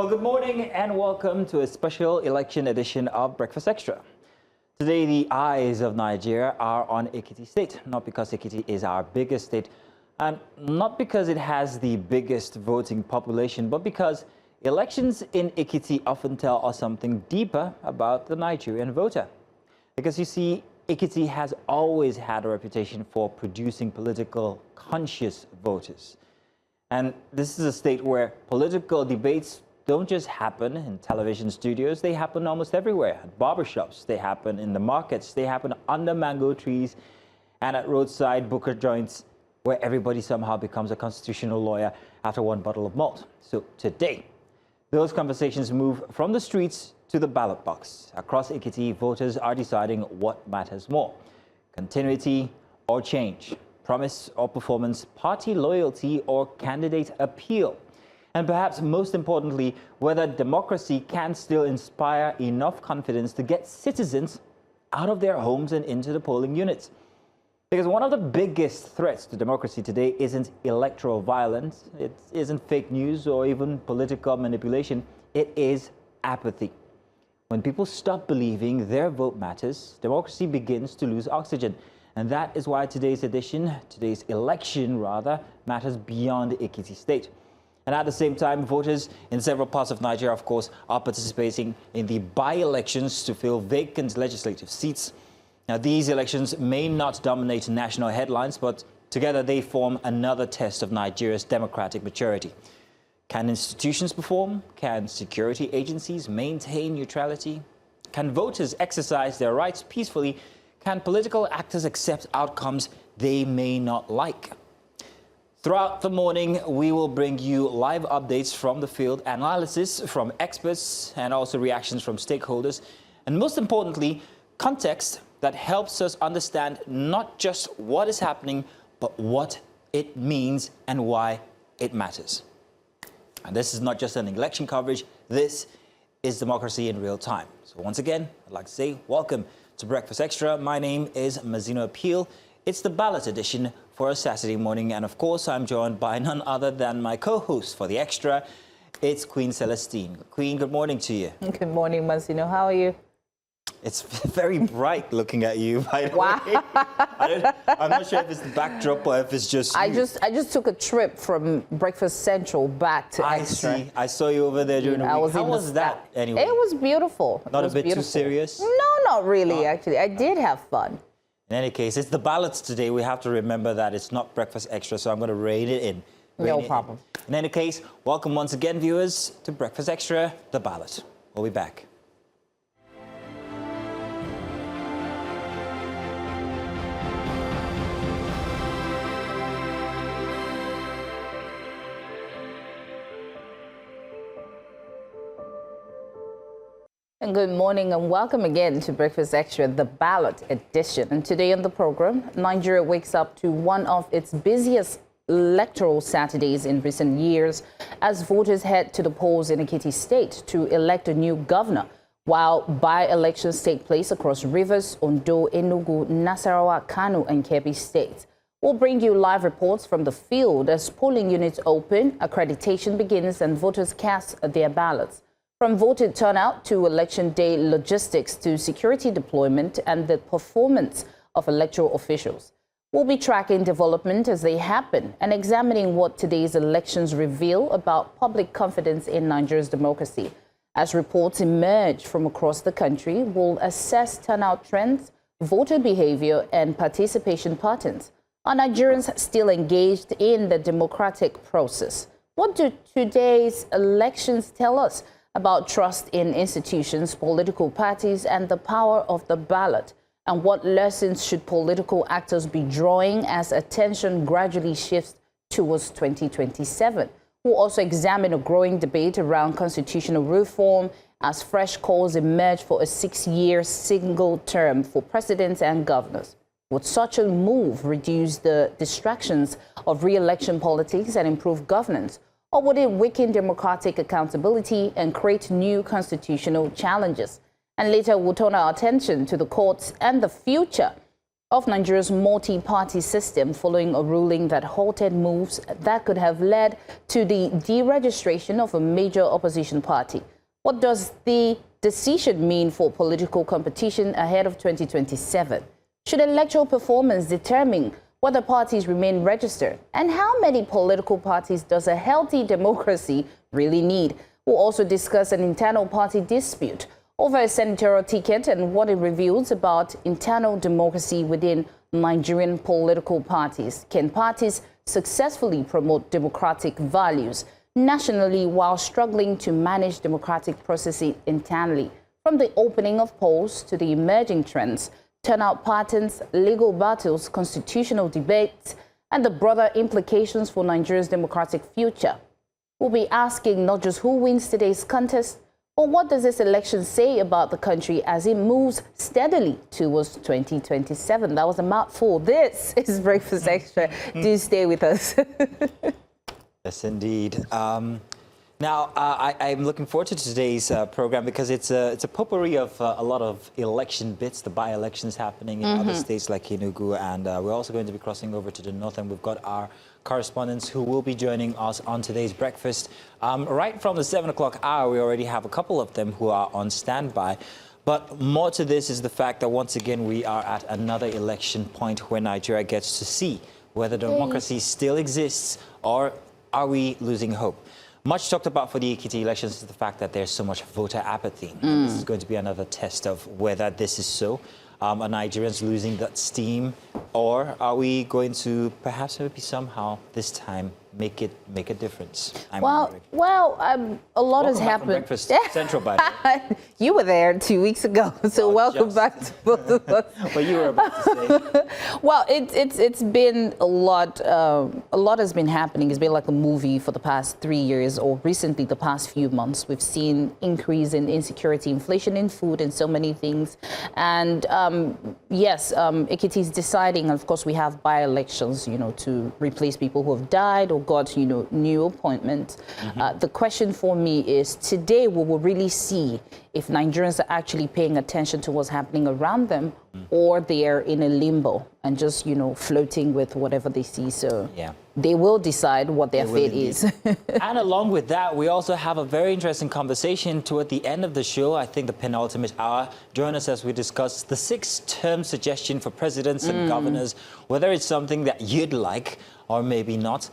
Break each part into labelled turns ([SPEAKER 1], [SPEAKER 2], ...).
[SPEAKER 1] Well, good morning and welcome to a special election edition of Breakfast Extra. Today, the eyes of Nigeria are on Ekiti State, not because Ekiti is our biggest state, and not because it has the biggest voting population, but because elections in Ekiti often tell us something deeper about the Nigerian voter. Because you see, Ekiti has always had a reputation for producing political conscious voters. And this is a state where political debates don't just happen in television studios, they happen almost everywhere. At barbershops, they happen in the markets, they happen under mango trees and at roadside booker joints where everybody somehow becomes a constitutional lawyer after one bottle of malt. So today, those conversations move from the streets to the ballot box. Across Ekiti, voters are deciding what matters more: continuity or change, promise or performance, party loyalty or candidate appeal. And perhaps most importantly, whether democracy can still inspire enough confidence to get citizens out of their homes and into the polling units. Because one of the biggest threats to democracy today isn't electoral violence, it isn't fake news or even political manipulation, it is apathy. When people stop believing their vote matters, democracy begins to lose oxygen. And that is why today's election matters beyond Ekiti State. And at the same time, voters in several parts of Nigeria, of course, are participating in the by-elections to fill vacant legislative seats. Now, these elections may not dominate national headlines, but together they form another test of Nigeria's democratic maturity. Can institutions perform? Can security agencies maintain neutrality? Can voters exercise their rights peacefully? Can political actors accept outcomes they may not like? Throughout the morning, we will bring you live updates from the field, analysis from experts, and also reactions from stakeholders. And most importantly, context that helps us understand not just what is happening, but what it means and why it matters. And this is not just an election coverage, this is democracy in real time. So once again, I'd like to say welcome to Breakfast Extra. My name is Mazino Appeal. It's the ballot edition for a Saturday morning, and of course, I'm joined by none other than my co-host for the Extra. It's Queen Celestine. Queen, good morning to you.
[SPEAKER 2] Good morning, Mazino. How are you?
[SPEAKER 1] It's very bright looking at you, by the way. I'm not sure if it's the backdrop or if it's just
[SPEAKER 2] I just took a trip from Breakfast Central back to Extra.
[SPEAKER 1] I see. I saw you over there during the week. How was that anyway?
[SPEAKER 2] It was beautiful.
[SPEAKER 1] Not a bit too serious?
[SPEAKER 2] No, not really, actually. I did have fun.
[SPEAKER 1] In any case, it's the ballots today. We have to remember that it's not Breakfast Extra, so I'm going to rein it in.
[SPEAKER 2] No problem.
[SPEAKER 1] In any case, welcome once again, viewers, to Breakfast Extra, the ballot. We'll be back.
[SPEAKER 2] And good morning and welcome again to Breakfast Extra, the ballot edition. And today on the program, Nigeria wakes up to one of its busiest electoral Saturdays in recent years as voters head to the polls in Ekiti State to elect a new governor, while by-elections take place across Rivers, Ondo, Enugu, Nasarawa, Kano and Kebbi states. We'll bring you live reports from the field as polling units open, accreditation begins and voters cast their ballots. From voter turnout to election day logistics to security deployment and the performance of electoral officials. We'll be tracking development as they happen and examining what today's elections reveal about public confidence in Nigeria's democracy. As reports emerge from across the country, we'll assess turnout trends, voter behavior and participation patterns. Are Nigerians still engaged in the democratic process? What do today's elections tell us about trust in institutions, political parties, and the power of the ballot? And what lessons should political actors be drawing as attention gradually shifts towards 2027? We'll also examine a growing debate around constitutional reform as fresh calls emerge for a 6-year single term for presidents and governors. Would such a move reduce the distractions of re-election politics and improve governance? Or would it weaken democratic accountability and create new constitutional challenges? And later, we'll turn our attention to the courts and the future of Nigeria's multi-party system following a ruling that halted moves that could have led to the deregistration of a major opposition party. What does the decision mean for political competition ahead of 2027? Should electoral performance determine whether parties remain registered? And how many political parties does a healthy democracy really need? We'll also discuss an internal party dispute over a senatorial ticket and what it reveals about internal democracy within Nigerian political parties. Can parties successfully promote democratic values nationally while struggling to manage democratic processes internally? From the opening of polls to the emerging trends, turnout patterns, legal battles, constitutional debates, and the broader implications for Nigeria's democratic future. We'll be asking not just who wins today's contest, but what does this election say about the country as it moves steadily towards 2027? That was a mouthful. This is Breakfast Extra. Do stay with us.
[SPEAKER 1] Yes, indeed. I'm looking forward to today's program because it's a potpourri of a lot of election bits, the by-elections happening in other states like Enugu, and we're also going to be crossing over to the north, and we've got our correspondents who will be joining us on today's breakfast. Right from the 7 o'clock hour, we already have a couple of them who are on standby. But more to this is the fact that once again we are at another election point where Nigeria gets to see whether democracy still exists or are we losing hope. Much talked about for the Ekiti elections is the fact that there's so much voter apathy. This is going to be another test of whether this is so. Are Nigerians losing that steam, or are we going to perhaps maybe somehow this time make a difference?
[SPEAKER 2] A lot has happened.
[SPEAKER 1] Breakfast Central, by the way.
[SPEAKER 2] You were there 2 weeks ago, so welcome back to both of us.
[SPEAKER 1] What you were about to say.
[SPEAKER 2] Well, it's been a lot. A lot has been happening. It's been like a movie for the past 3 years, or recently the past few months. We've seen increase in insecurity, inflation in food, and so many things. And Ekiti is deciding. And of course, we have by-elections, to replace people who have died or got, new appointments. The question for me is, today we will really see if Nigerians are actually paying attention to what's happening around them, or they are in a limbo and just, floating with whatever they see. So they will decide what their fate is.
[SPEAKER 1] And along with that, we also have a very interesting conversation toward the end of the show. I think the penultimate hour. Join us as we discuss the 6-term suggestion for presidents and governors, whether it's something that you'd like or maybe not.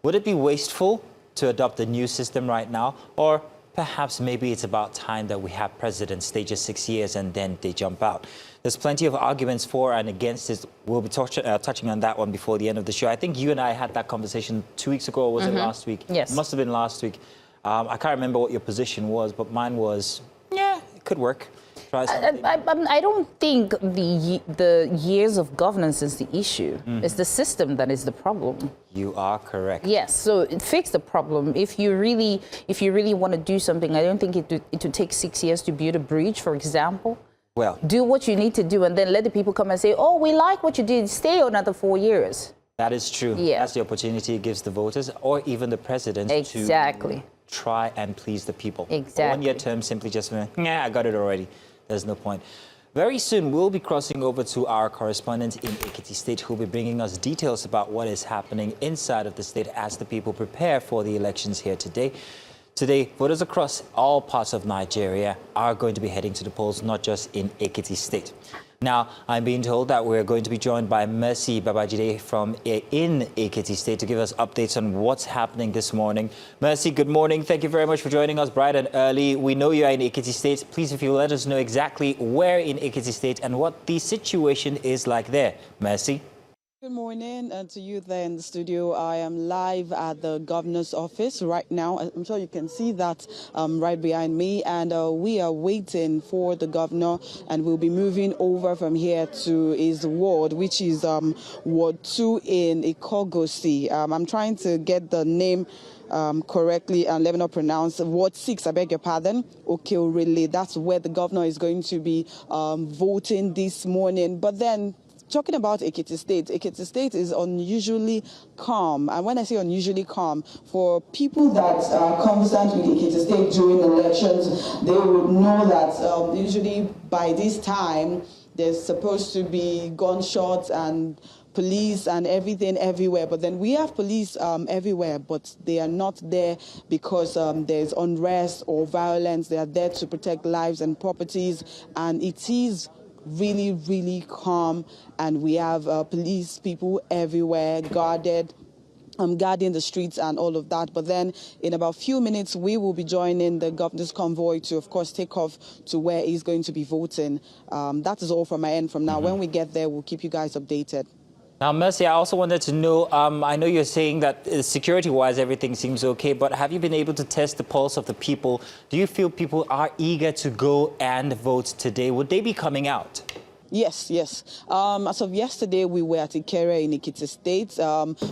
[SPEAKER 1] Would it be wasteful to adopt a new system right now? Or perhaps maybe it's about time that we have presidents stay just 6 years and then they jump out. There's plenty of arguments for and against it. We'll be touching on that one before the end of the show. I think you and I had that conversation 2 weeks ago, or was it last week?
[SPEAKER 2] Yes.
[SPEAKER 1] It must have been last week. I can't remember what your position was, but mine was, it could work.
[SPEAKER 2] I don't think the years of governance is the issue. It's the system that is the problem.
[SPEAKER 1] You are correct.
[SPEAKER 2] Yes, so fix the problem. If you really want to do something, I don't think it would take 6 years to build a bridge, for example.
[SPEAKER 1] Well,
[SPEAKER 2] do what you need to do, and then let the people come and say, "Oh, we like what you did. Stay another 4 years."
[SPEAKER 1] That is true.
[SPEAKER 2] Yeah.
[SPEAKER 1] That's the opportunity it gives the voters or even the president to try and please the people.
[SPEAKER 2] Exactly.
[SPEAKER 1] A 1-year term simply just, I got it already. There's no point. Very soon, we'll be crossing over to our correspondent in Ekiti State, who will be bringing us details about what is happening inside of the state as the people prepare for the elections here today. Today, voters across all parts of Nigeria are going to be heading to the polls, not just in Ekiti State. Now, I'm being told that we're going to be joined by Mercy Babajide in Ekiti State to give us updates on what's happening this morning. Mercy, good morning. Thank you very much for joining us bright and early. We know you're in Ekiti State. Please, if you let us know exactly where in Ekiti State and what the situation is like there. Mercy.
[SPEAKER 3] Good morning, and to you there in the studio. I am live at the governor's office right now. I'm sure you can see that right behind me, and we are waiting for the governor, and we'll be moving over from here to his ward, which is Ward 2 in Ikogosi. I'm trying to get the name correctly, and let me not pronounce. Ward 6, I beg your pardon. Okay, really, that's where the governor is going to be voting this morning. But then, talking about Ekiti State is unusually calm. And when I say unusually calm, for people that are conversant with Ekiti State during elections, they would know that usually by this time, there's supposed to be gunshots and police and everything everywhere, but then we have police everywhere, but they are not there because there's unrest or violence. They are there to protect lives and properties, and it is really, really calm, and we have police people everywhere guarding the streets and all of that. But then in about a few minutes, we will be joining the governor's convoy to, of course, take off to where he's going to be voting. That is all from my end from now. When we get there, we'll keep you guys updated.
[SPEAKER 1] Now, Mercy, I also wanted to know, I know you're saying that security-wise everything seems okay, but have you been able to test the pulse of the people? Do you feel people are eager to go and vote today? Would they be coming out?
[SPEAKER 3] Yes. As of yesterday, we were at Ekiti in Ekiti State.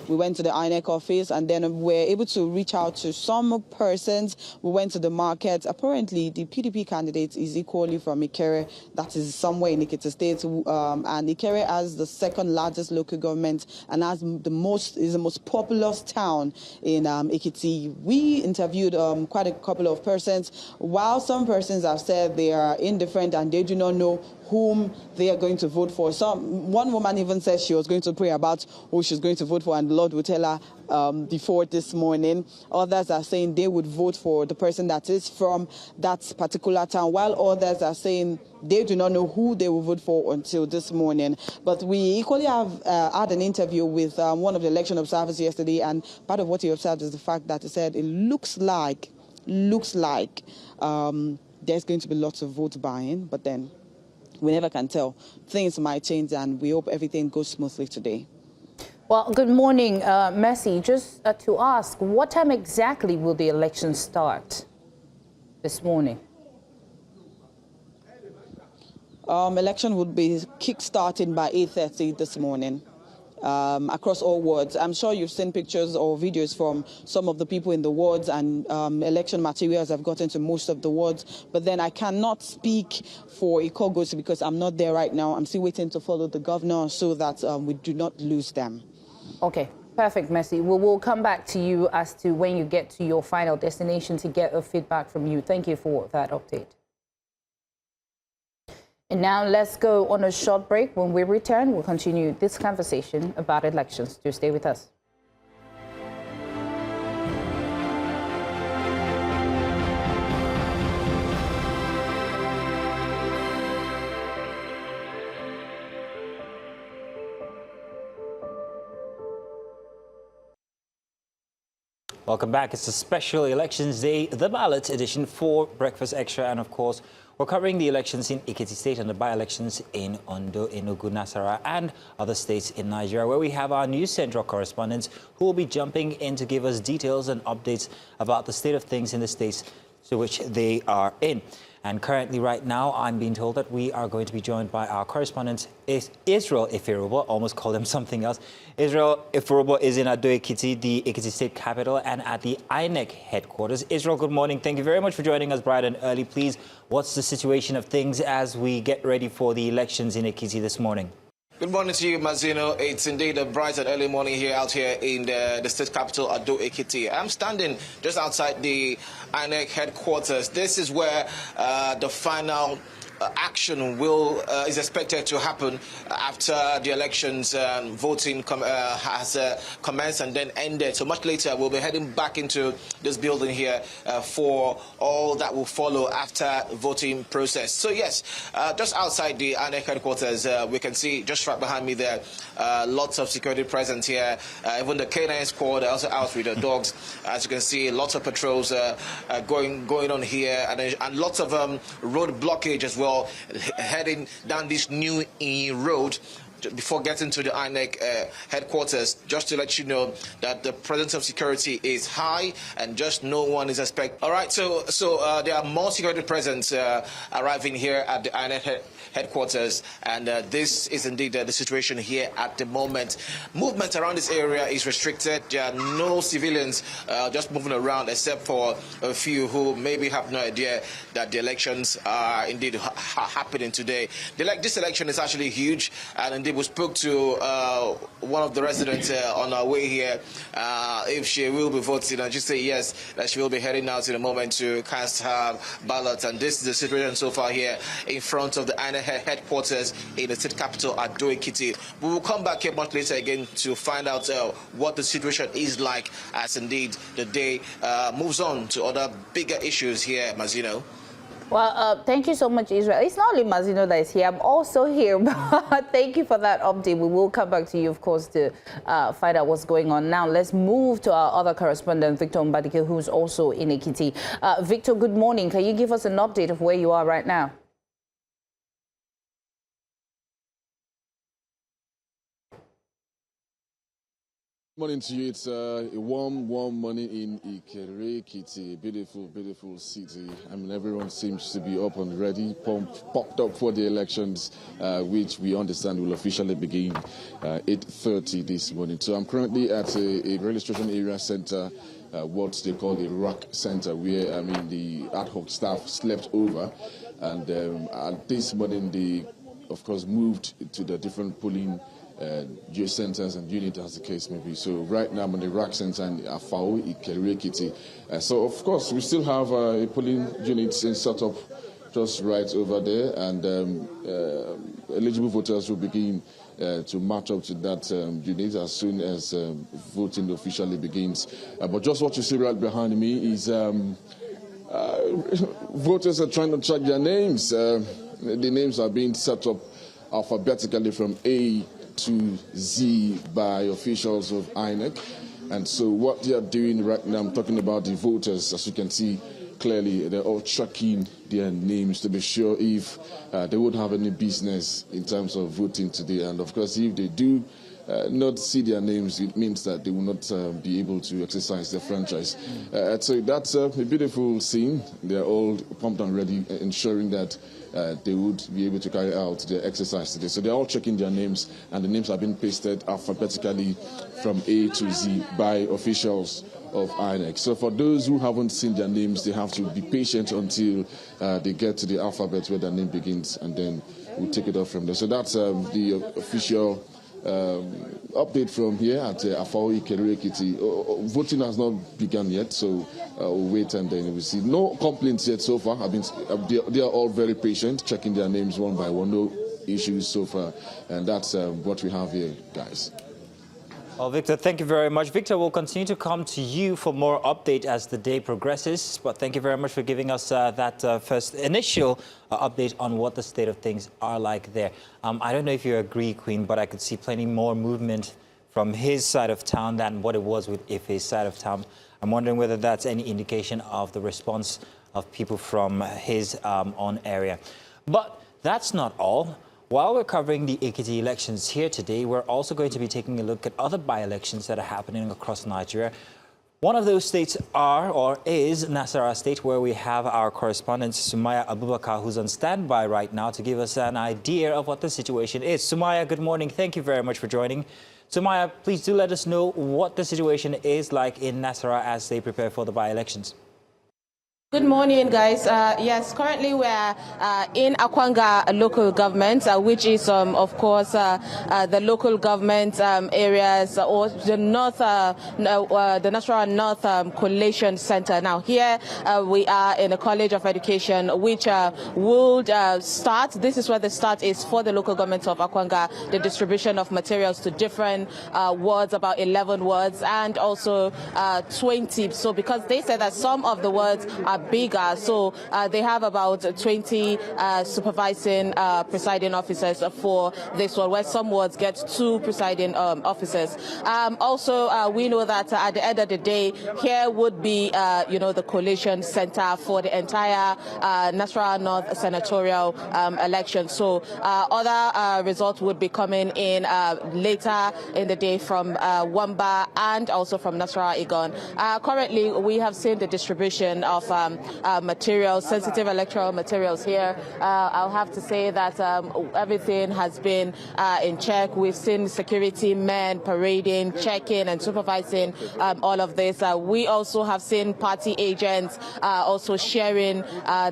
[SPEAKER 3] We went to the INEC office, and then we were able to reach out to some persons. We went to the market. Apparently, the PDP candidate is equally from Ekiti. That is somewhere in Ekiti State. And Ekiti has the second largest local government and has is the most populous town in Ekiti. We interviewed quite a couple of persons. While some persons have said they are indifferent and they do not know whom they are going to vote for. One woman even said she was going to pray about who she's going to vote for, and the Lord would tell her before this morning. Others are saying they would vote for the person that is from that particular town, while others are saying they do not know who they will vote for until this morning. But we equally have had an interview with one of the election observers yesterday, and part of what he observed is the fact that he said it looks like there's going to be lots of vote buying, but then we never can tell. Things might change, and we hope everything goes smoothly today.
[SPEAKER 2] Well, good morning, Mercy. Just to ask, what time exactly will the election start this morning?
[SPEAKER 3] Election would be kick-starting by 8:30 this morning. Across all wards. I'm sure you've seen pictures or videos from some of the people in the wards, and election materials have gotten to most of the wards. But then I cannot speak for Ikogosi because I'm not there right now. I'm still waiting to follow the governor so that we do not lose them.
[SPEAKER 2] Okay, perfect, Mercy. We'll come back to you as to when you get to your final destination to get a feedback from you. Thank you for that update. And now let's go on a short break. When we return, we'll continue this conversation about elections. Do stay with us.
[SPEAKER 1] Welcome back. It's a special Elections Day, the ballot edition for Breakfast Extra. And of course, we're covering the elections in Ekiti State and the by-elections in Ondo, Enugu, Nasarawa, and other states in Nigeria, where we have our News Central correspondents who will be jumping in to give us details and updates about the state of things in the states to which they are in. And currently, right now, I'm being told that we are going to be joined by our correspondent, Israel Ifirubo, almost called him something else. Israel Ifirubo is in Ado Ekiti, the Ekiti State capital, and at the INEC headquarters. Israel, good morning. Thank you very much for joining us bright and early. Please, what's the situation of things as we get ready for the elections in Ekiti this morning?
[SPEAKER 4] Good morning to you, Mazino. It's indeed a bright and early morning out here in the state capital, Ado Ekiti. I'm standing just outside the INEC headquarters. This is where the final action is expected to happen after the elections. Voting has commenced and then ended. So much later, we'll be heading back into this building here for all that will follow after voting process. So yes, just outside the INEC headquarters, we can see just right behind me there, lots of security present here. Even the K9 squad are also out with the dogs. As you can see, lots of patrols going on here, and lots of road blockage as well. Heading down this new road before getting to the INEC headquarters, just to let you know that the presence of security is high and just no one is expected. All right, so there are more security presence arriving here at the INEC headquarters, and this is indeed the situation here at the moment. Movement around this area is restricted. There are no civilians just moving around except for a few who maybe have no idea that the elections are indeed happening today. This election is actually huge, and indeed we spoke to one of the residents on our way here, if she will be voting, and she said yes, that she will be heading out in a moment to cast her ballot. And this is the situation so far here in front of the INEC headquarters in the state capital at Ekiti. We will come back here much later again to find out what the situation is like as indeed the day moves on to other bigger issues here, Mazino.
[SPEAKER 2] Well, thank you so much, Israel. It's not only Mazino that is here. I'm also here. But thank you for that update. We will come back to you, of course, to find out what's going on. Now, let's move to our other correspondent, Victor Mbadike, who's also in Ekiti. Victor, good morning. Can you give us an update of where you are right now?
[SPEAKER 5] Morning to you. It's a warm morning in Ekiti. Beautiful city. I mean, everyone seems to be up and ready, popped up for the elections, which we understand will officially begin 8:30 this morning. So I'm currently at a registration area center, what they call a rock center, where the ad hoc staff slept over, and this morning they, of course, moved to the different polling centers and units, as the case may be. So right now I'm on the rack center in Afao, Ekiti. So of course we still have a polling unit set up just right over there, and eligible voters will begin to march up to that unit as soon as voting officially begins. But just what you see right behind me is voters are trying to track their names. The names are being set up alphabetically from A to Z by officials of INEC. And so what they are doing right now, I'm talking about the voters, as you can see clearly, they're all tracking their names to be sure if they would have any business in terms of voting today. And of course, if they do not see their names, it means that they will not be able to exercise their franchise. So that's a beautiful scene. They're all pumped and ready, ensuring that they would be able to carry out their exercise today. So they're all checking their names, and the names have been pasted alphabetically from A to Z by officials of INEC. So for those who haven't seen their names, they have to be patient until they get to the alphabet where their name begins, and then we'll take it off from there. So that's the official update from here at Afao, Ekiti. Voting has not begun yet, so we'll wait and then we'll see. No complaints yet so far. They are all very patient, checking their names one by one. No issues so far, and that's what we have here, guys.
[SPEAKER 1] Well, Victor, thank you very much. Victor, we'll continue to come to you for more update as the day progresses. But thank you very much for giving us that first initial update on what the state of things are like there. I don't know if you agree, Queen, but I could see plenty more movement from his side of town than what it was with Ife's side of town. I'm wondering whether that's any indication of the response of people from his own area. But that's not all. While we're covering the Ekiti elections here today, we're also going to be taking a look at other by-elections that are happening across Nigeria. One of those states is Nasarawa State, where we have our correspondent Sumaya Abubakar, who's on standby right now to give us an idea of what the situation is. Sumaya, good morning. Thank you very much for joining. Sumaya, please do let us know what the situation is like in Nasarawa as they prepare for the by-elections.
[SPEAKER 6] Good morning, guys. Yes, currently we're in Akwanga local government, which is, of course, the local government areas or the north, the National North Collation Center. Now, here we are in the College of Education, which would start. This is where the start is for the local government of Akwanga, the distribution of materials to different wards, about 11 wards, and also 20. So, because they said that some of the wards are bigger, so they have about 20 supervising presiding officers for this one, where some wards get 2 presiding officers. Also, we know that at the end of the day, here would be, the collation center for the entire Nasarawa North senatorial election. So other results would be coming in later in the day from Wamba and also from Nasarawa Igon. Currently, we have seen the distribution of materials, sensitive electoral materials here. I'll have to say that everything has been in check. We've seen security men parading, checking and supervising all of this. We also have seen party agents also sharing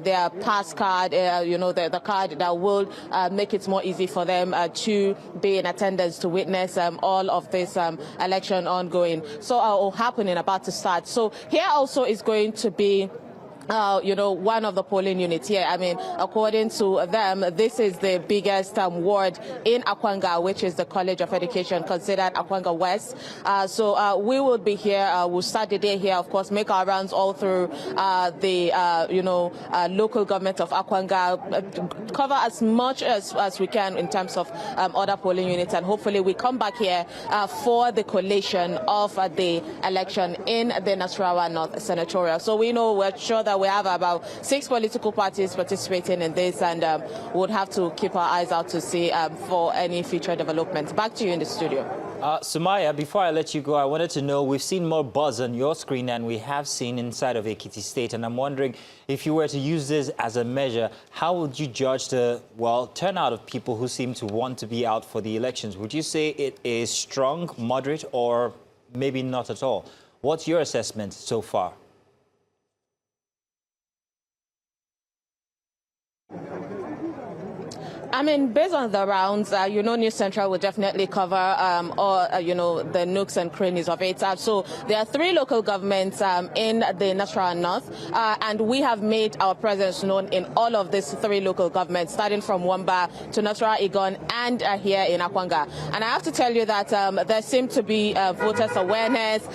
[SPEAKER 6] their pass card, the card that will make it more easy for them to be in attendance to witness all of this election ongoing. So will happen in about to start. So here also is going to be one of the polling units here. I mean, according to them, this is the biggest ward in Akwanga, which is the College of Education, considered Akwanga West. So we will be here. We'll start the day here, of course, make our rounds all through the, local government of Akwanga, cover as much as we can in terms of other polling units, and hopefully we come back here for the collation of the election in the Nasarawa North Senatorial. So we're sure that we have about 6 political parties participating in this, and we'll have to keep our eyes out to see for any future developments. Back to you in the studio.
[SPEAKER 1] Sumaya, before I let you go, I wanted to know, we've seen more buzz on your screen than we have seen inside of Ekiti State, and I'm wondering if you were to use this as a measure, how would you judge the, turnout of people who seem to want to be out for the elections? Would you say it is strong, moderate, or maybe not at all? What's your assessment so far?
[SPEAKER 6] I mean, based on the rounds, News Central will definitely cover the nooks and crannies of it. So there are 3 local governments in the Nasarawa North, and we have made our presence known in all of these 3 local governments, starting from Wamba to Nasarawa Igon and here in Akwanga. And I have to tell you that there seems to be voters' awareness.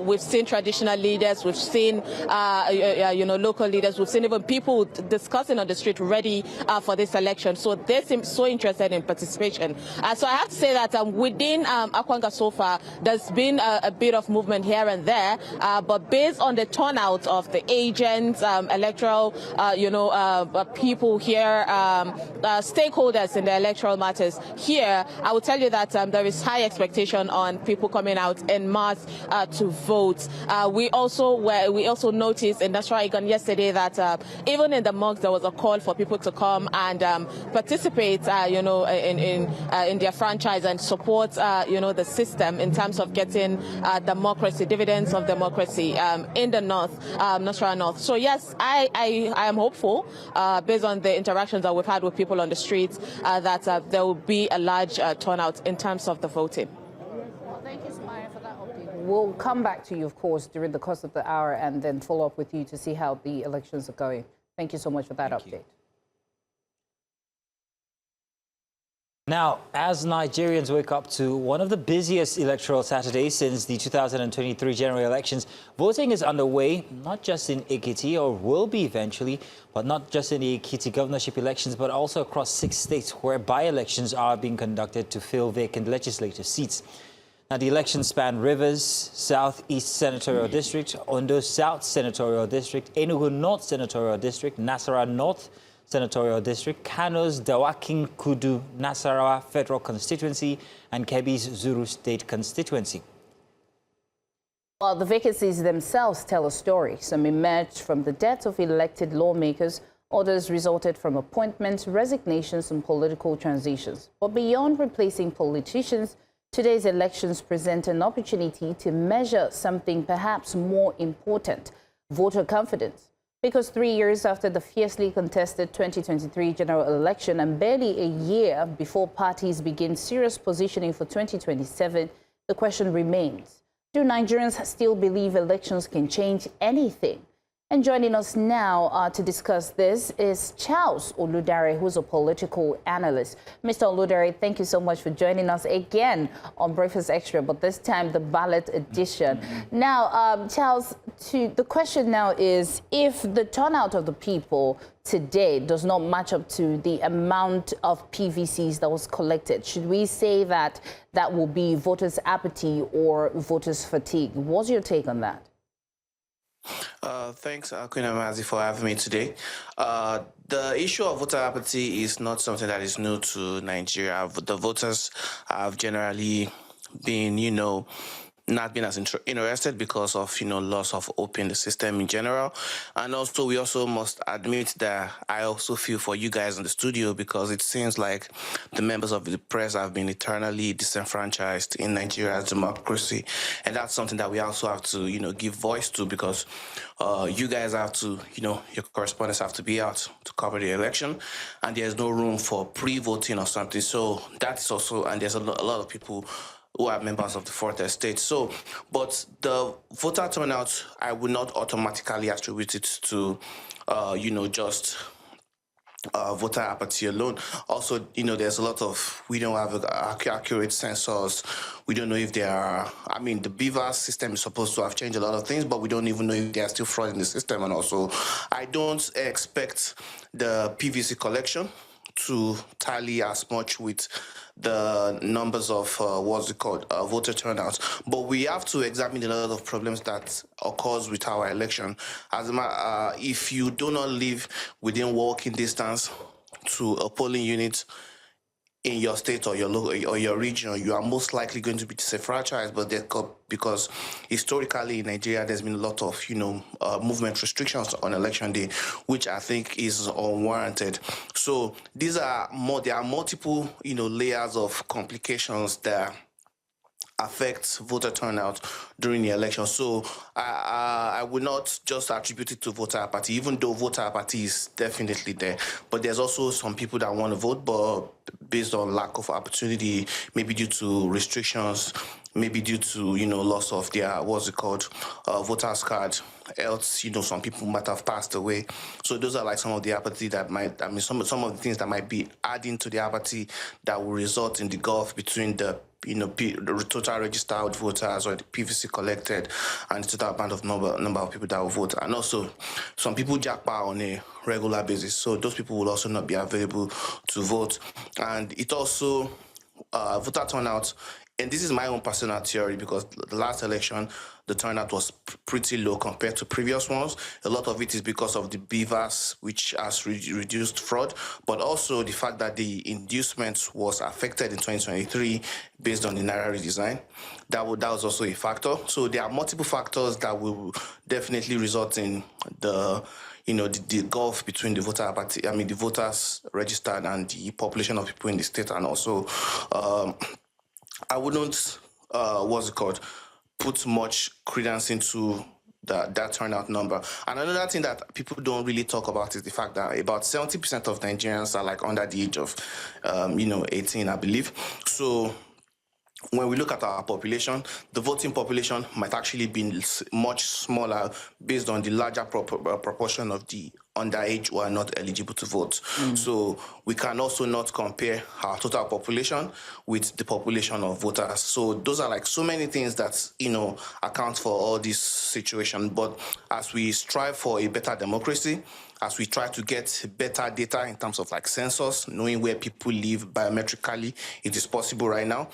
[SPEAKER 6] We've seen traditional leaders, we've seen local leaders, we've seen even people discussing on the street ready for this election. So they seem so interested in participation. So I have to say that within Akwanga so far, there's been a bit of movement here and there. But based on the turnout of the agents, electoral, people here, stakeholders in the electoral matters here, I will tell you that there is high expectation on people coming out en masse to vote. We also noticed in Nasarawa Igon yesterday that even in the mosque there was a call for people to come and participate, in their franchise and support, the system in terms of getting democracy, dividends of democracy in the North, Nasarawa North. So yes, I am hopeful, based on the interactions that we've had with people on the streets, that there will be a large turnout in terms of the voting.
[SPEAKER 2] Well, thank you, Sumaya, for that update. We'll come back to you, of course, during the course of the hour and then follow up with you to see how the elections are going. Thank you so much for that update.
[SPEAKER 1] Now, as Nigerians wake up to one of the busiest electoral Saturdays since the 2023 general elections, voting is underway, not just in Ekiti, or will be eventually, but not just in the Ekiti governorship elections, but also across 6 states where by-elections are being conducted to fill vacant legislative seats. Now, the elections span Rivers South East Senatorial District, Ondo South Senatorial District, Enugu North Senatorial District, Nasarawa North Senatorial District, Kano's Dawakin Kudu Nasarawa Federal Constituency, and Kebbi's Zuru State Constituency.
[SPEAKER 2] Well, the vacancies themselves tell a story. Some emerged from the deaths of elected lawmakers, others resulted from appointments, resignations, and political transitions. But beyond replacing politicians, today's elections present an opportunity to measure something perhaps more important: voter confidence. Because 3 years after the fiercely contested 2023 general election and barely a year before parties begin serious positioning for 2027, the question remains: do Nigerians still believe elections can change anything? And joining us now to discuss this is Charles Oludare, who's a political analyst. Mr. Oludare, thank you so much for joining us again on Breakfast Extra, but this time the ballot edition. Now, Charles, the question now is, if the turnout of the people today does not match up to the amount of PVCs that was collected, should we say that that will be voters' apathy or voters' fatigue? What's your take on that?
[SPEAKER 4] Thanks, Queen Amazi, for having me today. The issue of voter apathy is not something that is new to Nigeria. The voters have generally been,
[SPEAKER 7] not been as interested because of, loss of hope in the system in general. And also, we also must admit that I also feel for you guys in the studio, because it seems like the members of the press have been eternally disenfranchised in Nigeria's democracy. And that's something that we also have to, give voice to, because you guys have to, your correspondents have to be out to cover the election, and there's no room for pre-voting or something. So that's also, and there's a lot of people who are members of the Fourth Estate. So, but the voter turnout, I would not automatically attribute it to, just voter apathy alone. Also, there's a lot of, we don't have accurate census. We don't know if there are, the BVAS system is supposed to have changed a lot of things, but we don't even know if there are still fraud in the system. And also, I don't expect the PVC collection to tally as much with the numbers of voter turnout. But we have to examine a lot of problems that occurs with our election. As if you do not live within walking distance to a polling unit in your state or your local or your region, you are most likely going to be disenfranchised. But because historically in Nigeria, there's been a lot of movement restrictions on election day, which I think is unwarranted. So there are multiple layers of complications that affect voter turnout during the election. So I would not just attribute it to voter apathy, even though voter apathy is definitely there. But there's also some people that want to vote, but based on lack of opportunity, maybe due to restrictions, maybe due to, loss of their, voters card, else, some people might have passed away. So those are like some of the apathy that might, some of the things that might be adding to the apathy that will result in the gulf between the the total registered voters or the PVC collected and the total amount of number of people that will vote. And also, some people jackpot on a regular basis, so those people will also not be available to vote. And it also, voter turnout, and this is my own personal theory, because the last election, the turnout was pretty low compared to previous ones. A lot of it is because of the BVAS, which has reduced fraud, but also the fact that the inducement was affected in 2023 based on the Naira redesign. That was also a factor. So there are multiple factors that will definitely result in the the gulf between the voter apathy, the voters registered and the population of people in the state. And also, I wouldn't, put much credence into that turnout number. And another thing that people don't really talk about is the fact that about 70% of Nigerians are like under the age of, 18, I believe. So when we look at our population, the voting population might actually be much smaller based on the larger proportion of the underage who are not eligible to vote. So we can also not compare our total population with the population of voters. So those are like so many things that, account for all this situation. But as we strive for a better democracy, as we try to get better data in terms of like census, knowing where people live biometrically, it is possible right now.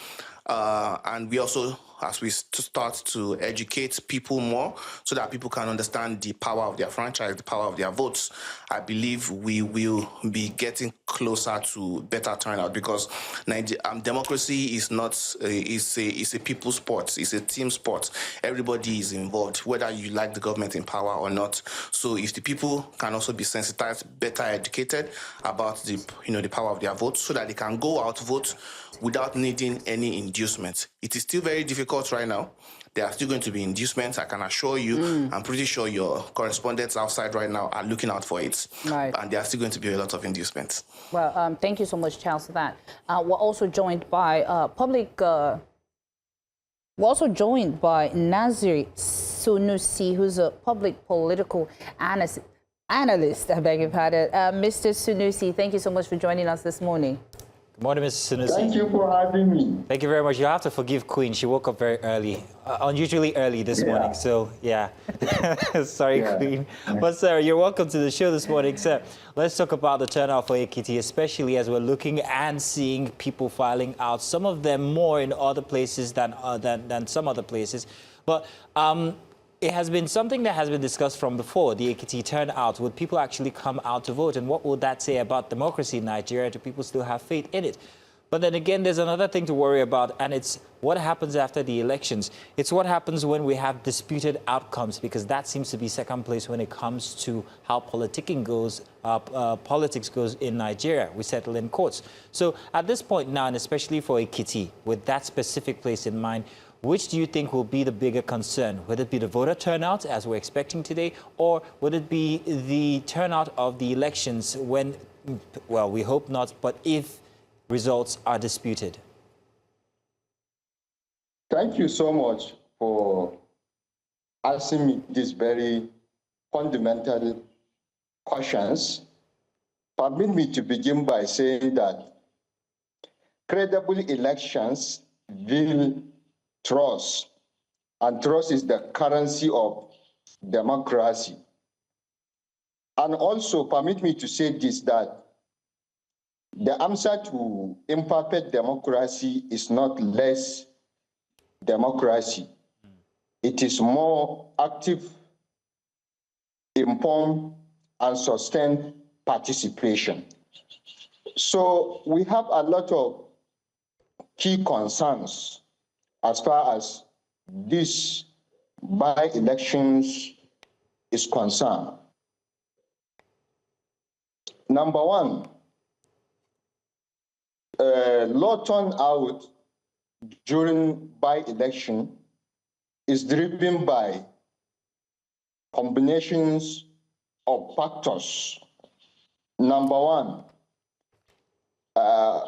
[SPEAKER 7] And we also, as we start to educate people more so that people can understand the power of their franchise, the power of their votes, I believe we will be getting closer to better turnout, because democracy is not it's a people's sport, it's a team sport. Everybody is involved, whether you like the government in power or not. So if the people can also be sensitized, better educated about the the power of their votes, so that they can go out vote without needing any inducement. It is still very difficult right now. There are still going to be inducements, I can assure you. I'm pretty sure your correspondents outside right now are looking out for it.
[SPEAKER 2] Right.
[SPEAKER 7] And there are still going to be a lot of inducements.
[SPEAKER 2] Well, thank you so much, Charles, for that. We're also joined by Nazir Sunusi, who's a public political analyst, I beg your pardon. Mr. Sunusi, thank you so much for joining us this morning.
[SPEAKER 1] Good morning, Mr. Sunusi.
[SPEAKER 8] Thank you for having me.
[SPEAKER 1] Thank you very much. You have to forgive Queen. She woke up very early, unusually early this morning. So, yeah. Sorry, Queen. But, sir, you're welcome to the show this morning. Sir, let's talk about the turnout for Ekiti, especially as we're looking and seeing people filing out, some of them more in other places than some other places. But it has been something that has been discussed from before, the Ekiti turnout. Would people actually come out to vote? And what would that say about democracy in Nigeria? Do people still have faith in it? But then again, there's another thing to worry about, and it's what happens after the elections. It's what happens when we have disputed outcomes, because that seems to be second place when it comes to how politicking goes, politics goes in Nigeria. We settle in courts. So at this point now, and especially for Ekiti, with that specific place in mind, which do you think will be the bigger concern? Would it be the voter turnout, as we're expecting today, or would it be the turnout of the elections when, well, we hope not, but if results are disputed?
[SPEAKER 8] Thank you so much for asking me these very fundamental questions. Permit me to begin by saying that credible elections will trust, and trust is the currency of democracy. And also, permit me to say this, that the answer to imperfect democracy is not less democracy. It is more active, informed, and sustained participation. So we have a lot of key concerns as far as this by-elections is concerned. Number one, low turnout during by-election is driven by combinations of factors. Number one,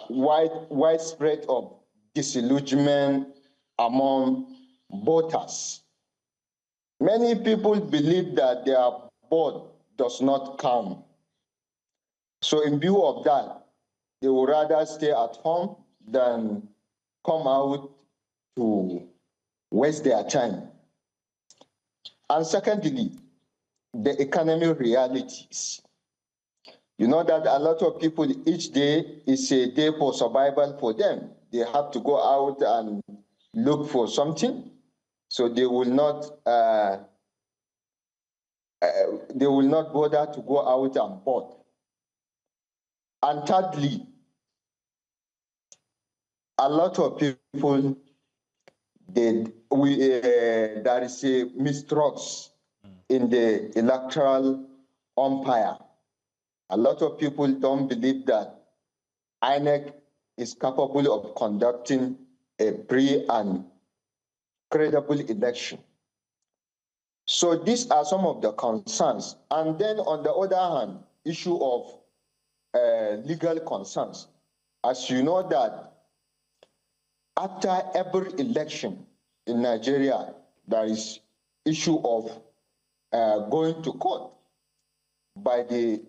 [SPEAKER 8] widespread of disillusionment among voters. Many people believe that their vote does not count. So in view of that, they would rather stay at home than come out to waste their time. And secondly, the economic realities. You know that a lot of people, each day is a day for survival for them. They have to go out and look for something, so they will not bother to go out and vote. And thirdly, a lot of people, there is a mistrust in the electoral umpire. A lot of people don't believe that INEC is capable of conducting a free and credible election. So these are some of the concerns. And then on the other hand, issue of legal concerns. As you know that after every election in Nigeria, there is issue of going to court by the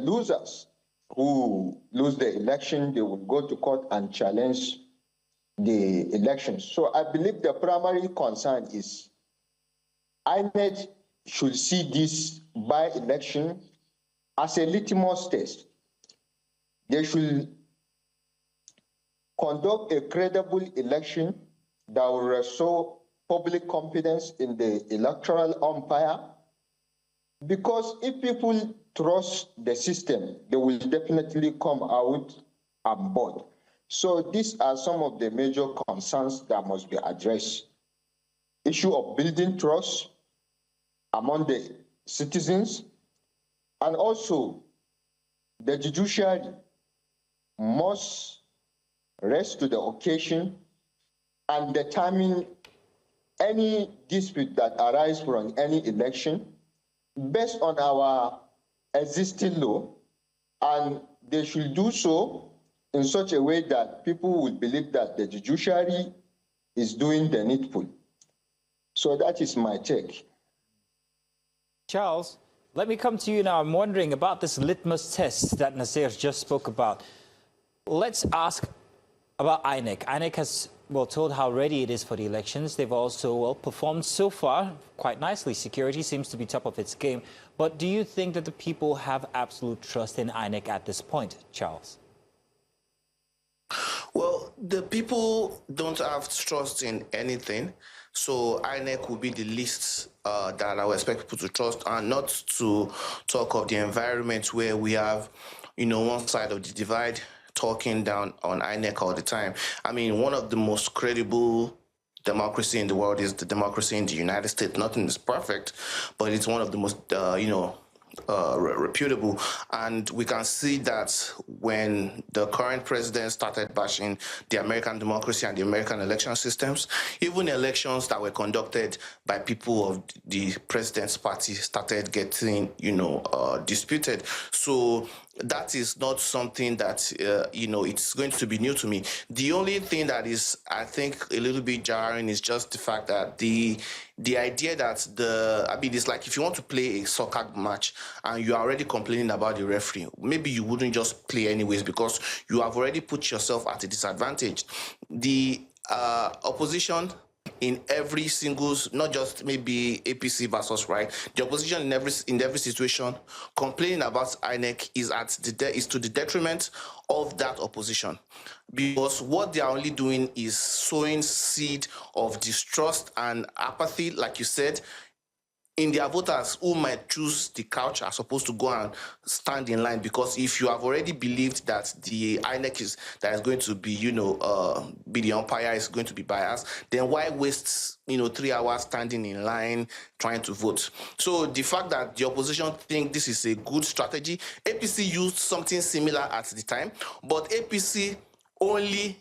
[SPEAKER 8] losers who lose the election. They will go to court and challenge the election. So I believe the primary concern is INEC should see this by-election as a litmus test. They should conduct a credible election that will restore public confidence in the electoral umpire, because if people trust the system, they will definitely come out and vote. So these are some of the major concerns that must be addressed. Issue of building trust among the citizens, and also the judiciary must rise to the occasion and determine any dispute that arises from any election based on our existing law, and they should do so in such a way that people will believe that the judiciary is doing the needful. So that is my take.
[SPEAKER 1] Charles, let me come to you now. I'm wondering about this litmus test that Nasir just spoke about. Let's ask about INEC. INEC has, well, told how ready it is for the elections. They've also, well, performed so far quite nicely. Security seems to be top of its game. But do you think that the people have absolute trust in INEC at this point, Charles?
[SPEAKER 7] Well, the people don't have trust in anything. So INEC will be the least that I would expect people to trust, and not to talk of the environment where we have, one side of the divide talking down on INEC all the time. I mean, one of the most credible democracy in the world is the democracy in the United States. Nothing is perfect, but it's one of the most, reputable. And we can see that when the current president started bashing the American democracy and the American election systems, even elections that were conducted by people of the president's party started getting, disputed. So that is not something that, it's going to be new to me. The only thing that is, I think, a little bit jarring is just the fact that the idea that it's like if you want to play a soccer match and you are already complaining about the referee, maybe you wouldn't just play anyways because you have already put yourself at a disadvantage. The opposition in every singles, not just maybe APC versus right, the opposition in every situation complaining about INEC is to the detriment of that opposition, because what they are only doing is sowing seed of distrust and apathy, like you said, in their voters who might choose the couch as opposed to go and stand in line. Because if you have already believed that the INEC is going to be, be the umpire is going to be biased, then why waste, 3 hours standing in line trying to vote? So the fact that the opposition think this is a good strategy, APC used something similar at the time, but APC only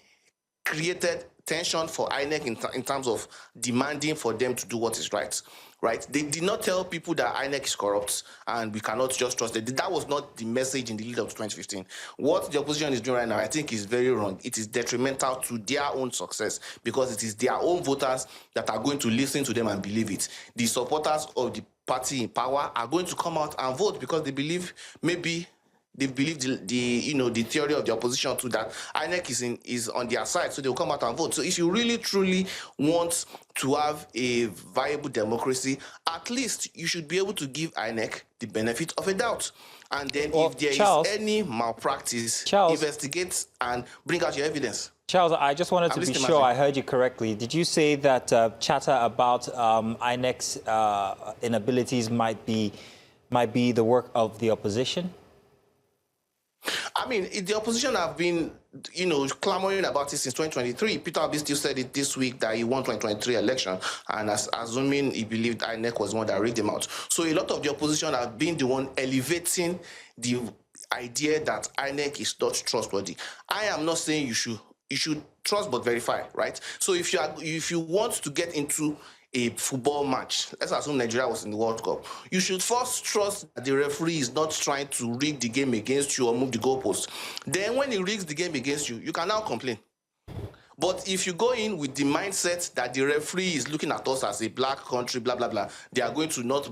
[SPEAKER 7] created tension for INEC in terms of demanding for them to do what is right. Right? They did not tell people that INEC is corrupt and we cannot just trust it. That was not the message in the lead up to 2015. What the opposition is doing right now, I think, is very wrong. It is detrimental to their own success because it is their own voters that are going to listen to them and believe it. The supporters of the party in power are going to come out and vote because they believe they believe the theory of the opposition to that INEC is on their side, so they'll come out and vote. So if you really truly want to have a viable democracy, at least you should be able to give INEC the benefit of a doubt. And then if there is any malpractice, investigate and bring out your evidence.
[SPEAKER 1] Charles, I just wanted to be sure I heard you correctly. Did you say that chatter about INEC's inabilities might be the work of the opposition?
[SPEAKER 7] I mean, the opposition have been, clamoring about it since 2023. Peter Obi still said it this week that he won 2023 election, and assuming he believed INEC was the one that rigged him out. So a lot of the opposition have been the one elevating the idea that INEC is not trustworthy. I am not saying you should trust but verify, right? So if you want to get into a football match, let's assume Nigeria was in the World Cup, you should first trust that the referee is not trying to rig the game against you or move the goalpost. Then when he rigs the game against you, you can now complain. But if you go in with the mindset that the referee is looking at us as a black country, blah, blah, blah, they are going to not,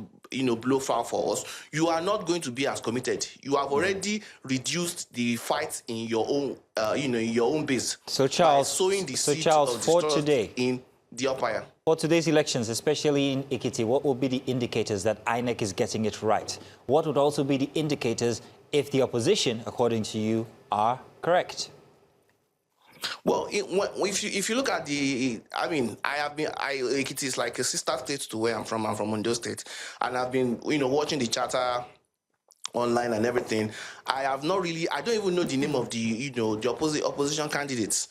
[SPEAKER 7] blow foul for us, you are not going to be as committed. You have already reduced the fight in your own, in your own base.
[SPEAKER 1] So Charles,
[SPEAKER 7] by sowing the seeds of
[SPEAKER 1] for today,
[SPEAKER 7] in the umpire.
[SPEAKER 1] For today's elections, especially in Ekiti, what will be the indicators that INEC is getting it right? What would also be the indicators if the opposition, according to you, are correct?
[SPEAKER 7] Well, if you look at Ekiti is like a sister state to where I'm from. I'm from Ondo State, and I've been, watching the chatter online and everything. I don't even know the name of the opposition candidates.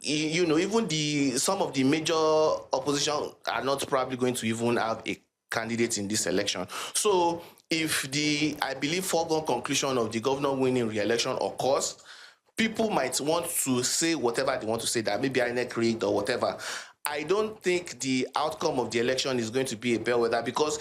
[SPEAKER 7] Even some of the major opposition are not probably going to even have a candidate in this election. So if I believe foregone conclusion of the governor winning re-election occurs, people might want to say whatever they want to say, that maybe INEC rigged or whatever. I don't think the outcome of the election is going to be a bellwether, because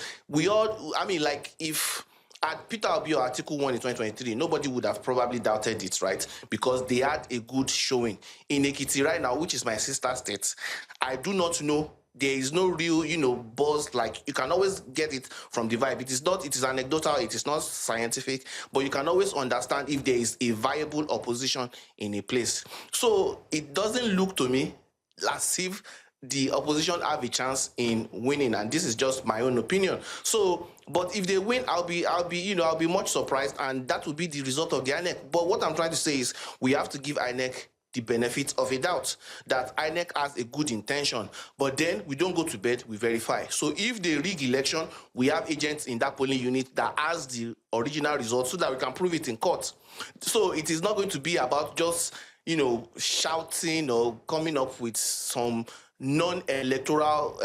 [SPEAKER 7] if at Peter Obi or Article 1 in 2023, nobody would have probably doubted it, right? Because they had a good showing. In Ekiti right now, which is my sister state, I do not know. There is no real, buzz. Like, you can always get it from the vibe. It is anecdotal, it is not scientific, but you can always understand if there is a viable opposition in a place. So it doesn't look to me as if the opposition have a chance in winning, and this is just my own opinion. So, but if they win, I'll be much surprised, and that will be the result of the INEC. But what I'm trying to say is we have to give INEC the benefit of a doubt that INEC has a good intention, but then we don't go to bed, we verify. So if they rig election, we have agents in that polling unit that has the original results so that we can prove it in court. So it is not going to be about just, shouting or coming up with some non-electoral,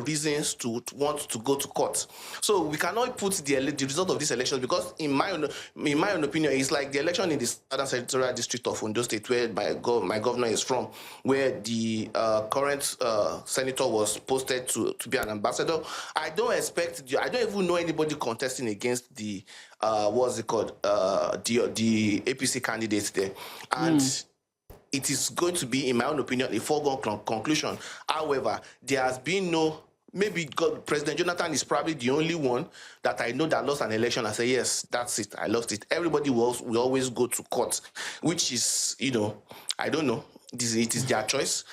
[SPEAKER 7] reasons to want to go to court. So we cannot put the result of this election, because in my own opinion, it's like the election in the Southern Senatorial District of Ondo State, where my governor is from, where the current senator was posted to be an ambassador. I don't even know anybody contesting against the the APC candidates there, and it is going to be, in my own opinion, a foregone conclusion. However, there has been President Jonathan is probably the only one that I know that lost an election and say, yes, that's it, I lost it. Everybody will always go to court, which is, I don't know, it is their choice.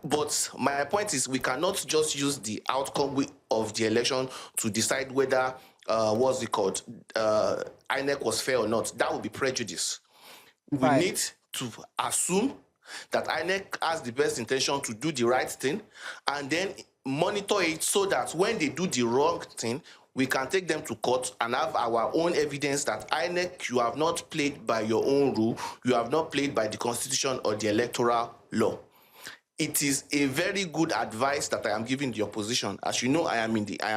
[SPEAKER 7] But my point is, we cannot just use the outcome of the election to decide whether, INEC was fair or not. That would be prejudice.
[SPEAKER 2] Right.
[SPEAKER 7] We need to assume that INEC has the best intention to do the right thing, and then monitor it so that when they do the wrong thing, we can take them to court and have our own evidence that INEC, you have not played by your own rule, you have not played by the Constitution or the electoral law. It is a very good advice that I am giving the opposition. As you know, I am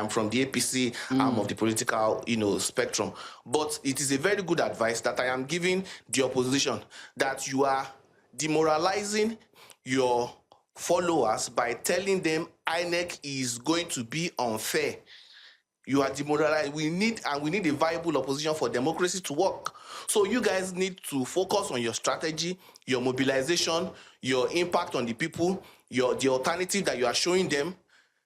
[SPEAKER 7] from the APC arm of the political, spectrum. But it is a very good advice that I am giving the opposition, that you are demoralizing your followers by telling them INEC is going to be unfair. You are demoralized. We need a viable opposition for democracy to work. So you guys need to focus on your strategy, your mobilization, your impact on the people, the alternative that you are showing them,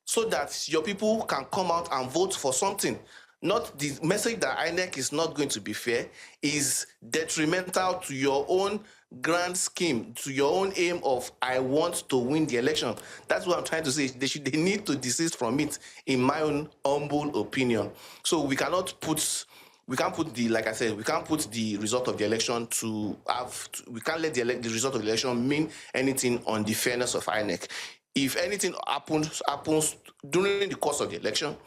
[SPEAKER 7] so that your people can come out and vote for something. Not the message that INEC is not going to be fair is detrimental to your own grand scheme, to your own aim of, I want to win the election. That's what I'm trying to say. They need to desist from it, in my own humble opinion. So we can't put the result of the election we can't let the result of the election mean anything on the fairness of INEC. If anything happens during the course of the election,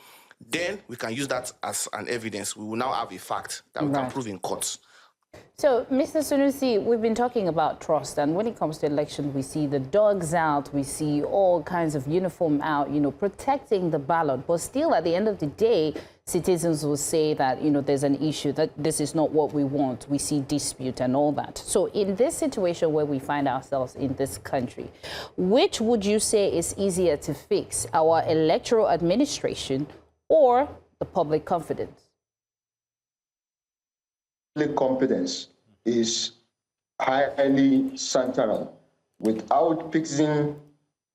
[SPEAKER 7] then we can use that as an evidence. We will now have a fact that we can prove in court.
[SPEAKER 2] So, Mr. Sunusi, we've been talking about trust, and when it comes to election, we see the dogs out, we see all kinds of uniform out, protecting the ballot. But still, at the end of the day, citizens will say that, there's an issue, that this is not what we want. We see dispute and all that. So in this situation where we find ourselves in this country, which would you say is easier to fix, our electoral administration or the public confidence?
[SPEAKER 8] Public confidence is highly central. Without fixing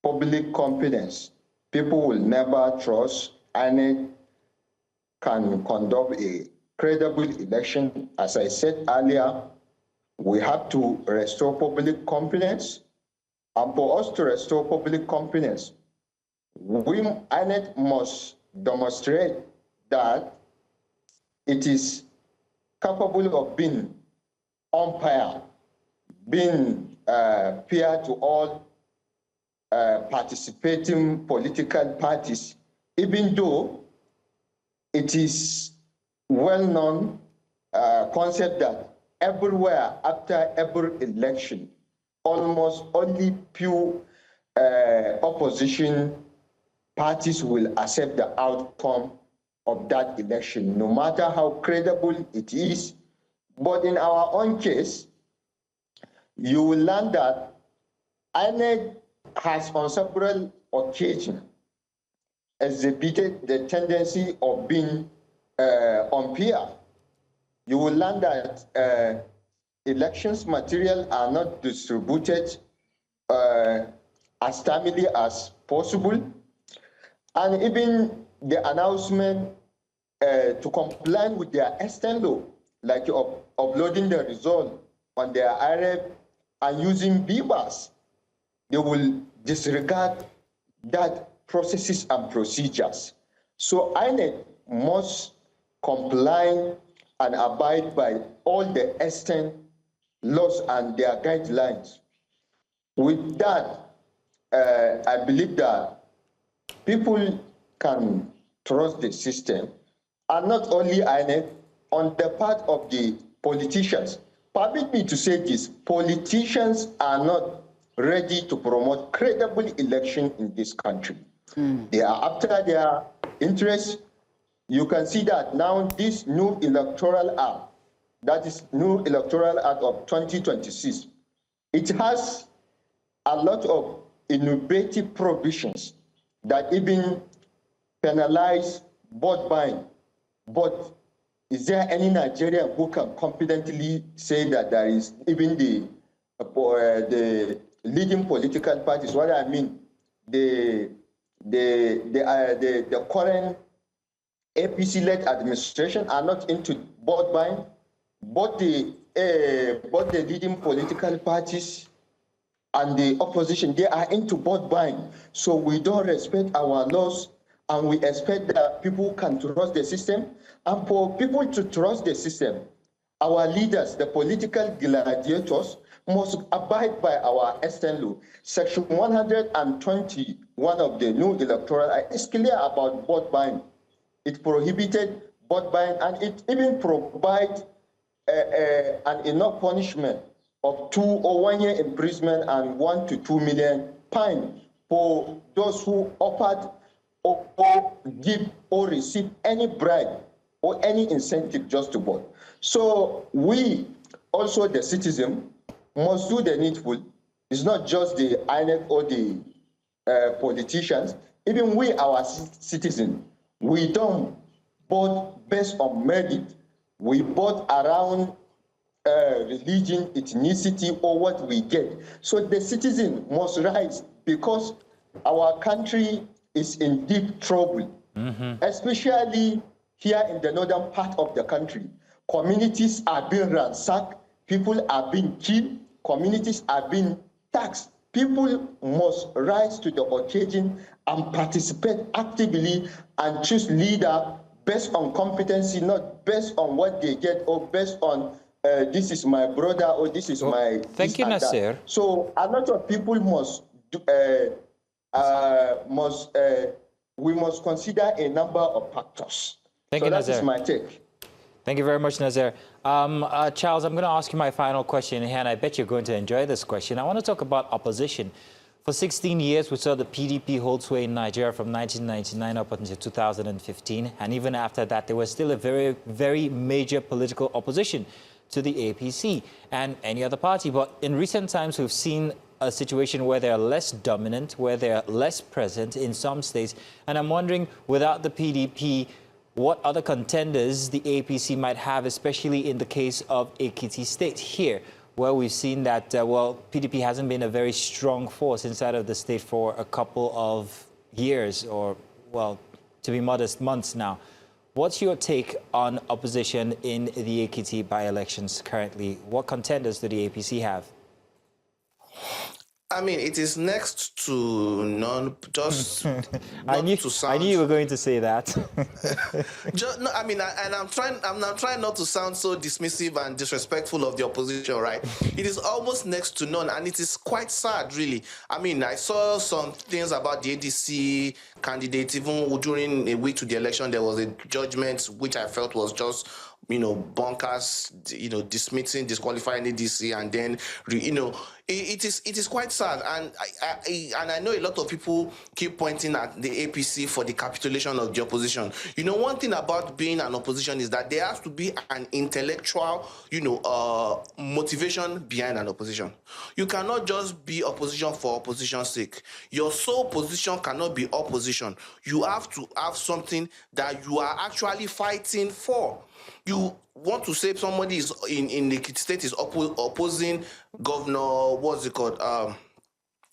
[SPEAKER 8] public confidence, people will never trust INEC can conduct a credible election. As I said earlier, we have to restore public confidence. And for us to restore public confidence, INEC must demonstrate that it is capable of being umpire, being fair to all participating political parties, even though it is well-known concept that everywhere after every election, almost only few opposition parties will accept the outcome of that election, no matter how credible it is. But in our own case, you will learn that INEC has on several occasions exhibited the tendency of being unfair. You will learn that elections material are not distributed as timely as possible, and even the announcement to comply with their extent law, like uploading the result on their IREP and using BBAS, they will disregard that processes and procedures. So INEC must comply and abide by all the extant laws and their guidelines with that, I believe that people can trust the system, and not only INEC, on the part of the politicians. Permit me to say this, politicians are not ready to promote credible election in this country. They are after their interests. You can see that now this new electoral act, that is new electoral act of 2026, it has a lot of innovative provisions that even penalize vote buying. But is there any Nigerian who can confidently say that there is even the leading political parties? What I mean, the current APC-led administration are not into vote buying, but the leading political parties and the opposition, they are into vote buying. So we don't respect our laws, and we expect that people can trust the system. And for people to trust the system, our leaders, the political gladiators, must abide by our extant law. Section 121 of the new electoral act is clear about vote buying. It prohibited vote buying, and it even provides an enough punishment of 2 or 1 year imprisonment and 1 to 2 million fine for those who offered or give or receive any bribe or any incentive just to vote. So we, also the citizen, must do the needful. It's not just the INEC or the politicians. Even we, our citizens, we don't vote based on merit. We vote around religion, ethnicity, or what we get. So the citizen must rise, because our country is in deep trouble, especially here in the northern part of the country. Communities are being ransacked, people are being killed, communities are being taxed. People must rise to the occasion and participate actively and choose leader based on competency, not based on what they get or based on this is my brother or this is my...
[SPEAKER 1] Thank you, Nasir.
[SPEAKER 8] So a lot of people we must consider a number of factors.
[SPEAKER 1] Thank you, Nasir.
[SPEAKER 8] That is my take.
[SPEAKER 1] Thank you very much, Nazir. Charles, I'm going to ask you my final question here, and I bet you're going to enjoy this question. I want to talk about opposition. For 16 years, we saw the PDP hold sway in Nigeria from 1999 up until 2015. And even after that, there was still a very, very major political opposition to the APC and any other party. But in recent times, we've seen a situation where they're less dominant, where they're less present in some states. And I'm wondering, without the PDP, what other contenders the APC might have, especially in the case of Ekiti State here, where we've seen that, well, PDP hasn't been a very strong force inside of the state for a couple of years, or, well, to be modest, months now. What's your take on opposition in the Ekiti by-elections currently? What contenders do the APC have?
[SPEAKER 7] I mean, it is next to none, just
[SPEAKER 1] I knew you were going to say that.
[SPEAKER 7] Just, no, I mean, I'm trying not to sound so dismissive and disrespectful of the opposition, right? It is almost next to none, and it is quite sad, really. I mean, I saw some things about the ADC candidate. Even during a week to the election, there was a judgment which I felt was just, bonkers, dismissing, disqualifying ADC, and then, it is quite sad. And I know a lot of people keep pointing at the APC for the capitulation of the opposition. One thing about being an opposition is that there has to be an intellectual, motivation behind an opposition. You cannot just be opposition for opposition's sake. Your sole position cannot be opposition. You have to have something that you are actually fighting for. You want to say somebody is in the Ekiti State is opposing Governor, what's it called?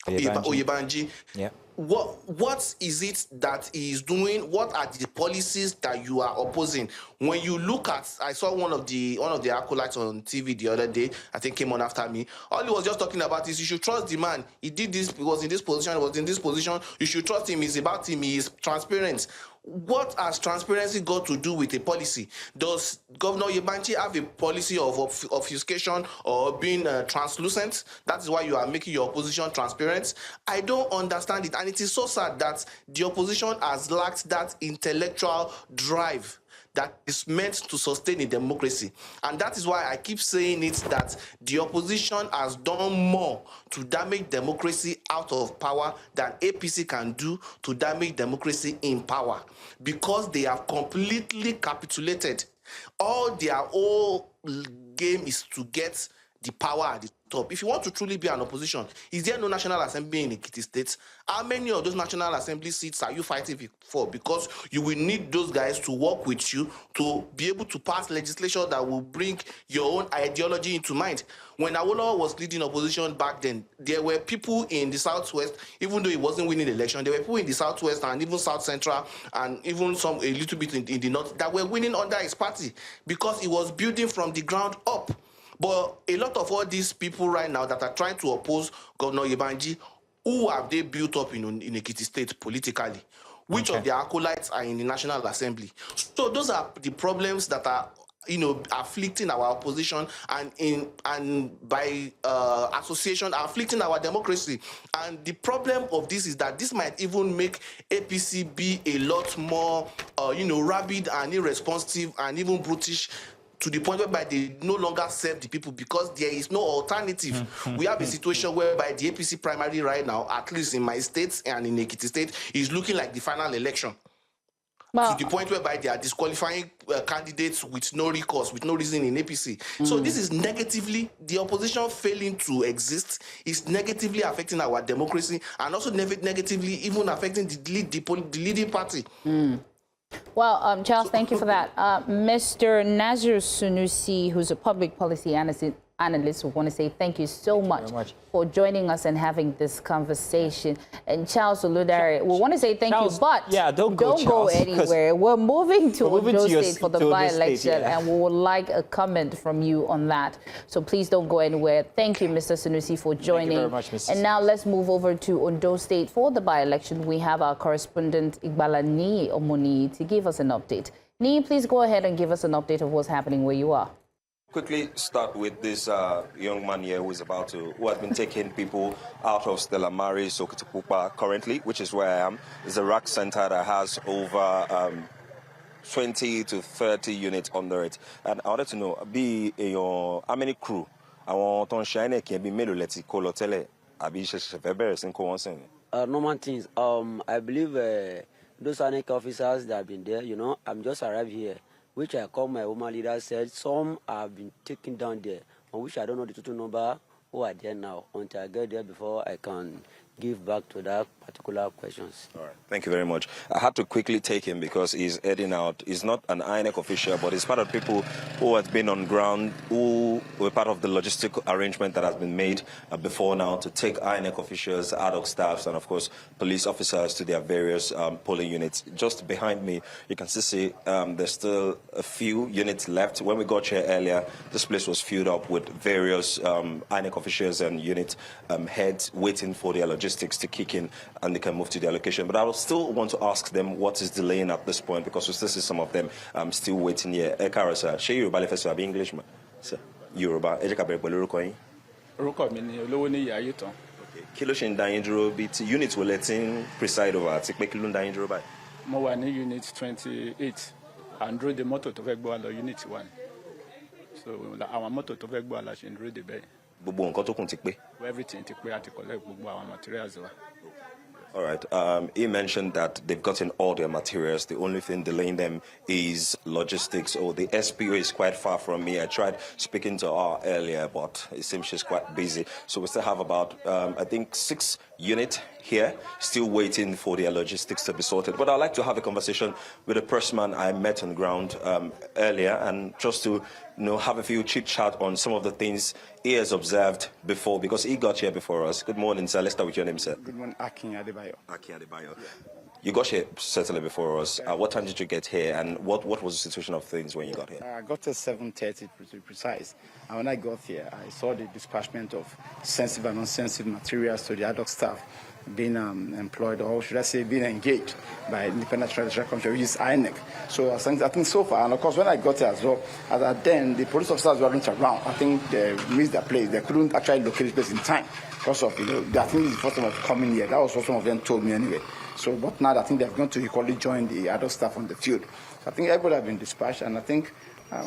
[SPEAKER 7] Oyebanji.
[SPEAKER 1] Yeah.
[SPEAKER 7] What is it that he is doing? What are the policies that you are opposing? When you look at, I saw one of the acolytes on TV the other day, I think came on after me. All he was just talking about is you should trust the man. He did this, he was in this position, he was in this position. You should trust him, it's about him, he is transparent. What has transparency got to do with a policy? Does Governor Yebanji have a policy of obfuscation or being translucent? That is why you are making your opposition transparent. I don't understand it, and it is so sad that the opposition has lacked that intellectual drive that is meant to sustain a democracy. And that is why I keep saying it, that the opposition has done more to damage democracy out of power than APC can do to damage democracy in power, because they have completely capitulated. All their whole game is to get the power at the top. If you want to truly be an opposition, is there no National Assembly in Ekiti State? How many of those National Assembly seats are you fighting for? Because you will need those guys to work with you to be able to pass legislation that will bring your own ideology into mind. When Awolowo was leading opposition back then, there were people in the Southwest, even though he wasn't winning the election, there were people in the Southwest and even South Central and even a little bit in the North that were winning under his party because he was building from the ground up. But a lot of all these people right now that are trying to oppose Governor Yebanji, who have they built up in Ekiti State politically? Which of their acolytes are in the National Assembly? So those are the problems that are, afflicting our opposition and by association afflicting our democracy. And the problem of this is that this might even make APC be a lot more, rabid and irresponsive and even brutish, to the point whereby they no longer serve the people because there is no alternative. We have a situation whereby the APC primary right now, at least in my state and in Ekiti State, is looking like the final election. To the point whereby they are disqualifying candidates with no recourse, with no reason in APC. So this is negatively, the opposition failing to exist is negatively affecting our democracy and also negatively even affecting the leading party.
[SPEAKER 2] Well, Charles, thank you for that. Mr. Nazir Sunusi, who's a public policy analyst, we want to say thank you so much for joining us and having this conversation. And Charles Oludare, we want to say thank you, but
[SPEAKER 1] don't go
[SPEAKER 2] anywhere. We're moving to Ondo State for the by-election, and we would like a comment from you on that. So please don't go anywhere. Thank you, Mr. Sunusi, for joining.
[SPEAKER 1] Thank you very much, Mrs.
[SPEAKER 2] And now let's move over to Ondo State for the by-election. We have our correspondent Igbala Ni Omoni to give us an update. Ni, please go ahead and give us an update of what's happening where you are.
[SPEAKER 9] Quickly start with this young man here who has been taking people out of Stella Maris, Okitipupa currently, which is where I am. It's a rack center that has over 20 to 30 units under it. And I wanted to know, how many crew? I want to shine can be made to call tele.
[SPEAKER 10] Normal things. I believe those ANEC officers that have been there, I'm just arrived here, which I called my woman leader, said some have been taken down there, on which I don't know the total number who are there now until I get there before I can give back to that particular questions.
[SPEAKER 9] All right. Thank you very much. I had to quickly take him because he's heading out. He's not an INEC official, but he's part of people who have been on ground, who were part of the logistical arrangement that has been made before now to take INEC officials, ad hoc staffs, and of course police officers to their various polling units. Just behind me, you can see there's still a few units left. When we got here earlier, this place was filled up with various INEC officials and unit heads waiting for their logistics to kick in and they can move to their location. But I will still want to ask them what is delaying at this point, because we still see some of them still waiting here. Karasa, ṣé Yorùbá lè fẹ́ sọ àbí English ma? Yorùbá, ẹ jẹ́ ká bẹ̀rẹ̀ pẹ̀lú orúkọ yín.
[SPEAKER 11] Orúkọ mi ni Olówó ní Ìyá Ayétan.
[SPEAKER 9] Kí ló ṣe ń dá yín dúró bí ti unit wo lẹ ti ń preside over àti pé kí ló ń dá yín dúró báyìí?
[SPEAKER 11] Mo wà ní unit 28 and dúró de mọ́tò tó fẹ́ gbé wa lọ unit 1. So àwọn mọ́tò tó fẹ́ gbé wa la ṣe ń dúró de bẹ́ẹ̀.
[SPEAKER 9] Gbogbo nǹkan tó kùn ti pé.
[SPEAKER 11] Everything ti pé àti collect gbogbo àwọn materials wa.
[SPEAKER 9] All right. He mentioned that they've gotten all their materials. The only thing delaying them is logistics. Or the SPO is quite far from me. I tried speaking to her earlier, but it seems she's quite busy. So we still have about, I think, 6 units here, still waiting for their logistics to be sorted. But I'd like to have a conversation with a pressman I met on ground earlier, and just to have a few chit-chat on some of the things he has observed before, because he got here before us. Good morning, sir. Let's start with your name, sir.
[SPEAKER 11] Good morning, Akin Adebayo.
[SPEAKER 9] Akin Adebayo. You got here certainly before us. What time did you get here, and what was the situation of things when you got here?
[SPEAKER 11] I got at 7:30 to be precise. And when I got here, I saw the dispatchment of sensitive and non-sensitive materials to the ad hoc staff being employed, or should I say being engaged by Independent Judicial Commission, which is INEC. So I think so far, and of course when I got here as well, then the police officers weren't around. I think they missed their place. They couldn't actually locate the place in time because of, I think it's the first time of coming here. That was what some of them told me anyway. So, but now I think they're going to equally join the adult staff on the field. So I think everybody has been dispatched, and I think,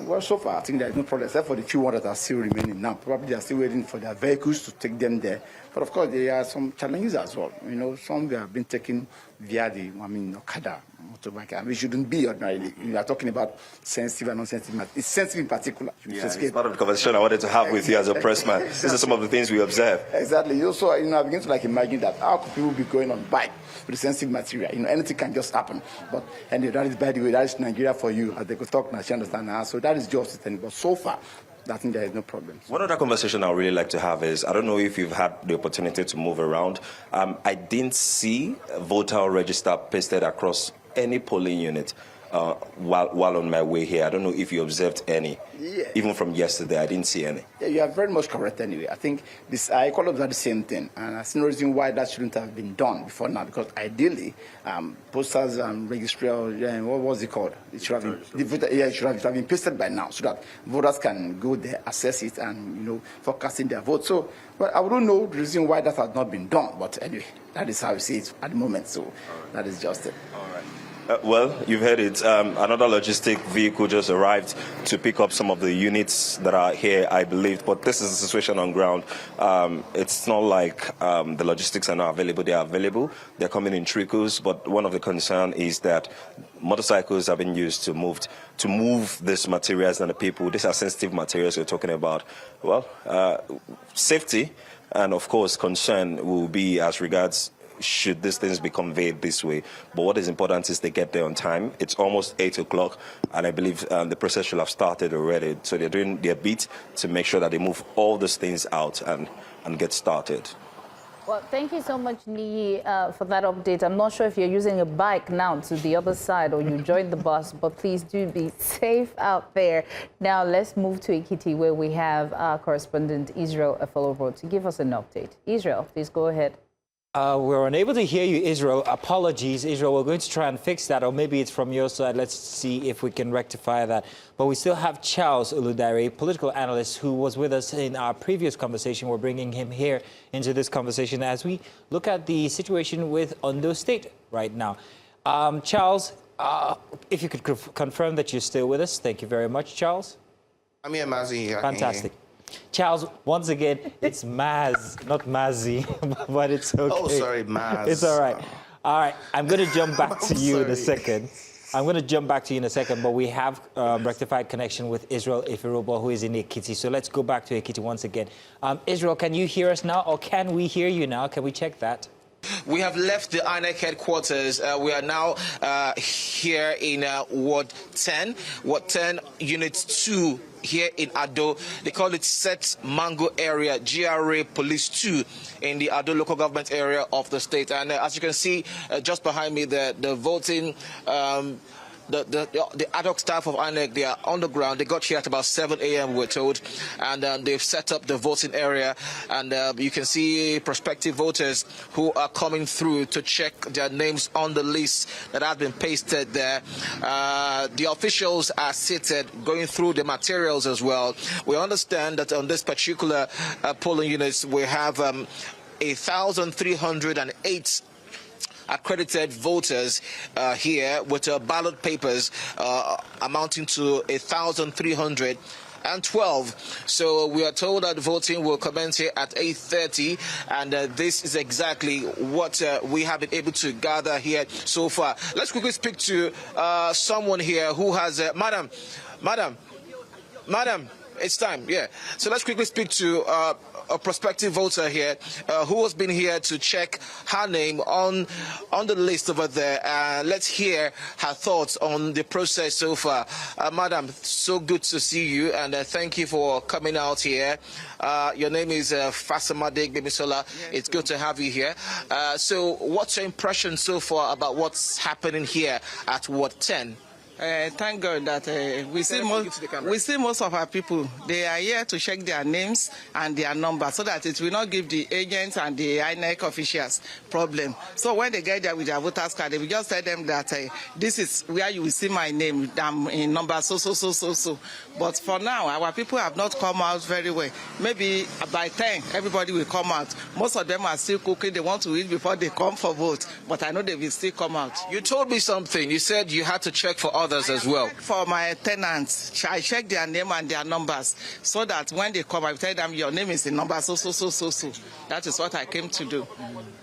[SPEAKER 11] well, so far I think there's no problem, except for the few ones that are still remaining now. Probably they're still waiting for their vehicles to take them there. But of course, there are some challenges as well. Some have been taken via the, Okada motorbike, and we shouldn't be ordinarily. We are talking about sensitive and non-sensitive. It's sensitive in particular.
[SPEAKER 9] It's part of the conversation I wanted to have with you as a pressman. These are some of the things we observe.
[SPEAKER 11] Exactly. Also, I begin to imagine that how could people be going on bike with sensitive material? Anything can just happen. But that is, by the way, that is Nigeria for you, as they could talk now, she understand now. So that is just the thing. But so far, I think there is no problem.
[SPEAKER 9] One other conversation I would really like to have is, I don't know if you've had the opportunity to move around. I didn't see a voter register pasted across any polling unit while on my way here. I don't know if you observed any.
[SPEAKER 11] Yeah.
[SPEAKER 9] Even from yesterday, I didn't see any.
[SPEAKER 11] Yeah, you are very much correct anyway. I think I call observe the same thing, and I see no reason why that shouldn't have been done before now, because ideally, posters and registry, what was it called? It should have been, it should have been pasted by now, so that voters can go there, assess it, and forecasting their vote. So, but I wouldn't know the reason why that has not been done. But anyway, that is how we see it at the moment. So that is just it.
[SPEAKER 9] All right. Well, you've heard it. Another logistic vehicle just arrived to pick up some of the units that are here, I believe. But this is the situation on ground. It's not like the logistics are not available. They are available. They're coming in trickles. But one of the concerns is that motorcycles have been used to move these materials and the people. These are sensitive materials we're talking about. Well, safety and, of course, concern will be as regards should these things be conveyed this way. But what is important is they get there on time. It's almost 8 o'clock, and I believe the process should have started already. So they're doing their bit to make sure that they move all these things out and get started.
[SPEAKER 2] Well, thank you so much, Nii, for that update. I'm not sure if you're using a bike now to the other side or you joined the bus, but please do be safe out there. Now, let's move to Ekiti, where we have our correspondent, Israel Efolobo, to give us an update. Israel, please go ahead.
[SPEAKER 1] We're unable to hear you, Israel. Apologies, Israel. We're going to try and fix that, or maybe it's from your side. Let's see if we can rectify that. But we still have Charles Oludare, political analyst, who was with us in our previous conversation. We're bringing him here into this conversation as we look at the situation with Ondo State right now. Charles, if you could confirm that you're still with us. Thank you very much, Charles.
[SPEAKER 7] I'm here, Mazi.
[SPEAKER 1] Fantastic. Charles, once again, it's Maz, not Mazzy, but it's okay.
[SPEAKER 7] Oh, sorry, Maz.
[SPEAKER 1] It's all right. All right, I'm going to jump back to you in a second. But we have rectified connection with Israel Efolobo, who is in Ekiti. So let's go back to Ekiti once again. Israel, can you hear us now, or can we hear you now? Can we check that?
[SPEAKER 4] We have left the INEC headquarters. We are now here in Ward 10, Unit 2 here in Ado. They call it Set Mango area, GRA Police 2 in the Ado local government area of the state. And as you can see, just behind me, the voting, the ad hoc staff of INEC, they are on the ground. They got here at about 7 a.m., we're told, and they've set up the voting area. And you can see prospective voters who are coming through to check their names on the list that have been pasted there. The officials are seated, going through the materials as well. We understand that on this particular polling units, we have 1,308 accredited voters here with ballot papers amounting to 1,312. So we are told that voting will commence here at 8:30, and this is exactly what we have been able to gather here so far. Let's quickly speak to someone here who has, Madam, It's time, yeah. So let's quickly speak to a prospective voter here who has been here to check her name on the list over there. Let's hear her thoughts on the process so far. Madam, so good to see you, and thank you for coming out here. Your name is Fasamade Bemisola. Yes, it's good to have you here. So what's your impression so far about what's happening here at Ward 10?
[SPEAKER 12] Thank God that we see most of our people. They are here to check their names and their numbers so that it will not give the agents and the INEC officials problem. So when they get there with their voters card, they will just tell them that this is where you will see my name. I'm in number so. But for now, our people have not come out very well. Maybe by 10, everybody will come out. Most of them are still cooking. They want to eat before they come for vote. But I know they will still come out.
[SPEAKER 4] You told me something. You said you had to check for others as well.
[SPEAKER 12] For my tenants, I check their name and their numbers so that when they come, I tell them your name is in number so. That is what I came to do.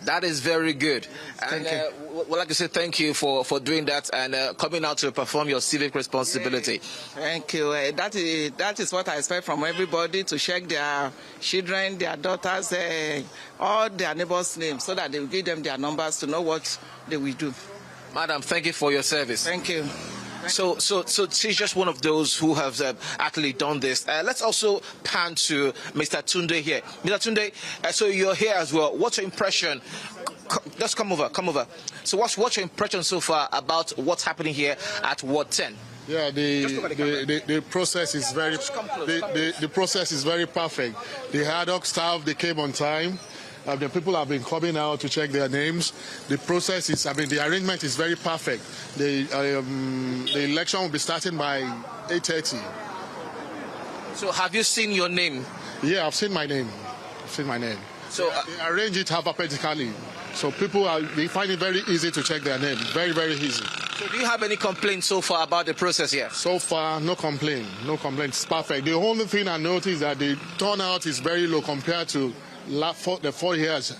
[SPEAKER 4] That is very good.
[SPEAKER 12] Thank you.
[SPEAKER 4] Well, like I said, thank you for doing that and coming out to perform your civic responsibility.
[SPEAKER 12] Thank you. That is what I expect from everybody, to check their children, their daughters, all their neighbors' names so that they will give them their numbers to know what they will do.
[SPEAKER 4] Madam, thank you for your service.
[SPEAKER 12] Thank you.
[SPEAKER 4] So she's just one of those who have actually done this. Let's also pan to Mr. Tunde here. Mr. Tunde, so you're here as well. What's your impression? Just come over. So what's your impression so far about what's happening here at Ward 10?
[SPEAKER 13] Yeah, the process is very the process is very perfect. The ad hoc staff, they came on time. The people have been coming out to check their names. The process is, the arrangement is very perfect. The election will be starting by 8:30.
[SPEAKER 4] So have you seen your name?
[SPEAKER 13] Yeah, I've seen my name. So they arrange it alphabetically. So they find it very easy to check their name. Very, very easy.
[SPEAKER 4] So do you have any complaints so far about the process here?
[SPEAKER 13] So far, no complaint. It's perfect. The only thing I noticed is that the turnout is very low compared to the 4 years.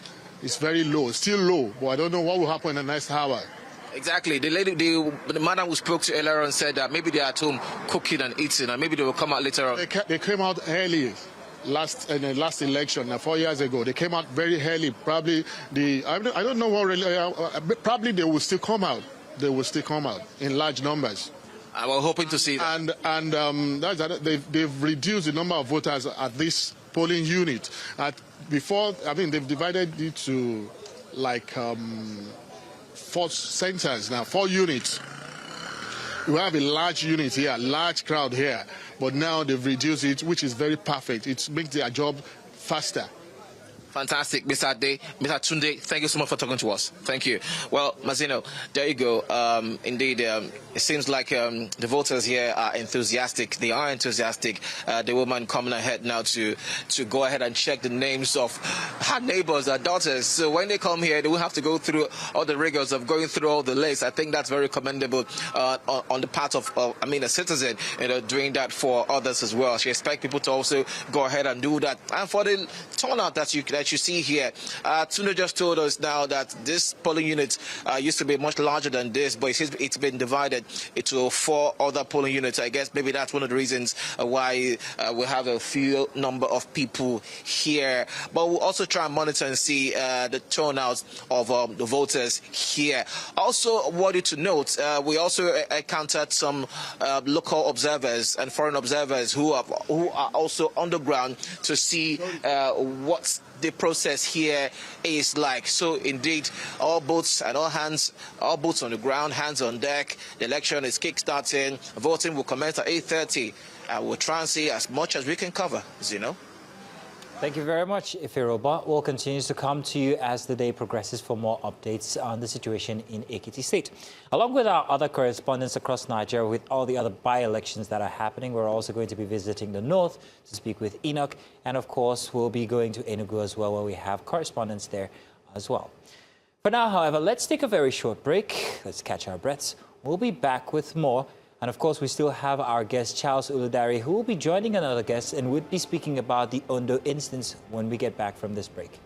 [SPEAKER 13] It's very low, still low, but I don't know what will happen in the next hour.
[SPEAKER 4] Exactly. The madam who spoke to earlier on said that maybe they're at home cooking and eating, and maybe they will come out later on.
[SPEAKER 13] They came out early in the last election 4 years ago. They came out very early. Probably I don't know what really. Probably they will still come out. They will still come out in large numbers.
[SPEAKER 4] I was hoping to see that.
[SPEAKER 13] And they've reduced the number of voters at this polling unit. Before, they've divided it to like 4 centers now, 4 units. We have a large unit here, large crowd here, but now they've reduced it, which is very perfect. It makes their job faster.
[SPEAKER 4] Fantastic, Mr. Ade, Mr. Tunde, thank you so much for talking to us. Thank you. Well, Mazino, there you go. Indeed, it seems like the voters here are enthusiastic. They are enthusiastic. The woman coming ahead now to go ahead and check the names of her neighbors, her daughters. So when they come here, they will have to go through all the rigors of going through all the lists. I think that's very commendable on the part of a citizen, doing that for others as well. She expects people to also go ahead and do that. And for the turnout that you see here, Tunde just told us now that this polling unit used to be much larger than this, but it's been divided into 4 other polling units. I guess maybe that's one of the reasons why we have a few number of people here. But we'll also try and monitor and see the turnout of the voters here. Also, wanted to note, we also encountered some local observers and foreign observers who are also on the ground to see what's the process here is like. So indeed, all boats and all boats on the ground, hands on deck. The election is kick-starting. Voting will commence at 8:30. We'll try and see as much as we can cover, Zino.
[SPEAKER 1] Thank you very much, Ifiroba. We'll continue to come to you as the day progresses for more updates on the situation in Ekiti State. Along with our other correspondents across Nigeria with all the other by-elections that are happening, we're also going to be visiting the north to speak with Enoch. And of course, we'll be going to Enugu as well, where we have correspondents there as well. For now, however, let's take a very short break. Let's catch our breaths. We'll be back with more. And of course, we still have our guest, Charles Uludari, who will be joining another guest and would be speaking about the Ondo instance when we get back from this break.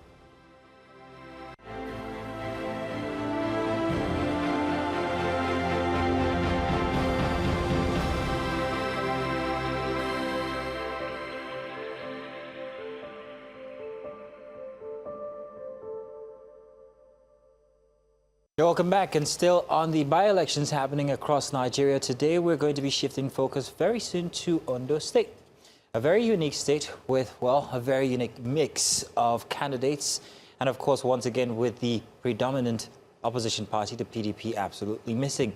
[SPEAKER 1] You're welcome back, and still on the by-elections happening across Nigeria today, we're going to be shifting focus very soon to Ondo State. A very unique state with, well, a very unique mix of candidates, and of course, once again, with the predominant opposition party, the PDP, absolutely missing.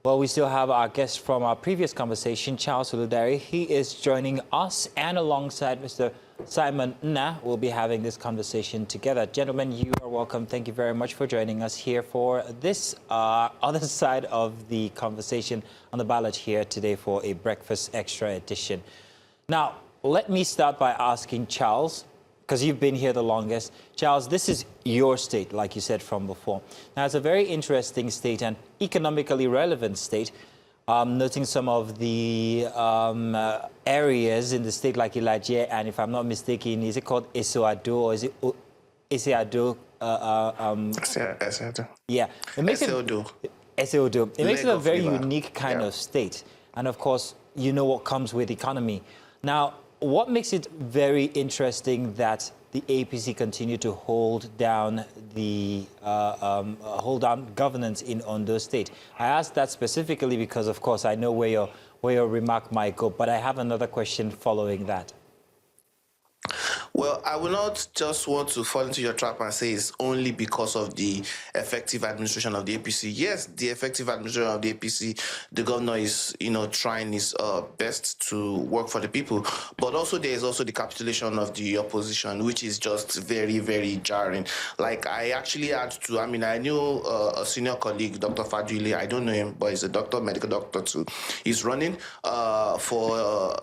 [SPEAKER 1] Well, we still have our guest from our previous conversation, Charles Oludare. He is joining us, and alongside Mr. Simon Nna, we'll be having this conversation together. Gentlemen, you are welcome. Thank you very much for joining us here for this other side of the conversation on the ballot here today for a Breakfast Extra edition. Now, let me start by asking Charles, because you've been here the longest. Charles, this is your state, like you said from before. Now, it's a very interesting state and economically relevant state. Noting some of the areas in the state like Ilaje, and if I'm not mistaken, is it called Esoado or is it Eseado?
[SPEAKER 7] Eseado.
[SPEAKER 1] Yeah. It makes Eseodo. It makes it a very unique kind of state. And of course, you know what comes with economy. Now, what makes it very interesting that the APC continue to hold down the governance in Ondo State? I asked that specifically because, of course, I know where your remark might go, but I have another question following that.
[SPEAKER 7] Well, I will not just want to fall into your trap and say it's only because of the effective administration of the APC. Yes, the effective administration of the APC, the governor is, trying his best to work for the people. But also there is also the capitulation of the opposition, which is just very, very jarring. Like I actually had to, I knew a senior colleague, Dr. Fadwile, I don't know him, but he's a doctor, medical doctor too. He's running for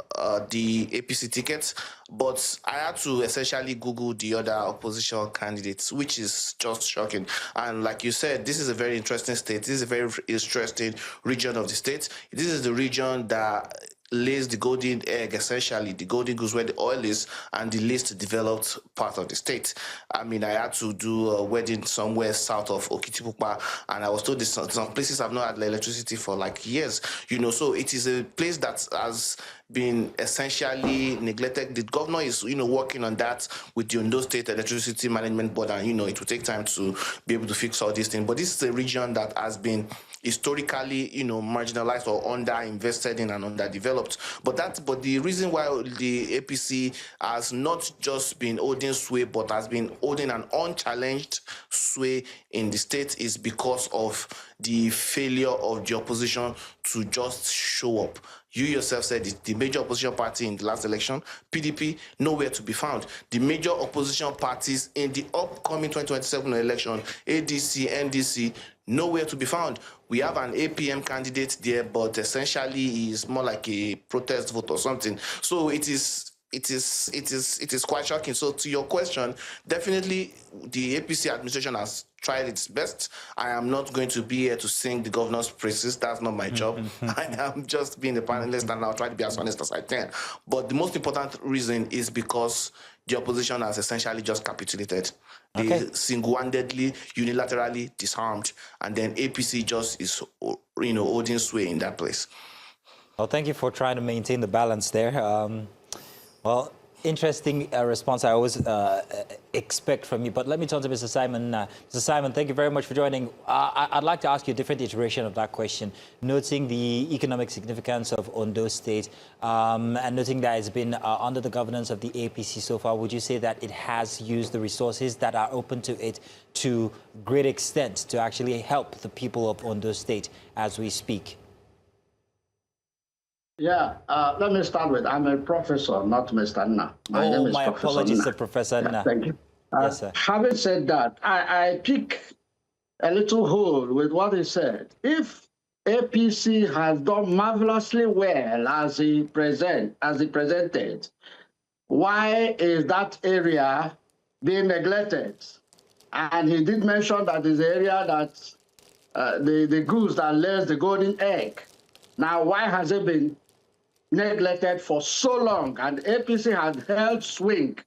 [SPEAKER 7] the APC ticket. But I had to essentially Google the other opposition candidates, which is just shocking. And like you said, this is a very interesting state. This is a very interesting region of the state. This is the region that lays the golden egg, essentially, the golden goose where the oil is, and the least developed part of the state. I had to do a wedding somewhere south of Ekiti, and I was told some places have not had electricity for like years, so it is a place that has been essentially neglected. The governor is, working on that with the Ondo State Electricity Management Board, and, it will take time to be able to fix all these things. But this is a region that has been historically, marginalized or underinvested in and underdeveloped. But the reason why the APC has not just been holding sway, but has been holding an unchallenged sway in the state is because of the failure of the opposition to just show up. You yourself said it, the major opposition party in the last election, PDP, nowhere to be found. The major opposition parties in the upcoming 2027 election, ADC, NDC, nowhere to be found. We have an APM candidate there, but essentially he's more like a protest vote or something. So it is quite shocking. So to your question, definitely the APC administration has tried its best. I am not going to be here to sing the governor's praises. That's not my job. I am just being a panelist, and I'll try to be as honest as I can. But the most important reason is because the opposition has essentially just capitulated. They single-handedly, unilaterally disarmed, and then APC just is, holding sway in that place.
[SPEAKER 1] Well, thank you for trying to maintain the balance there. Well, interesting response I always expect from you. But let me turn to Mr. Simon. Mr. Simon, thank you very much for joining. I'd like to ask you a different iteration of that question, noting the economic significance of Ondo State and noting that it's been under the governance of the APC so far. Would you say that it has used the resources that are open to it to great extent to actually help the people of Ondo State as we speak?
[SPEAKER 14] Yeah, let me start with, I'm a professor, not Mr. Nna. My name is
[SPEAKER 1] my
[SPEAKER 14] Professor
[SPEAKER 1] apologies
[SPEAKER 14] Nna.
[SPEAKER 1] to Professor Nna.
[SPEAKER 14] Thank you.
[SPEAKER 1] Yes, sir.
[SPEAKER 14] Having said that, I pick a little hole with what he said. If APC has done marvelously well as he presented, why is that area being neglected? And he did mention that is the area that the goose that lays the golden egg. Now, why has it been neglected for so long? And APC has held swing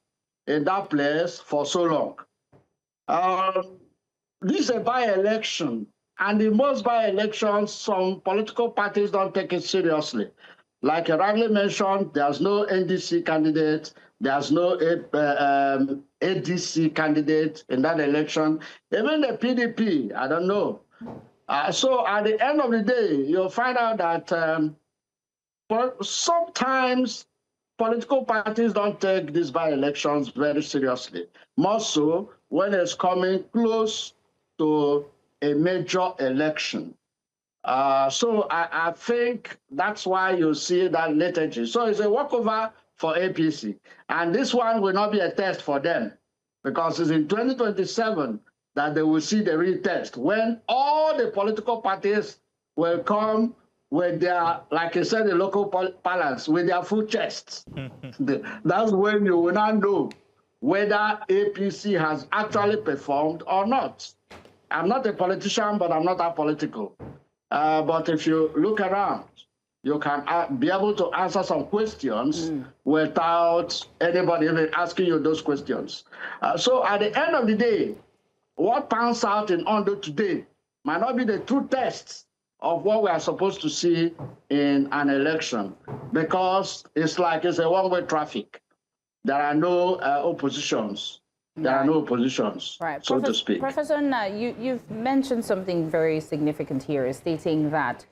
[SPEAKER 14] in that place for so long. This is a by-election, and in most by-elections, some political parties don't take it seriously. Like I rightly mentioned, there's no NDC candidate, There's no ADC candidate in that election. Even the PDP, I don't know. So at the end of the day, you'll find out that sometimes political parties don't take these by-elections very seriously, more so when it's coming close to a major election. So I think that's why you see that liturgy. So it's a walkover for APC. And this one will not be a test for them, because it's in 2027 that they will see the real test, when all the political parties will come with their, like I said, the local balance, with their full chests. That's when you will not know whether APC has actually performed or not. I'm not a politician, but I'm not apolitical. But if you look around, you can be able to answer some questions without anybody even asking you those questions. So at the end of the day, what pans out in Ondo today might not be the true test of what we are supposed to see in an election, because it's like it's a one-way traffic. There are no oppositions. There are no oppositions, so to speak.
[SPEAKER 2] Professor Na, you've mentioned something very significant here, stating that,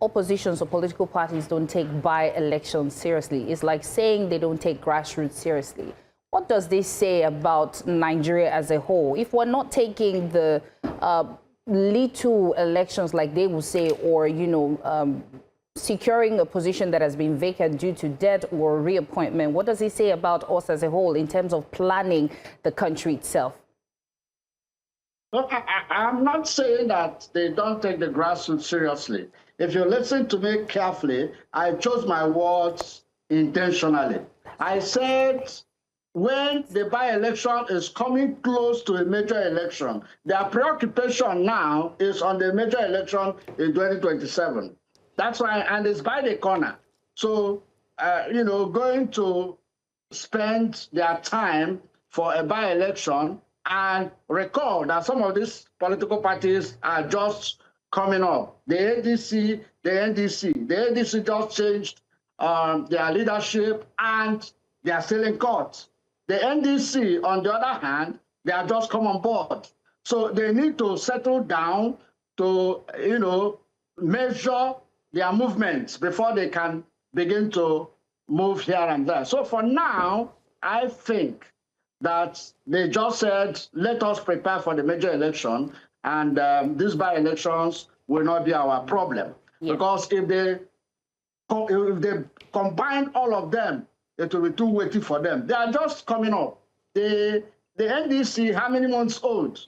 [SPEAKER 2] oppositions or political parties don't take by-elections seriously. It's like saying they don't take grassroots seriously. What does this say about Nigeria as a whole? If we're not taking the little elections, like they will say, or, securing a position that has been vacant due to death or reappointment, what does it say about us as a whole in terms of planning the country itself?
[SPEAKER 14] Well, I'm not saying that they don't take the grassroots seriously. If you listen to me carefully, I chose my words intentionally. I said, when the by-election is coming close to a major election, their preoccupation now is on the major election in 2027. That's why, and it's by the corner. So, going to spend their time for a by-election, and recall that some of these political parties are just coming up. The ADC, the NDC. The ADC just changed their leadership, and they are still in court. The NDC, on the other hand, they are just come on board. So they need to settle down to, measure their movements before they can begin to move here and there. So for now, I think that they just said, let us prepare for the major election, and these by-elections will not be our problem. Yeah. Because if they combine all of them, it will be too weighty for them. They are just coming up. The NDC, how many months old?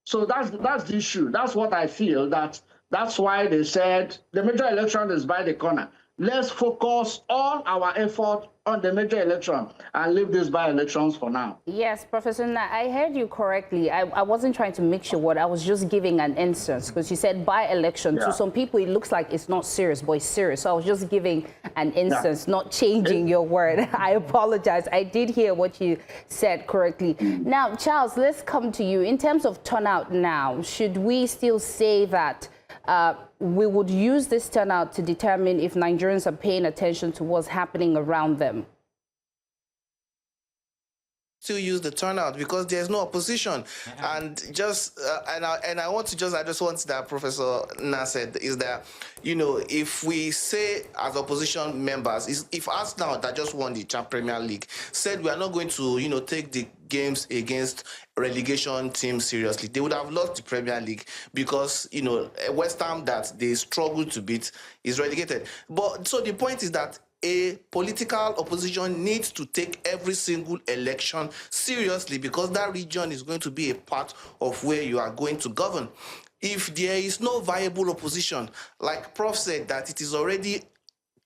[SPEAKER 14] So that's the issue. That's what I feel. That's why they said the major election is by the corner. Let's focus all our effort on the major election and leave these by-elections for now.
[SPEAKER 2] Yes, Professor Na, I heard you correctly. I wasn't trying to mix your word. I was just giving an instance, because you said by-election. Yeah. To some people, it looks like it's not serious, but it's serious. So I was just giving an instance, not changing your word. I apologize. I did hear what you said correctly. Now, Charles, let's come to you. In terms of turnout now, should we still say that we would use this turnout to determine if Nigerians are paying attention to what's happening around them?
[SPEAKER 7] Still use the turnout because there's no opposition, and just I just want that Professor Na said is that if we say as opposition members, if us now that just won the Premier League said we are not going to take the games against relegation teams seriously, they would have lost the Premier League because West Ham that they struggle to beat is relegated. But so the point is that a political opposition needs to take every single election seriously, because that region is going to be a part of where you are going to govern. If there is no viable opposition, like Prof said, that it is already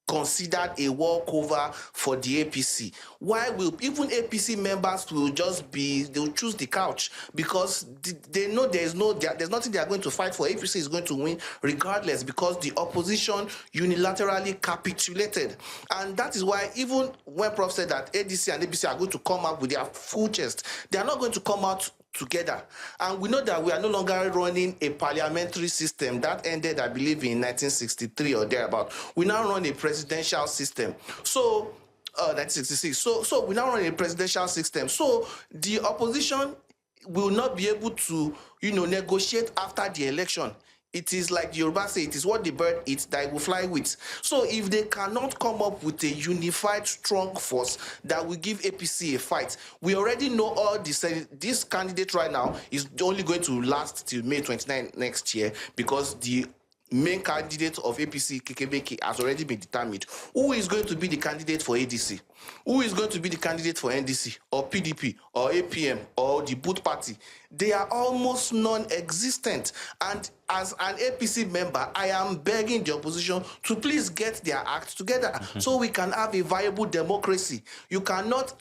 [SPEAKER 7] considered a walkover for the APC, why will even APC members they'll choose the couch, because they know there's nothing they are going to fight for. APC is going to win regardless, because the opposition unilaterally capitulated. And that is why even when Prof said that ADC and APC are going to come out with their full chest, they are not going to come out together. And we know that we are no longer running a parliamentary system that ended, I believe, in 1963 or thereabout. We now run a presidential system. So 1966. So we now run a presidential system. So the opposition will not be able to, negotiate after the election. It is like the Yoruba say, it is what the bird eats that it will fly with. So if they cannot come up with a unified, strong force that will give APC a fight, we already know all this candidate right now is only going to last till May 29 next year, because the main candidate of APC, Kekebeke, has already been determined. Who is going to be the candidate for ADC? Who is going to be the candidate for NDC or PDP or APM or the Boot Party? They are almost non-existent. And as an APC member, I am begging the opposition to please get their act together so we can have a viable democracy. You cannot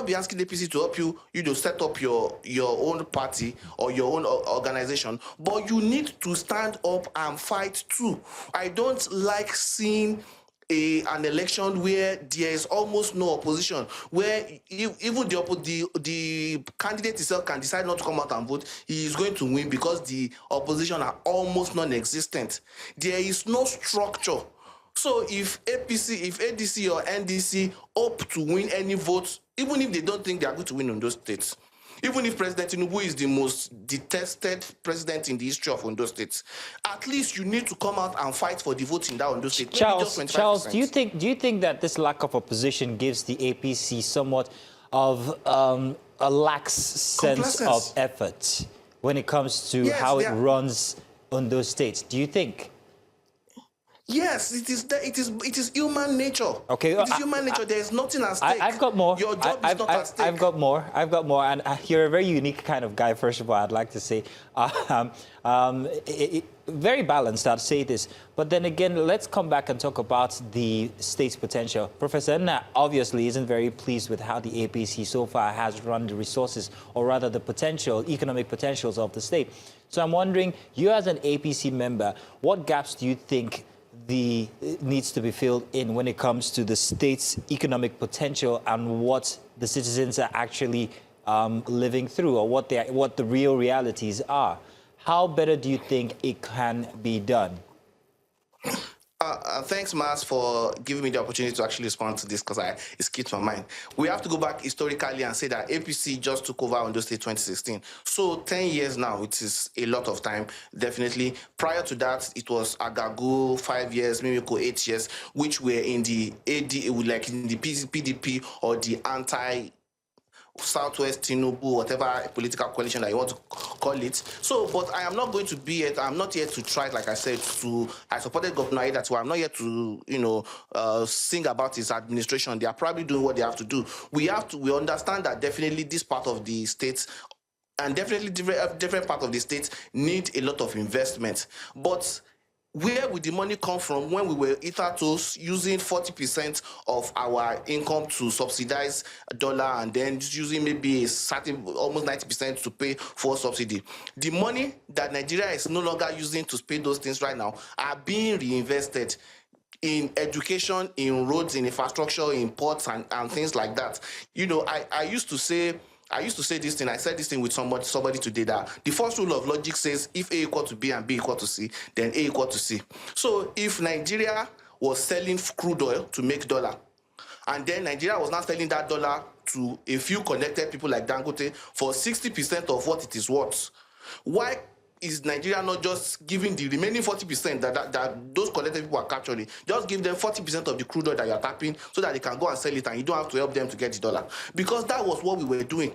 [SPEAKER 7] be asking APC to help you, set up your own party or your own organization, but you need to stand up and fight too. I don't like seeing an election where there is almost no opposition, where even the candidate itself can decide not to come out and vote. He is going to win because the opposition are almost non-existent. There is no structure. So if ADC or NDC hope to win any votes, even if they don't think they are going to win on those states, even if President Tinubu is the most detested president in the history of Ondo State, at least you need to come out and fight for the votes in that Ondo State.
[SPEAKER 1] Charles, do you think that this lack of opposition gives the APC somewhat of a lax sense of effort when it comes to how it runs Ondo State? Do you think?
[SPEAKER 7] Yes, it is human nature. Okay, it is human nature. There is nothing at stake.
[SPEAKER 1] I've got more.
[SPEAKER 7] Your job is not at stake.
[SPEAKER 1] I've got more, and you're a very unique kind of guy. First of all, I'd like to say, very balanced. I'd say this, but then again, let's come back and talk about the state's potential. Professor Nna obviously isn't very pleased with how the APC so far has run the resources, or rather the economic potentials of the state. So I'm wondering, you as an APC member, what gaps do you think needs to be filled in when it comes to the state's economic potential and what the citizens are actually living through, or what the real realities are? How better do you think it can be done?
[SPEAKER 7] Thanks, Mas, for giving me the opportunity to actually respond to this, because it skipped my mind. We have to go back historically and say that APC just took over Ondo State 2016. So 10 years now, it is a lot of time, definitely. Prior to that, it was Agagu, 5 years, maybe 8 years, which were in the like in the PDP or the Southwest Tinubu, whatever political coalition that you want to call it. So, but I am not going to be it. I'm not here to try, like I said, I supported Governor Aida too. I'm not here to, sing about his administration. They are probably doing what they have to do. We understand that definitely this part of the state and definitely different part of the state need a lot of investment. But where would the money come from when we were hitherto using 40% of our income to subsidize dollar and then using maybe almost 90% to pay for subsidy? The money that Nigeria is no longer using to pay those things right now are being reinvested in education, in roads, in infrastructure, in ports and things like that. I used to say this thing, I said this thing with somebody today, that the first rule of logic says if A equal to B and B equal to C, then A equal to C. So if Nigeria was selling crude oil to make dollar, and then Nigeria was not selling that dollar to a few connected people like Dangote for 60% of what it is worth, why is Nigeria not just giving the remaining 40% that those connected people are capturing? Just give them 40% of the crude oil that you are tapping so that they can go and sell it and you don't have to help them to get the dollar. Because that was what we were doing.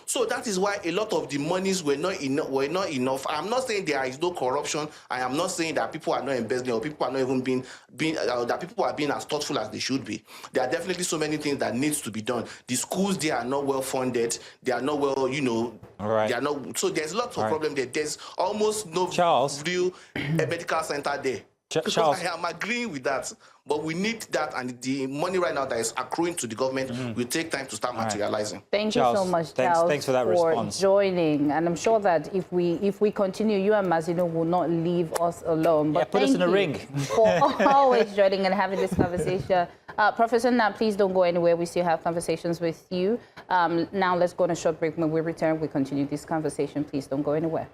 [SPEAKER 7] So that is why a lot of the monies were not enough. I'm not saying there is no corruption. I am not saying that people are not embezzling or people are not even that people are being as thoughtful as they should be. There are definitely so many things that needs to be done. The schools, they are not well funded. They are not well,
[SPEAKER 1] All right.
[SPEAKER 7] They are not. So there's lots of problem there. There's almost no real medical center there. Charles, I am agreeing with that, but we need that, and the money right now that is accruing to the government will take time to start materializing.
[SPEAKER 2] Thank you so much, Charles,
[SPEAKER 1] thanks for that response.
[SPEAKER 2] Joining. And I'm sure that if we continue, you and Mazino will not leave us alone. But
[SPEAKER 1] put us in a ring.
[SPEAKER 2] For always joining and having this conversation. Professor Nna, please don't go anywhere. We still have conversations with you. Now let's go on a short break. When we return, we continue this conversation. Please don't go anywhere.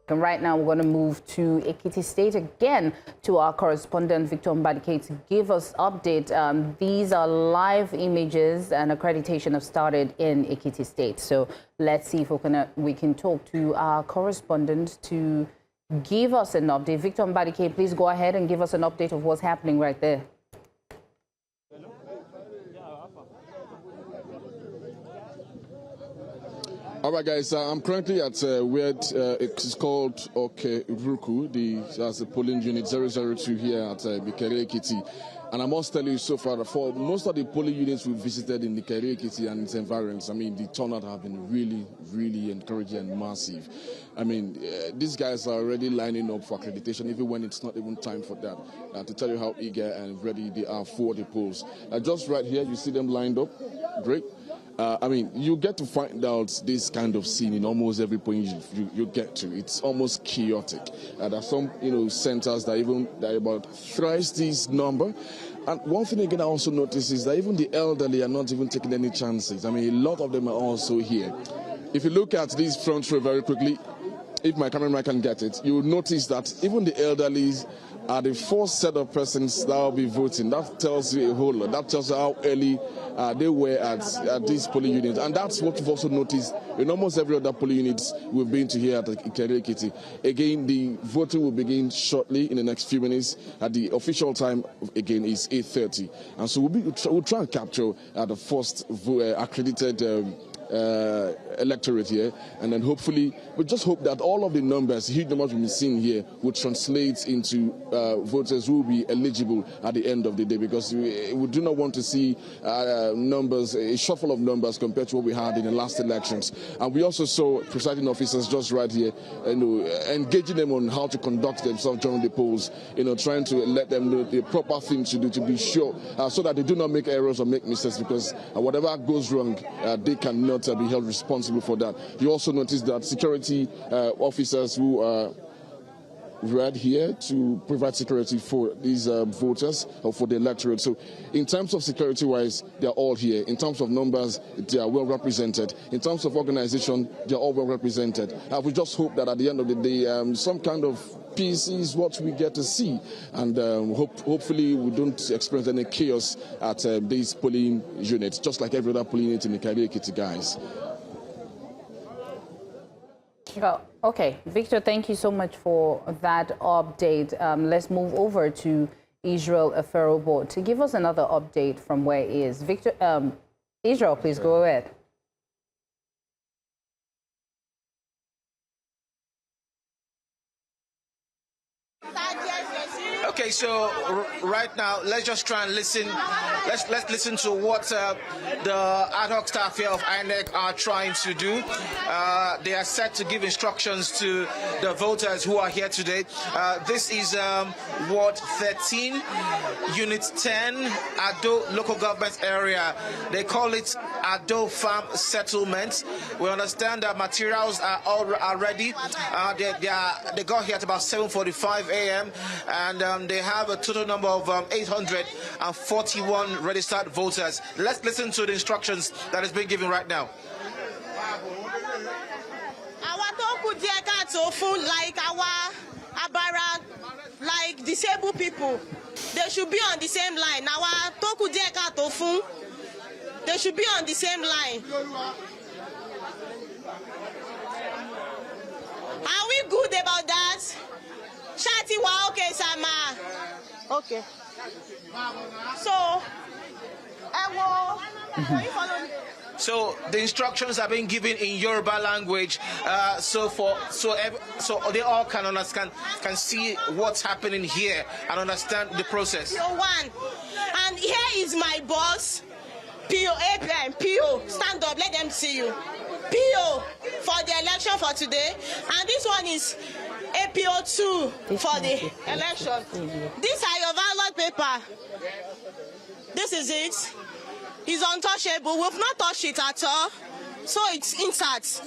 [SPEAKER 2] And right now, we're going to move to Ekiti State again to our correspondent, Victor Mbadike, to give us update. These are live images, and accreditation have started in Ekiti State. So let's see if we can talk to our correspondent to give us an update. Victor Mbadike, please go ahead and give us an update of what's happening right there.
[SPEAKER 5] All right, guys, I'm currently at where it's called Ruku, that's the polling unit 002 here at Nikere Ekiti. And I must tell you so far, for most of the polling units we visited in Nikere Ekiti and its environs, I mean, the turnout have been really, really encouraging and massive. I mean, these guys are already lining up for accreditation, even when it's not even time for that, to tell you how eager and ready they are for the polls. Just right here, you see them lined up. Great. I mean, you get to find out this kind of scene in almost every point you get to. It's almost chaotic. There are some, centers that are about thrice this number. And one thing again I also notice is that even the elderly are not even taking any chances. I mean, a lot of them are also here. If you look at this front row very quickly, if my cameraman can get it, you will notice that even the elderly are the first set of persons that will be voting. That tells you a whole lot. That tells you how early they were at these polling units. And that's what we've also noticed in almost every other polling unit we've been to here at Nikere Ekiti. Again, the voting will begin shortly in the next few minutes. At the official time, again, is 8:30. And so we'll try and capture the first accredited electorate here, and then hopefully we just hope that all of the numbers, huge numbers we've been seeing here, will translate into voters who will be eligible at the end of the day, because we do not want to see numbers, a shuffle of numbers compared to what we had in the last elections. And we also saw presiding officers just right here, engaging them on how to conduct themselves during the polls, trying to let them know the proper thing to do to be sure, so that they do not make errors or make mistakes, because whatever goes wrong, they cannot be held responsible for that. You also notice that security officers who are right here to provide security for these voters or for the electorate. So in terms of security-wise, they're all here. In terms of numbers, they are well represented. In terms of organization, they're all well represented. We just hope that at the end of the day, some kind of peace is what we get to see. And hopefully we don't experience any chaos at these polling units, just like every other polling unit in the Nikere Ekiti, guys.
[SPEAKER 2] Okay, Victor, thank you so much for that update. Let's move over to Israel Aferobo to give us another update from where he is. Victor, Israel, please go ahead.
[SPEAKER 4] Okay, so right now, let's just try and listen. Let's listen to what the ad hoc staff here of INEC are trying to do. They are set to give instructions to the voters who are here today. This is Ward 13, Unit 10, Ado local government area. They call it Ado Farm Settlement. We understand that materials are ready. They got here at about 7:45 a.m. and they have a total number of 841 registered voters. Let's listen to the instructions that is being given right now.
[SPEAKER 6] Like our Abara, like disabled people, they should be on the same line. Our Toku Dieka Tofu, they should be on the same line. Are we good about that? Shati wa okay, Sama. Okay. So,
[SPEAKER 4] So the instructions are being given in Yoruba language, so they all can understand, can see what's happening here and understand the process.
[SPEAKER 6] One, and here is my boss, PO, APM, PO. Stand up, let them see you. PO for the election for today, and this one is APO2 for the election. These are your ballot paper. This is it. It's untouchable. We've not touched it at all, so it's intact.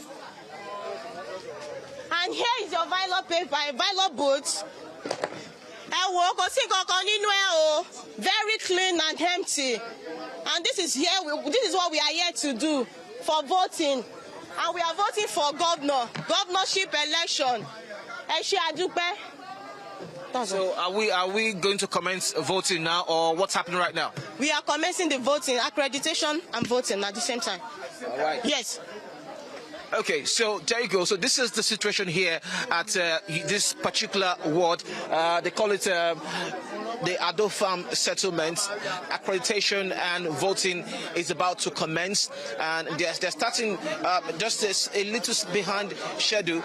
[SPEAKER 6] And here is your ballot paper, ballot booth. Very clean and empty. And this is what we are here to do for voting. And we are voting for governorship election.
[SPEAKER 4] So are we going to commence voting now, or what's happening right now?
[SPEAKER 15] We are commencing the voting, accreditation and voting at the same time.
[SPEAKER 4] All right.
[SPEAKER 15] Yes.
[SPEAKER 4] Okay, so there you go. So this is the situation here at this particular ward. They call it the Ado Farm settlement. Accreditation and voting is about to commence, and they're starting just a little behind schedule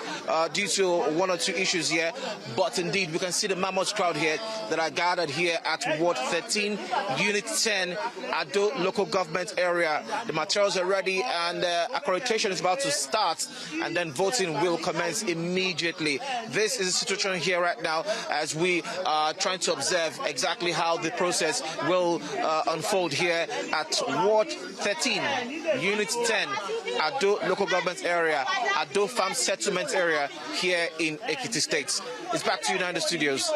[SPEAKER 4] due to one or two issues here. But indeed, we can see the mammoth crowd here that are gathered here at Ward 13, Unit 10, Ado local government area. The materials are ready, and accreditation is about to start, and then voting will commence immediately. This is the situation here right now as we are trying to observe exactly how the process will unfold here at Ward 13, Unit 10, Ado local government area, Ado Farm settlement area here in Ekiti State. It's back to you now in the studios.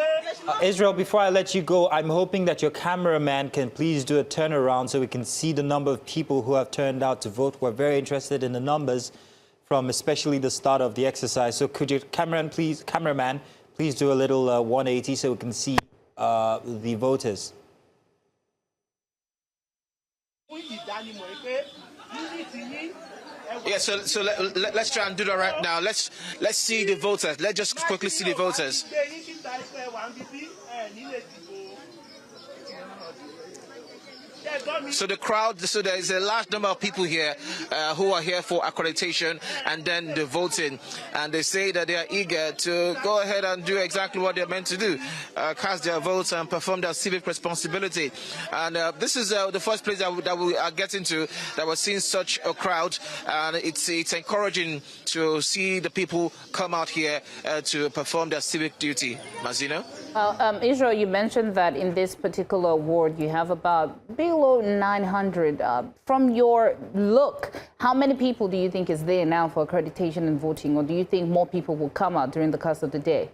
[SPEAKER 1] Israel, before I let you go, I'm hoping that your cameraman can please do a turnaround so we can see the number of people who have turned out to vote. We're very interested in the numbers from especially the start of the exercise. So could your cameraman please do a little 180 so we can see the voters.
[SPEAKER 4] Yeah, so let's try and do that right now. Let's see the voters. Let's just quickly see the voters. So the crowd, so there is a large number of people here who are here for accreditation and then the voting, and they say that they are eager to go ahead and do exactly what they're meant to do, cast their votes and perform their civic responsibility. And this is the first place that we are getting to, that we're seeing such a crowd, and it's encouraging to see the people come out here to perform their civic duty. Mazino?
[SPEAKER 2] Israel, you mentioned that in this particular ward you have about below 900. From your look, how many people do you think is there now for accreditation and voting, or do you think more people will come out during the course of the day?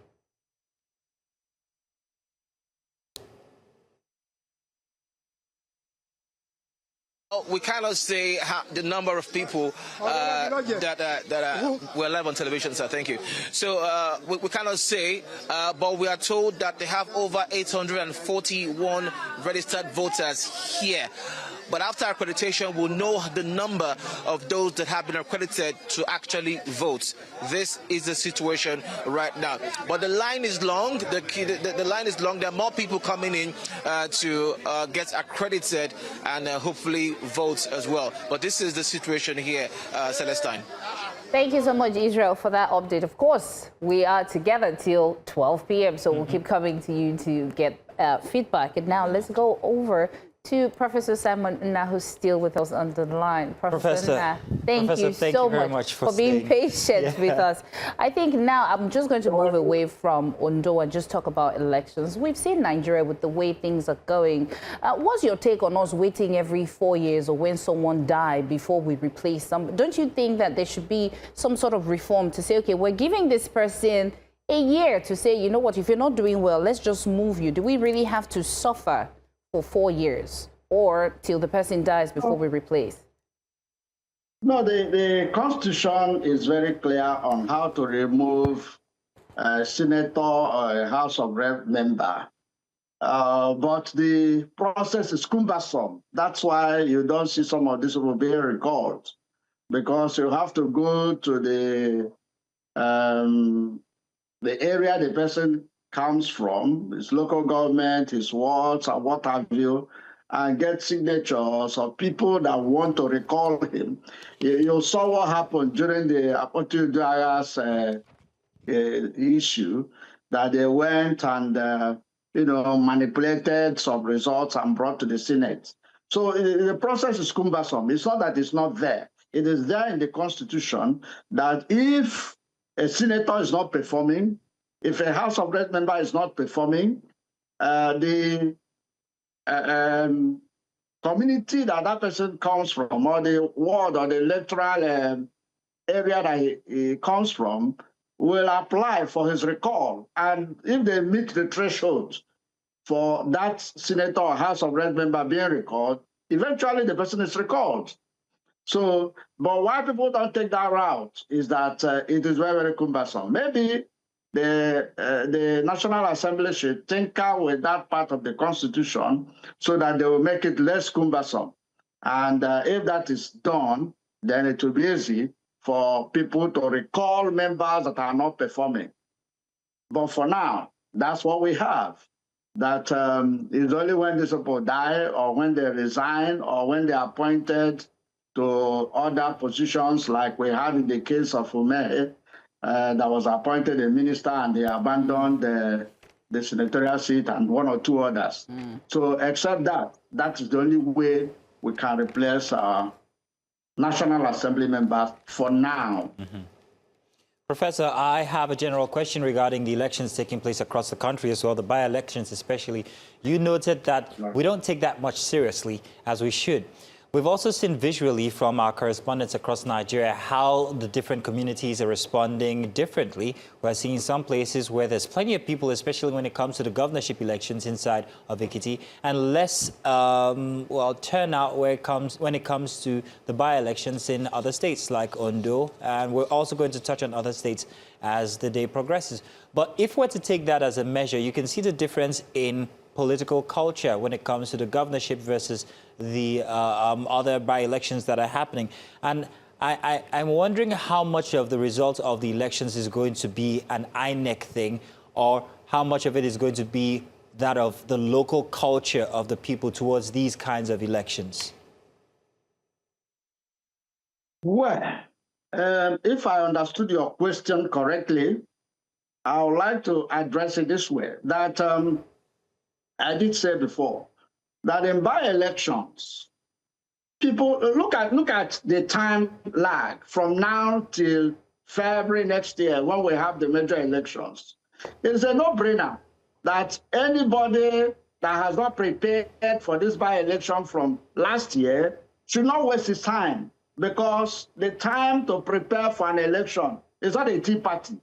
[SPEAKER 4] We cannot say the number of people that we're live on television, sir. Thank you. So we cannot say, but we are told that they have over 841 registered voters here. But after accreditation, we'll know the number of those that have been accredited to actually vote. This is the situation right now. But the line is long. The line is long. There are more people coming in to get accredited and hopefully vote as well. But this is the situation here, Celestine.
[SPEAKER 2] Thank you so much, Israel, for that update. Of course, we are together till 12 p.m., so we'll keep coming to you to get feedback. And now let's go over to Professor Simon Nna, who's still with us on the line. Professor Nna, thank you so much for being patient with us. I think now I'm just going to move away from Ondo and just talk about elections. We've seen Nigeria with the way things are going. What's your take on us waiting every 4 years or when someone died before we replace them? Don't you think that there should be some sort of reform to say, okay, we're giving this person a year to say, you know what, if you're not doing well, let's just move you. Do we really have to suffer for 4 years or till the person dies before we replace?
[SPEAKER 14] No, the Constitution is very clear on how to remove a senator or a House of Rep member. But the process is cumbersome. That's why you don't see some of these people being recalled, because you have to go to the area the person comes from, his local government, his wards, and what have you, and get signatures of people that want to recall him. You saw what happened during the Apathy issue, that they went and manipulated some results and brought to the Senate. So the process is cumbersome. It's not that it's not there. It is there in the Constitution that if a senator is not performing, if a House of Rep member is not performing, the community that person comes from, or the ward or the electoral area that he comes from, will apply for his recall. And if they meet the threshold for that senator or House of Rep member being recalled, eventually the person is recalled. So, but why people don't take that route is that it is very, very cumbersome. Maybe the National Assembly should tinker with that part of the Constitution so that they will make it less cumbersome. And if that is done, then it will be easy for people to recall members that are not performing. But for now, that's what we have. That is only when these people die or when they resign or when they are appointed to other positions, like we had in the case of Ume, that was appointed a minister and they abandoned the senatorial seat and one or two others. So except that, that is the only way we can replace our National Assembly members for now.
[SPEAKER 1] Professor, I have a general question regarding the elections taking place across the country as well, the by-elections especially. You noted that we don't take that much seriously as we should. We've also seen visually from our correspondents across Nigeria how the different communities are responding differently. We're seeing some places where there's plenty of people, especially when it comes to the governorship elections inside of Ekiti, and less turnout when it comes to the by-elections in other states like Ondo. And we're also going to touch on other states as the day progresses. But if we're to take that as a measure, you can see the difference in political culture when it comes to the governorship versus the other by-elections that are happening. And I'm wondering how much of the result of the elections is going to be an INEC thing, or how much of it is going to be that of the local culture of the people towards these kinds of elections.
[SPEAKER 14] Well, if I understood your question correctly, I would like to address it this way, that I did say before that in by-elections, people look at the time lag from now till February next year when we have the major elections. It's a no-brainer that anybody that has not prepared for this by-election from last year should not waste his time, because the time to prepare for an election is not a tea party.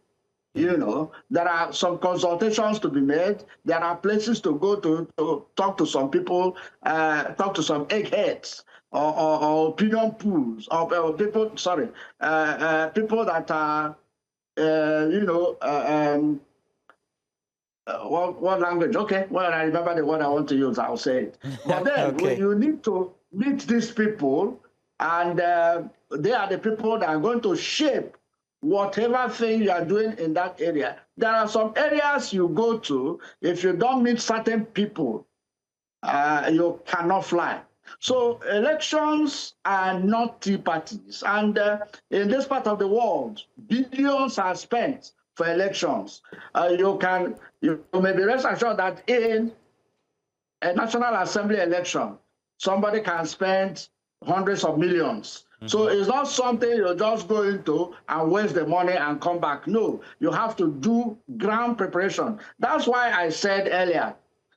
[SPEAKER 14] You know, there are some consultations to be made. There are places to go to talk to some people, talk to some eggheads or opinion pools, or people, people that are, what language? Okay, well, I remember the word I want to use, I'll say it. But then you need to meet these people, and they are the people that are going to shape whatever thing you are doing in that area. There are some areas you go to, if you don't meet certain people, you cannot fly. So elections are not tea parties. And in this part of the world, billions are spent for elections. You may be rest assured that in a National Assembly election, somebody can spend hundreds of millions. So it's not something you just go into and waste the money and come back. No, you have to do ground preparation. That's why I said earlier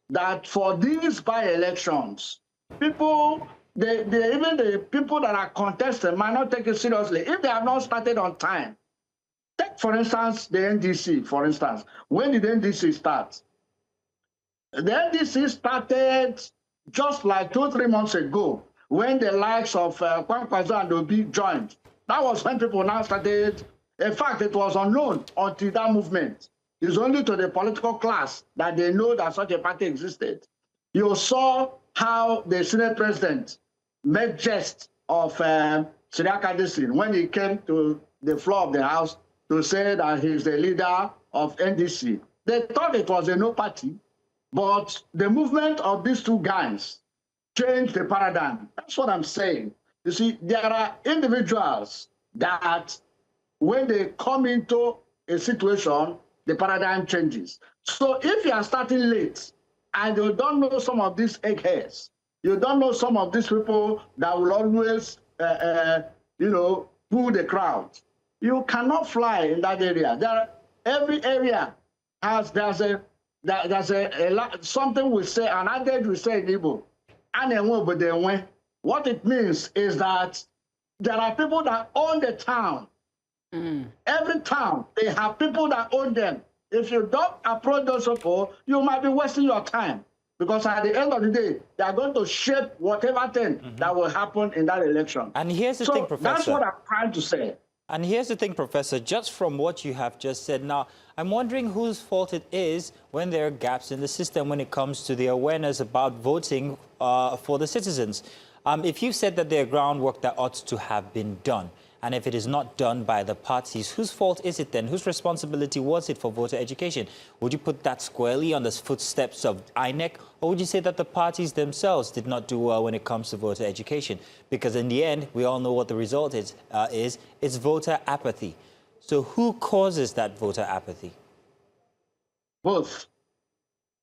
[SPEAKER 14] that for these by-elections, people, even the people that are contesting might not take it seriously if they have not started on time. Take, for instance, the NDC, for instance. When did NDC start? The NDC started just like 2-3 months ago, when the likes of Kwankwaso and Obi joined. That was when people now started. In fact, it was unknown until that movement. It's only to the political class that they know that such a party existed. You saw how the Senate president made jest of Siriaka Disin when he came to the floor of the House to say that he's the leader of NDC. They thought it was a no party, but the movement of these two guys change the paradigm. That's what I'm saying. You see, there are individuals that when they come into a situation, the paradigm changes. So if you are starting late and you don't know some of these eggheads, you don't know some of these people that will always, pull the crowd, you cannot fly in that area. Every area has, something we say, an adage we say in Igbo, what it means is that there are people that own the town. Every town, they have people that own them. If you don't approach those people, you might be wasting your time, because at the end of the day, they are going to shape whatever thing that will happen in that election.
[SPEAKER 1] And here's the thing, Professor.
[SPEAKER 14] That's what I'm trying to say.
[SPEAKER 1] And here's the thing, Professor, just from what you have just said now, I'm wondering whose fault it is when there are gaps in the system when it comes to the awareness about voting for the citizens. If you said that there are groundwork that ought to have been done, and if it is not done by the parties, whose fault is it then? Whose responsibility was it for voter education? Would you put that squarely on the footsteps of INEC, or would you say that the parties themselves did not do well when it comes to voter education? Because in the end, we all know what the result is. It's voter apathy. So who causes that voter apathy?
[SPEAKER 14] Both.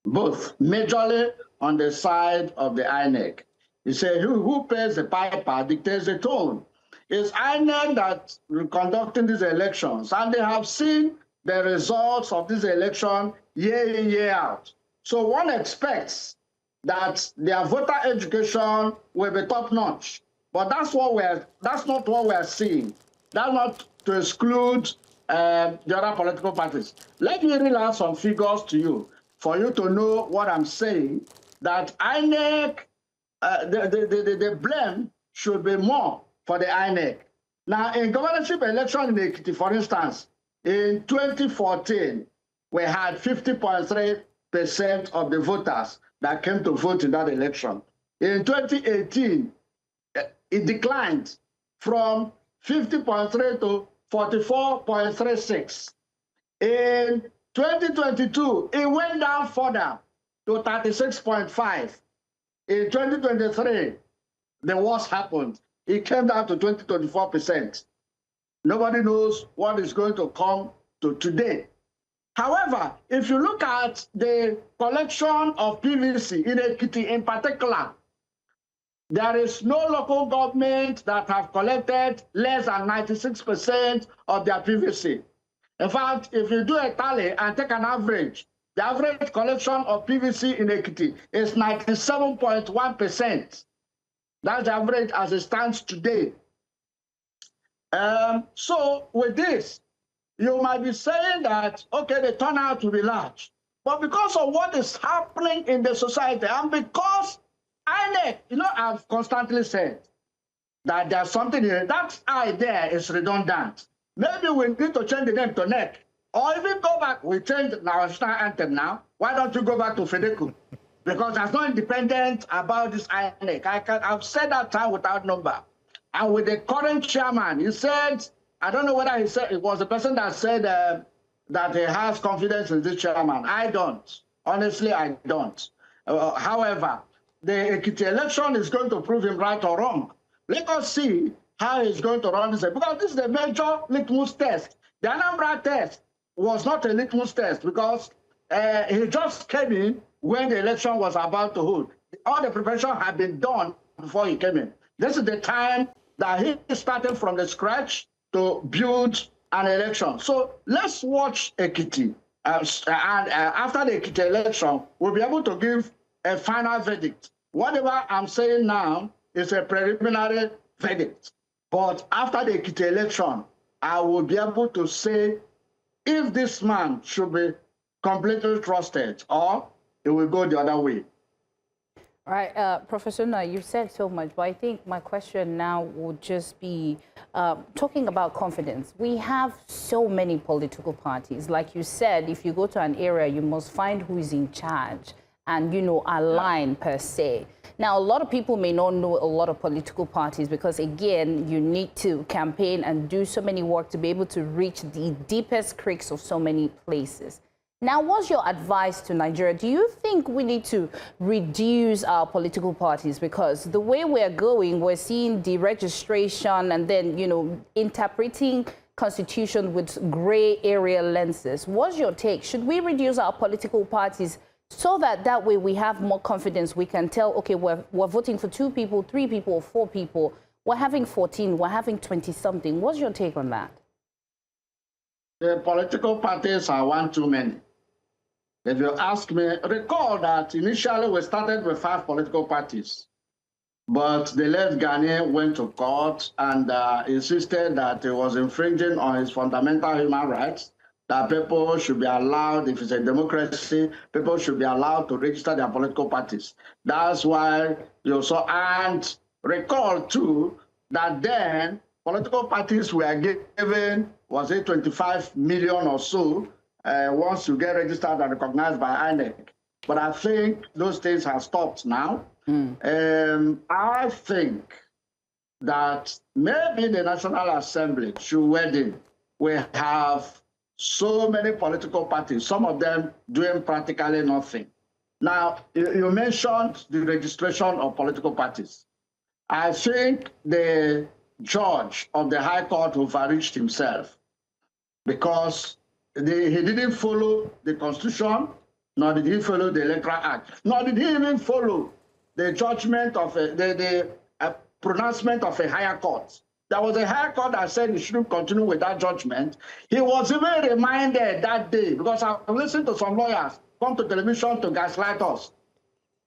[SPEAKER 14] Majorly on the side of the INEC. You say who pays the piper dictates the tone. It's INEC that conducting these elections, and they have seen the results of this election year in, year out. So one expects that their voter education will be top-notch. But that's not what we're seeing. That's not to exclude the other political parties. Let me read out some figures to you for you to know what I'm saying, that INEC, the blame should be more for the INEC. Now, in governorship election in Ekiti, for instance, in 2014, we had 50.3% of the voters that came to vote in that election. In 2018, it declined from 50.3 to 44.36. In 2022, it went down further to 36.5. In 2023, the worst happened. It came down to 24%. Nobody knows what is going to come to today. However, if you look at the collection of PVC in Ekiti in particular, there is no local government that have collected less than 96% of their PVC. In fact, if you do a tally and take an average, the average collection of PVC in Ekiti is 97.1%. That's the average as it stands today. So with this, you might be saying that, okay, the turnout will be large. But because of what is happening in the society, and because INEC, I've constantly said that there's something here. That I there is redundant. Maybe we need to change the name to NEC. Or even go back, we changed our national anthem now. Why don't you go back to FEDECU? Because there's no independent about this INEC. I've said that time without number. And with the current chairman, he said, I don't know whether he said, it was the person that said that he has confidence in this chairman. I don't. Honestly, I don't. However, the Ekiti election is going to prove him right or wrong. Let us see how he's going to run this. Because this is the major litmus test. The Anambra test was not a litmus test because he just came in when the election was about to hold. All the preparation had been done before he came in. This is the time that he started from the scratch to build an election. So let's watch Ekiti. And after the Ekiti election, we'll be able to give a final verdict. Whatever I'm saying now is a preliminary verdict. But after the Ekiti election, I will be able to say if this man should be completely trusted or it will go the other way.
[SPEAKER 2] All right, Professor Na, you've said so much, but I think my question now would just be talking about confidence. We have so many political parties. Like you said, if you go to an area, you must find who is in charge and, align per se. Now, a lot of people may not know a lot of political parties because, again, you need to campaign and do so many work to be able to reach the deepest creeks of so many places. Now, what's your advice to Nigeria? Do you think we need to reduce our political parties? Because the way we're going, we're seeing deregistration and then, interpreting constitution with gray area lenses. What's your take? Should we reduce our political parties so that way we have more confidence? We can tell, okay, we're voting for 2 people, 3 people, 4 people. We're having 14, we're having 20-something. What's your take on that?
[SPEAKER 14] The political parties are one too many. If you ask me, recall that initially we started with 5 political parties, but the late Ghanaian went to court and insisted that it was infringing on his fundamental human rights, that people should be allowed, if it's a democracy, people should be allowed to register their political parties. That's why you saw, and recall too, that then political parties were given, was it 25 million or so, once you get registered and recognized by INEC. But I think those things have stopped now. I think that maybe the National Assembly should have so many political parties, some of them doing practically nothing. Now, you mentioned the registration of political parties. I think the judge of the High Court overreached himself because he didn't follow the Constitution, nor did he follow the Electoral Act, nor did he even follow the judgment of the pronouncement of a higher court. There was a higher court that said he shouldn't continue with that judgment. He was even reminded that day, because I've listened to some lawyers come to television to gaslight us.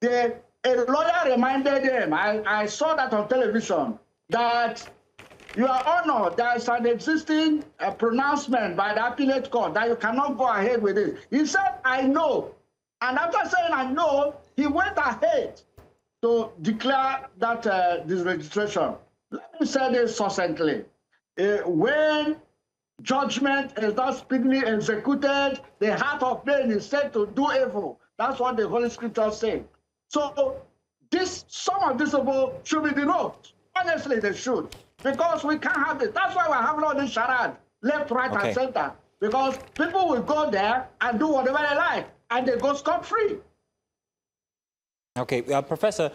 [SPEAKER 14] A lawyer reminded him, I saw that on television, that Your Honor, there is an existing pronouncement by the appellate court that you cannot go ahead with it. He said, I know. And after saying I know, he went ahead to declare that this registration. Let me say this succinctly. When judgment is not speedily executed, the heart of man is said to do evil. That's what the Holy Scripture says. So some of these people should be denounced. Honestly, they should. Because we can't have this. That's why we're having all this charade, left, right, and center. Because people will go there and do whatever they like, and they go scot-free.
[SPEAKER 1] Okay, Professor,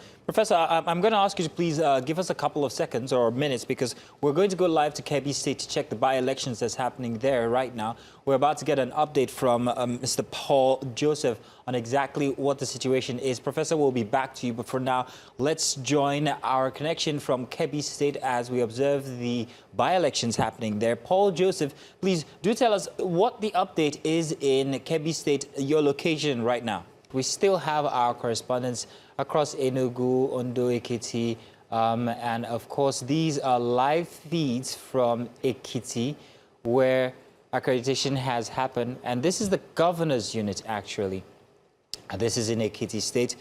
[SPEAKER 1] I'm going to ask you to please give us a couple of seconds or minutes, because we're going to go live to Ekiti State to check the by-elections that's happening there right now. We're about to get an update from Mr. Paul Joseph on exactly what the situation is. Professor, we'll be back to you, but for now, let's join our connection from Ekiti State as we observe the by-elections happening there. Paul Joseph, please do tell us what the update is in Ekiti State, your location right now. We still have our correspondents across Enugu, Ondo, Ekiti, and of course, these are live feeds from Ekiti, where accreditation has happened. And this is the governor's unit, actually. This is in Ekiti State.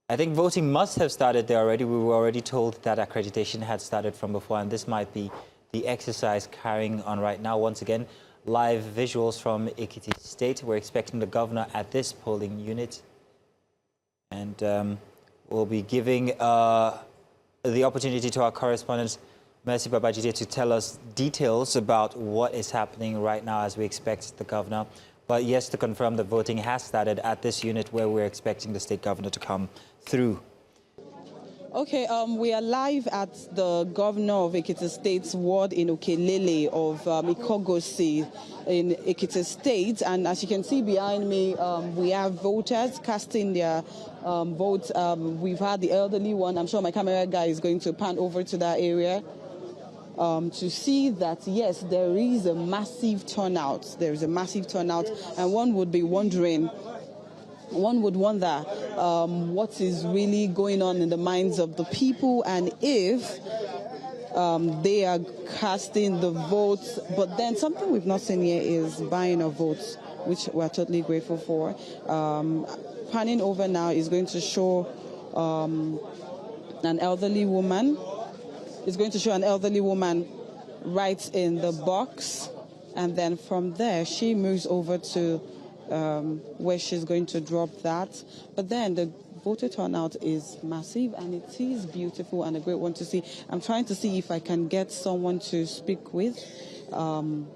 [SPEAKER 1] I think voting must have started there already. We were already told that accreditation had started from before, and this might be the exercise carrying on right now. Once again, live visuals from Ekiti State. We're expecting the governor at this polling unit. And we'll be giving the opportunity to our correspondent, Mercy Babajide, to tell us details about what is happening right now as we expect the governor. But yes, to confirm that voting has started at this unit where we're expecting the state governor to come through.
[SPEAKER 3] Okay, we are live at the governor of Ekiti State's ward in Okelele of Ikogosi in Ekiti State. And as you can see behind me, we have voters casting their votes. We've had the elderly one. I'm sure my camera guy is going to pan over to that area to see that, yes, there is a massive turnout. There is a massive turnout. And one would be wondering, one would wonder what is really going on in the minds of the people and if they are casting the votes. But then something we've not seen here is buying of votes, which we're totally grateful for. Panning over now is going to show an elderly woman. It's going to show an elderly woman right in the box. And then from there, she moves over to where she's going to drop that. But then the voter turnout is massive, and it is beautiful and a great one to see. I'm trying to see if I can get someone to speak with. From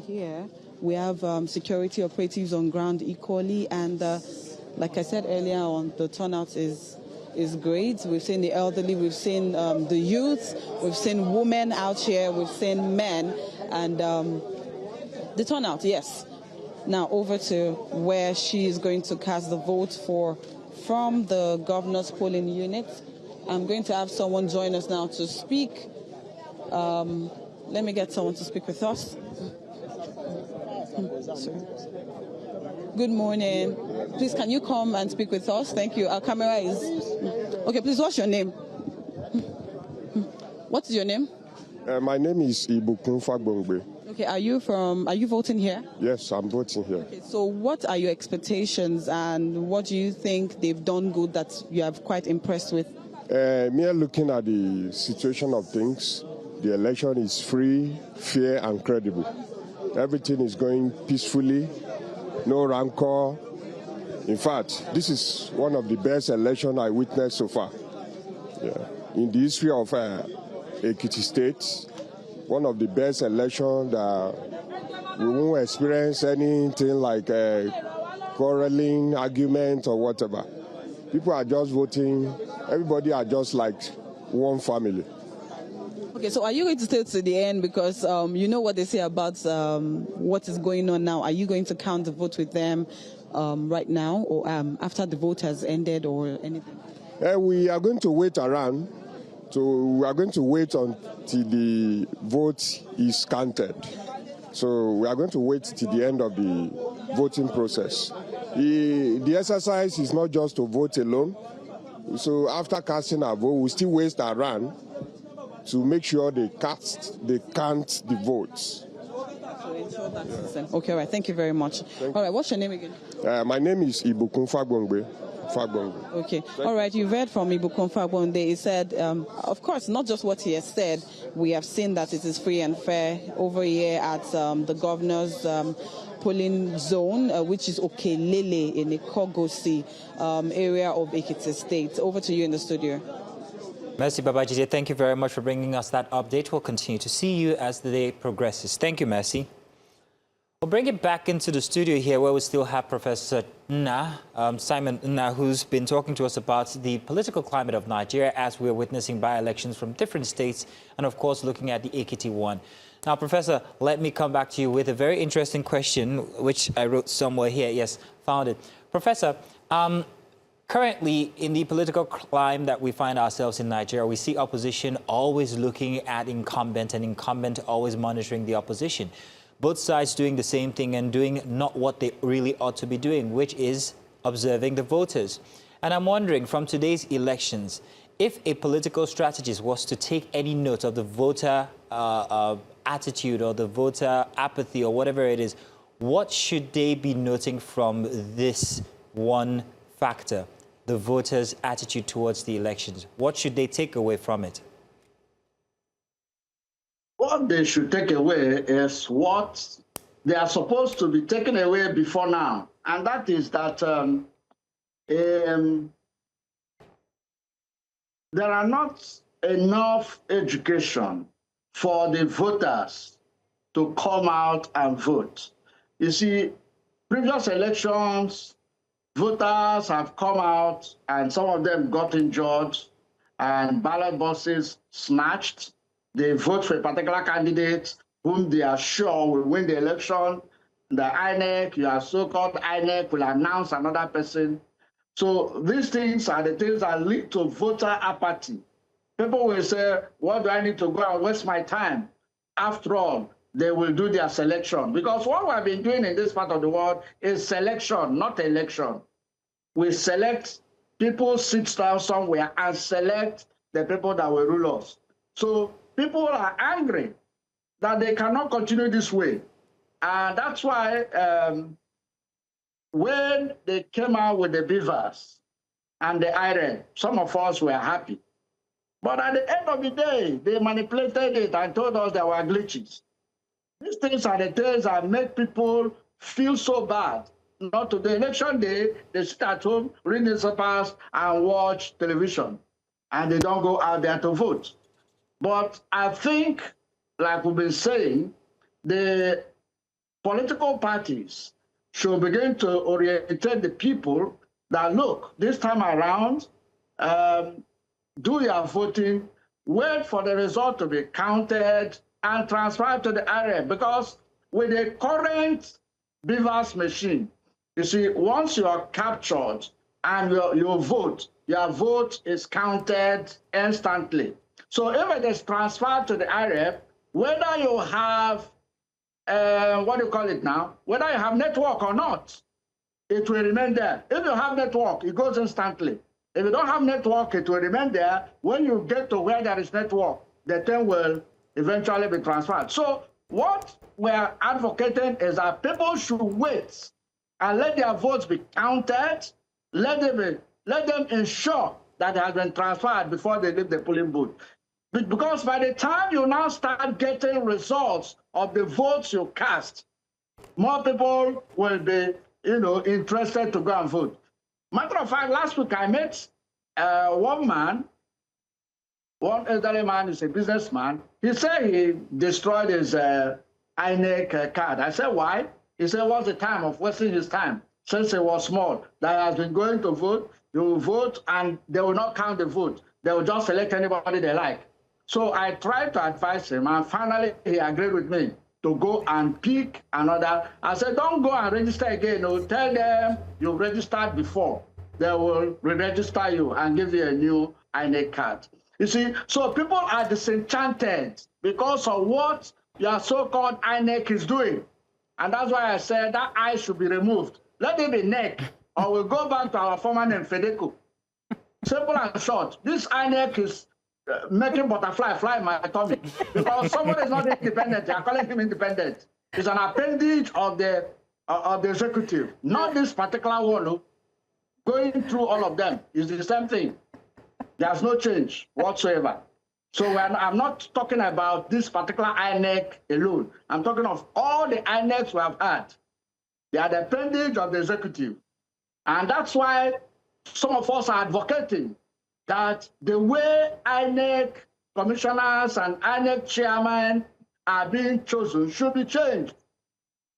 [SPEAKER 3] here, we have security operatives on ground equally, and like I said earlier on, the turnout is great. We've seen the elderly, we've seen the youth, we've seen women out here, we've seen men, and the turnout, yes. Now over to where she is going to cast the vote from the governor's polling unit. I'm going to have someone join us now to speak. Let me get someone to speak with us. Good morning. Please, can you come and speak with us? Thank you. Our camera is... Okay, please, what's your name? What is your name?
[SPEAKER 16] My name is Ibukun Fagbongbe.
[SPEAKER 3] Okay, are you voting here?
[SPEAKER 16] Yes, I'm voting here.
[SPEAKER 3] Okay, so what are your expectations and what do you think they've done good that you are quite impressed with?
[SPEAKER 16] Me looking at the situation of things, the election is free, fair, and credible. Everything is going peacefully, no rancor. In fact, this is one of the best elections I witnessed so far. Yeah. In the history of Ekiti State, one of the best elections that we won't experience anything like quarreling, argument, or whatever. People are just voting. Everybody are just like one family.
[SPEAKER 3] Okay, so are you going to stay to the end because you know what they say about what is going on now? Are you going to count the vote with them right now or after the vote has ended or anything?
[SPEAKER 16] We are going to wait around. So we are going to wait until the vote is counted. So we are going to wait till the end of the voting process. The exercise is not just to vote alone. So after casting our vote, we still wait around to make sure they count the votes.
[SPEAKER 3] Okay, all right. Thank you very much. All right, what's your name again?
[SPEAKER 16] My name is Ekiti State.
[SPEAKER 3] Okay. All right. You've heard from Ekiti State. He said, of course, not just what he has said. We have seen that it is free and fair over here at the governor's polling zone, which is Okelele in the Kogosi area of Ekiti State. Over to you in the studio.
[SPEAKER 1] Mercy Babajide, thank you very much for bringing us that update. We'll continue to see you as the day progresses. Thank you, Mercy. We'll bring it back into the studio here where we still have Professor Simon Nna, who's been talking to us about the political climate of Nigeria as we're witnessing by-elections from different states and, of course, looking at the Ekiti one. Now, Professor, let me come back to you with a very interesting question, which I wrote somewhere here. Yes, found it. Professor, currently, in the political climate that we find ourselves in Nigeria, we see opposition always looking at incumbent and incumbent always monitoring the opposition. Both sides doing the same thing and doing not what they really ought to be doing, which is observing the voters. And I'm wondering, from today's elections, if a political strategist was to take any note of the voter attitude or the voter apathy or whatever it is, what should they be noting from this one factor, the voters' attitude towards the elections? What should they take away from it?
[SPEAKER 14] What they should take away is what they are supposed to be taken away before now. And that is that there are not enough education for the voters to come out and vote. You see, previous elections, voters have come out and some of them got injured and ballot boxes snatched. They vote for a particular candidate whom they are sure will win the election. The INEC, your so-called INEC, will announce another person. So these things are the things that lead to voter apathy. People will say, what do I need to go and waste my time? After all, they will do their selection. Because what we have been doing in this part of the world is selection, not election. We select people, sit down somewhere and select the people that will rule us. So people are angry that they cannot continue this way. And that's why when they came out with the beavers and the iron, some of us were happy. But at the end of the day, they manipulated it and told us there were glitches. These things are the things that make people feel so bad. Not to the election day, they sit at home, read newspapers, and watch television. And they don't go out there to vote. But I think, like we've been saying, the political parties should begin to orientate the people that, look, this time around, do your voting, wait for the result to be counted and transferred to the area. Because with the current beavers machine, you see, once you are captured and you vote, your vote is counted instantly. So if it is transferred to the area, whether you have, what do you call it now? Whether you have network or not, it will remain there. If you have network, it goes instantly. If you don't have network, it will remain there. When you get to where there is network, the thing will eventually be transferred. So what we're advocating is that people should wait and let their votes be counted. Let them ensure that it has been transferred before they leave the polling booth. Because by the time you now start getting results of the votes you cast, more people will be, interested to go and vote. Matter of fact, last week I met one elderly man, is a businessman. He said he destroyed his INEC card. I said, why? He said, what's the time of wasting his time? Since he was small, that he has been going to vote, he will vote and they will not count the vote. They will just select anybody they like. So I tried to advise him, and finally he agreed with me to go and pick another. I said, don't go and register again. Tell them you registered before. They will re-register you and give you a new INEC card. You see, so people are disenchanted because of what your so-called INEC is doing. And that's why I said that eye should be removed. Let it be neck, or we'll go back to our former name, Fedeco. Simple and short. This INEC is making butterfly fly in my tummy because somebody is not independent. They are calling him independent. It's an appendage of the executive, not this particular one. Going through all of them is the same thing. There's no change whatsoever. So I'm not talking about this particular INEC alone. I'm talking of all the INECs we have had. They are the appendage of the executive. And that's why some of us are advocating that the way INEC commissioners and INEC chairmen are being chosen should be changed.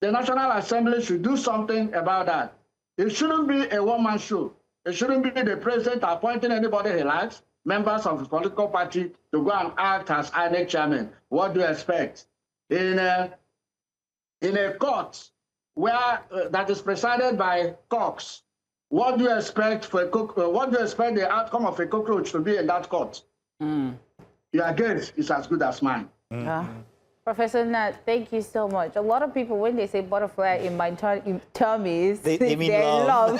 [SPEAKER 14] The National Assembly should do something about that. It shouldn't be a one-man show. It shouldn't be the president appointing anybody he likes, members of his political party, to go and act as INEC chairman. What do you expect? In a court where that is presided by cocks, what do you expect for what do you expect the outcome of a cockroach to be in that court? Your guess is as good as mine.
[SPEAKER 2] Professor Nat, thank you so much. A lot of people, when they say butterfly in my tummies,
[SPEAKER 1] they mean love.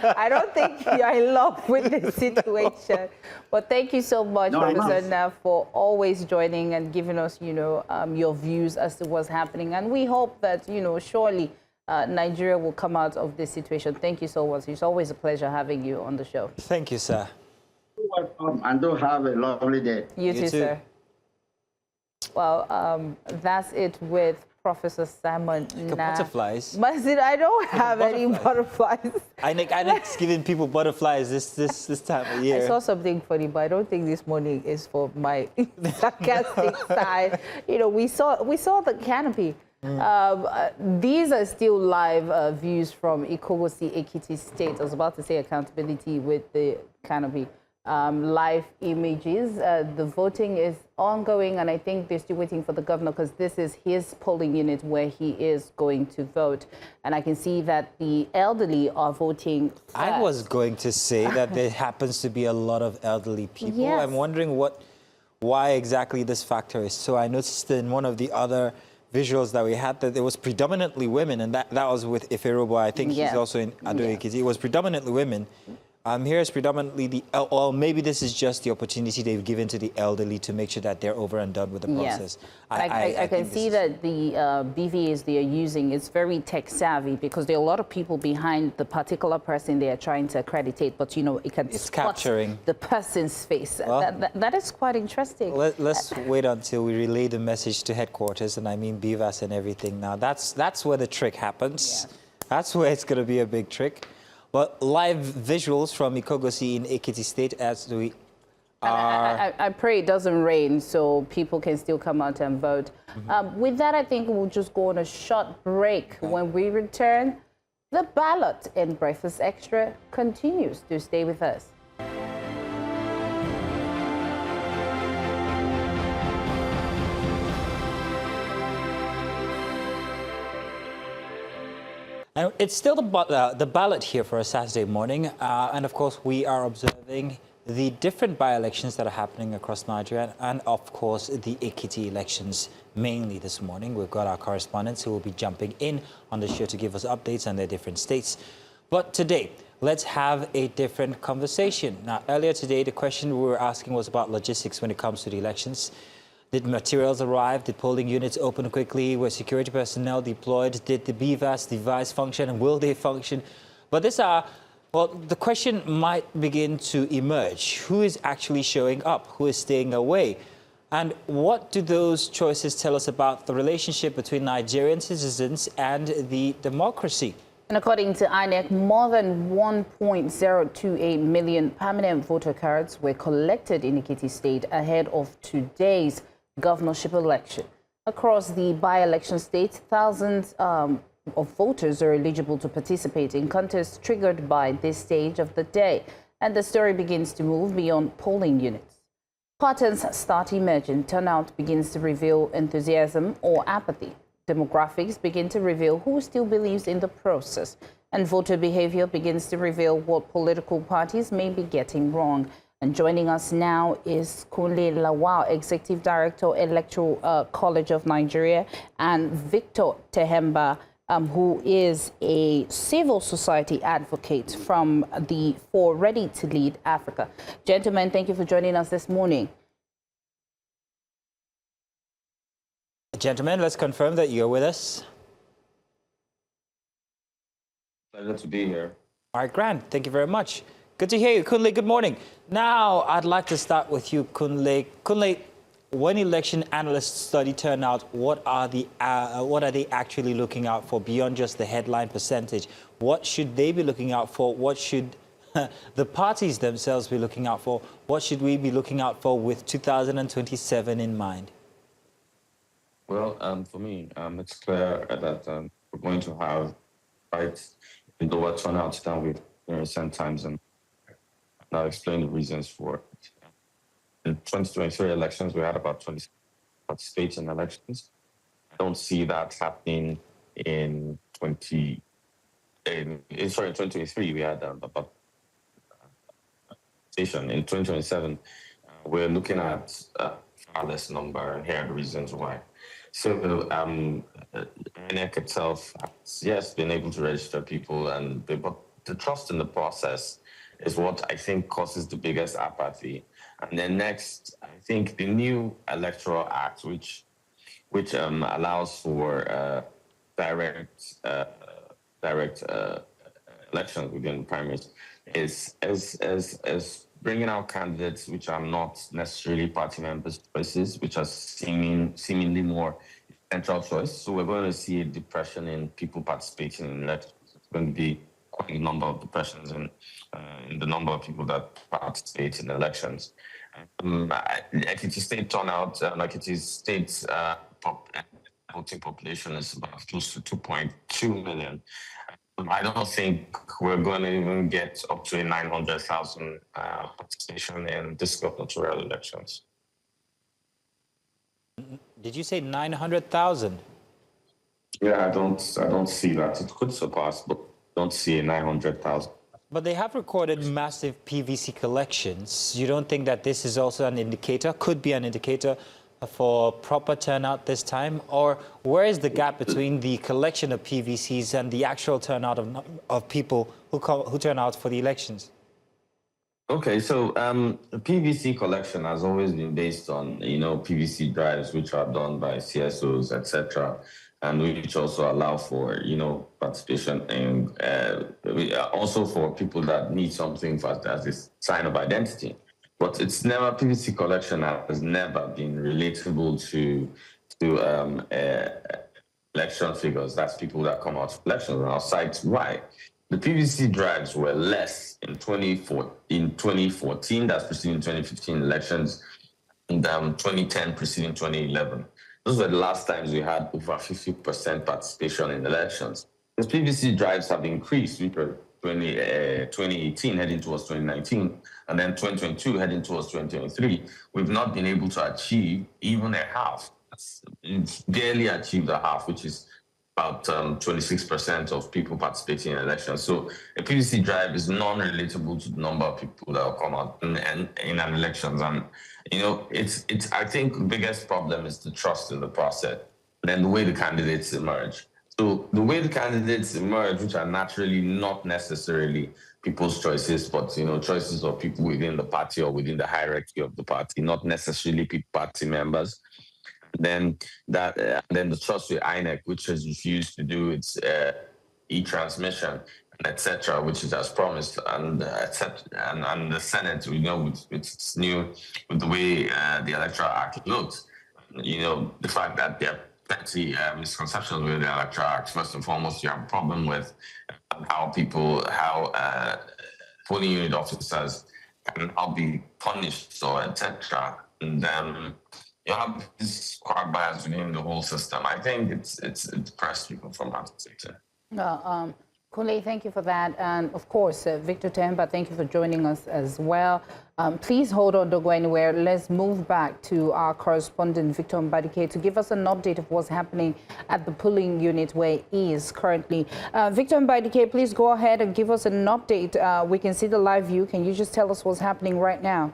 [SPEAKER 2] I don't think you're in love with the situation. But thank you so much, Professor Nat, for always joining and giving us, your views as to what's happening. And we hope that, surely Nigeria will come out of this situation. Thank you so much. It's always a pleasure having you on the show.
[SPEAKER 1] Thank you, sir.
[SPEAKER 14] You're welcome, and do have a lovely day.
[SPEAKER 2] You too, sir. Well, that's it with Professor Simon.
[SPEAKER 1] Butterflies.
[SPEAKER 2] Mazid, I don't have any butterflies.
[SPEAKER 1] INEC's giving people butterflies this time of year.
[SPEAKER 2] I saw something funny, but I don't think this morning is for my sarcastic side. We saw the canopy. These are still live views from Ekiti State. I was about to say accountability with the canopy. Live images. The voting is ongoing, and I think they're still waiting for the governor because this is his polling unit where he is going to vote. And I can see that the elderly are voting first.
[SPEAKER 1] I was going to say that there happens to be a lot of elderly people.
[SPEAKER 2] Yes.
[SPEAKER 1] I'm wondering why exactly this factor is. So I noticed in one of the other visuals that we had that it was predominantly women, and that was with Iferobo. I think he's also in Ado Ekiti. It was predominantly women. Here is predominantly or maybe this is just the opportunity they've given to the elderly to make sure that they're over and done with the process.
[SPEAKER 2] Yes. I can see that the BVAs they are using is very tech savvy because there are a lot of people behind the particular person they are trying to accreditate, but it's capturing the person's face. Well, that is quite interesting.
[SPEAKER 1] Let's wait until we relay the message to headquarters, and I mean BVAS and everything. Now that's where the trick happens. Yeah. That's where it's going to be a big trick. But live visuals from Ikogosi in Ekiti State as we are...
[SPEAKER 2] I pray it doesn't rain so people can still come out and vote. With that, I think we'll just go on a short break. When we return, the ballot in Breakfast Extra continues. Do stay with us.
[SPEAKER 1] And it's still the ballot here for a Saturday morning. And of course, we are observing the different by-elections that are happening across Nigeria. And of course, the Ekiti elections mainly this morning. We've got our correspondents who will be jumping in on the show to give us updates on their different states. But today, let's have a different conversation. Now, earlier today, the question we were asking was about logistics when it comes to the elections. Did materials arrive? Did polling units open quickly? Were security personnel deployed? Did the BVAS device function? And will they function? But the question might begin to emerge. Who is actually showing up? Who is staying away? And what do those choices tell us about the relationship between Nigerian citizens and the democracy?
[SPEAKER 2] And according to INEC, more than 1.028 million permanent voter cards were collected in Ekiti State ahead of today's governorship election. Across the by-election states, thousands of voters are eligible to participate in contests triggered by this stage of the day. And the story begins to move beyond polling units. Patterns start emerging. Turnout begins to reveal enthusiasm or apathy. Demographics begin to reveal who still believes in the process. And voter behavior begins to reveal what political parties may be getting wrong. And joining us now is Kunle Lawal, Executive Director, Electoral College of Nigeria, and Victor Tehemba, who is a civil society advocate from the For Ready to Lead Africa. Gentlemen, thank you for joining us this morning.
[SPEAKER 1] Gentlemen, let's confirm that you're with us.
[SPEAKER 9] Pleasure to be here.
[SPEAKER 1] All right, Grant, thank you very much. Good to hear you. Kunle, good morning. Now, I'd like to start with you, Kunle. Kunle, when election analysts study turnout, what are they actually looking out for beyond just the headline percentage? What should they be looking out for? What should the parties themselves be looking out for? What should we be looking out for with 2027 in mind?
[SPEAKER 17] Well, for me, it's clear that we're going to have quite lower turnout than we've in recent times, and I'll explain the reasons for it. In 2023 elections, we had about 20 states in elections. I don't see that happening in 2023. We had about station. In 2027, we're looking at far less number, and here are the reasons why. So INEC itself has, yes, been able to register people, but the trust in the process is what I think causes the biggest apathy. And then next, I think the new electoral act, which allows for direct elections within primaries, is bringing out candidates which are not necessarily party members' choices, which are seemingly more central choice. So we're going to see a depression in people participating in elections. It's going to be quite a number of depressions in the number of people that participate in elections. Ekiti State turnout, Ekiti State's voting population is about close to 2.2 million. I don't think we're going to even get up to 900,000 participation in this gubernatorial elections.
[SPEAKER 1] Did you say 900,000?
[SPEAKER 17] Yeah, I don't see that. It could surpass, but don't see 900,000.
[SPEAKER 1] But they have recorded massive PVC collections. You don't think that this is also an indicator, could be an indicator for proper turnout this time? Or where is the gap between the collection of PVCs and the actual turnout of people who turn out for the elections?
[SPEAKER 17] Okay, so the PVC collection has always been based on, PVC drives, which are done by CSOs, etc., and which also allow for, participation and also for people that need something as a sign of identity. But PVC collection has never been relatable to election figures. That's people that come out for elections, and I'll cite why. The PVC drives were less in 2014, that's preceding 2015 elections, and 2010 preceding 2011. Those were the last times we had over 50% participation in elections. The PVC drives have increased. We were 2018 heading towards 2019, and then 2022 heading towards 2023. We've not been able to achieve even a half. It's barely achieved a half, which is about 26% of people participating in elections. So a PVC drive is non-relatable to the number of people that will come out in an elections. And, I think the biggest problem is the trust in the process, then the way the candidates emerge. So the way the candidates emerge, which are naturally not necessarily people's choices, but, choices of people within the party or within the hierarchy of the party, not necessarily party members. Then the trust with INEC, which has refused to do its e-transmission. etc., which is as promised, and and the Senate, with its new, with the way the Electoral Act looks, the fact that there are plenty misconceptions with the Electoral Act. First and foremost, you have a problem with how polling unit officers can now be punished, or etc. And then you have this quite bias within the whole system. I think it depressed people from that sector.
[SPEAKER 2] Kunle, thank you for that. And of course, Victor Temba, thank you for joining us as well. Please hold on, don't go anywhere. Let's move back to our correspondent, Victor Mbadike, to give us an update of what's happening at the polling unit where he is currently. Victor Mbadike, please go ahead and give us an update. We can see the live view. Can you just tell us what's happening right now?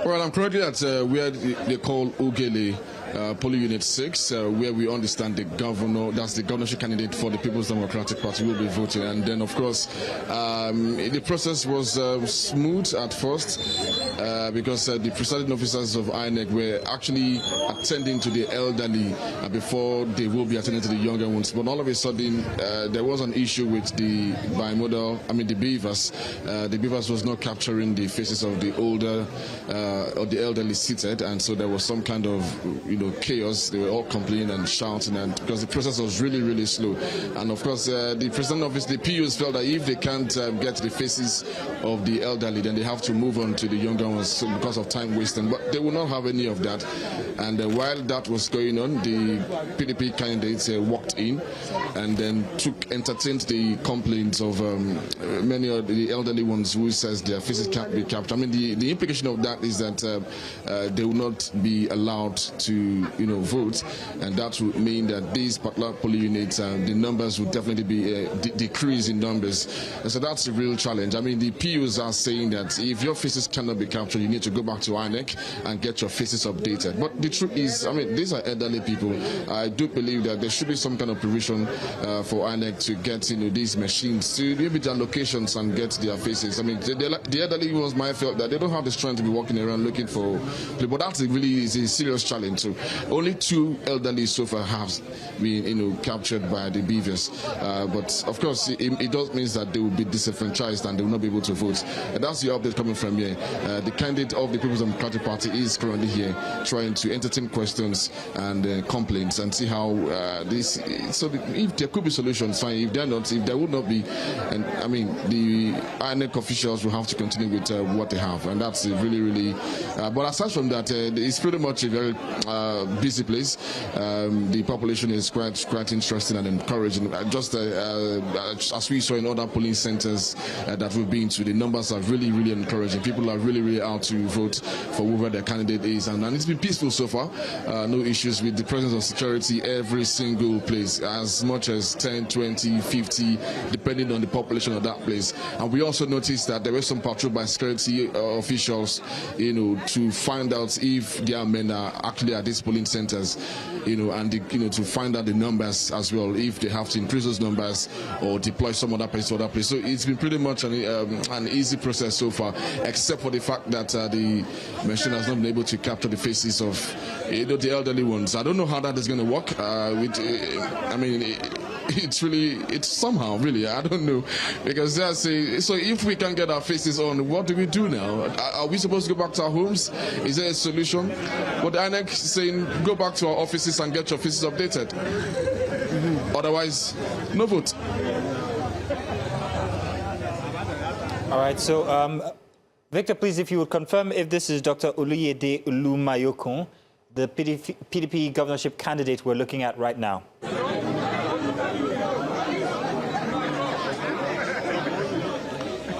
[SPEAKER 5] Well, I'm currently at where they call Ugele, polling unit 6, where we understand the governor, that's the governorship candidate for the People's Democratic Party, will be voting. And then, of course, the process was smooth at first because the presiding officers of INEC were actually attending to the elderly before they will be attending to the younger ones. But all of a sudden, there was an issue with the the beavers. The beavers was not capturing the faces of the older or the elderly seated, and so there was some kind of chaos. They were all complaining and shouting, and because the process was really, really slow. And of course, the president office, the PUs, felt that if they can't get the faces of the elderly, then they have to move on to the younger ones because of time wasting. But they will not have any of that. And while that was going on, the PDP candidates walked in and then entertained the complaints of many of the elderly ones who says their faces can't be captured. I mean, the implication of that is that they will not be allowed to vote, and that would mean that these particular polling units, the numbers would definitely be decrease in numbers. And so that's a real challenge. I mean, the PUs are saying that if your faces cannot be captured, you need to go back to INEC and get your faces updated. But the truth is, I mean, these are elderly people. I do believe that there should be some kind of provision for INEC to get these machines to maybe their locations and get their faces. I mean, the elderly ones might feel that they don't have the strength to be walking around looking for, but that really is a serious challenge. So only 2 elderly so far have been captured by the beavers, but of course it does mean that they will be disenfranchised and they will not be able to vote. And that's the update coming from here. The candidate of the People's Democratic Party is currently here trying to entertain questions and complaints and see how if there could be solutions, fine. If there would not be, and I mean the INEC officials will have to continue with what they have, and that's really, really. But aside from that, it's pretty much a very busy place. The population is quite interesting and encouraging. Just as we saw in other polling centers that we've been to, the numbers are really, really encouraging. People are really, really out to vote for whoever their candidate is, and it's been peaceful so far. No issues with the presence of security every single place, as much as 10, 20, 50, depending on the population of that place. And we also noticed that there were some patrol by security officials, to find out if their men are actually at these polling centers, and to find out the numbers as well, if they have to increase those numbers or deploy some other place to other place. So it's been pretty much an easy process so far, except for the fact that the machine has not been able to capture the faces of the elderly ones. I don't know how that is going to work. It's somehow really, I don't know, because they say, so if we can get our faces on, what do we do now? Are we supposed to go back to our homes? Is there a solution? But the INEC is saying, go back to our offices and get your faces updated. Otherwise, no vote.
[SPEAKER 1] All right, so Victor, please, if you would confirm if this is Dr. Oluyede Olumayokun, the PDP governorship candidate we're looking at right now.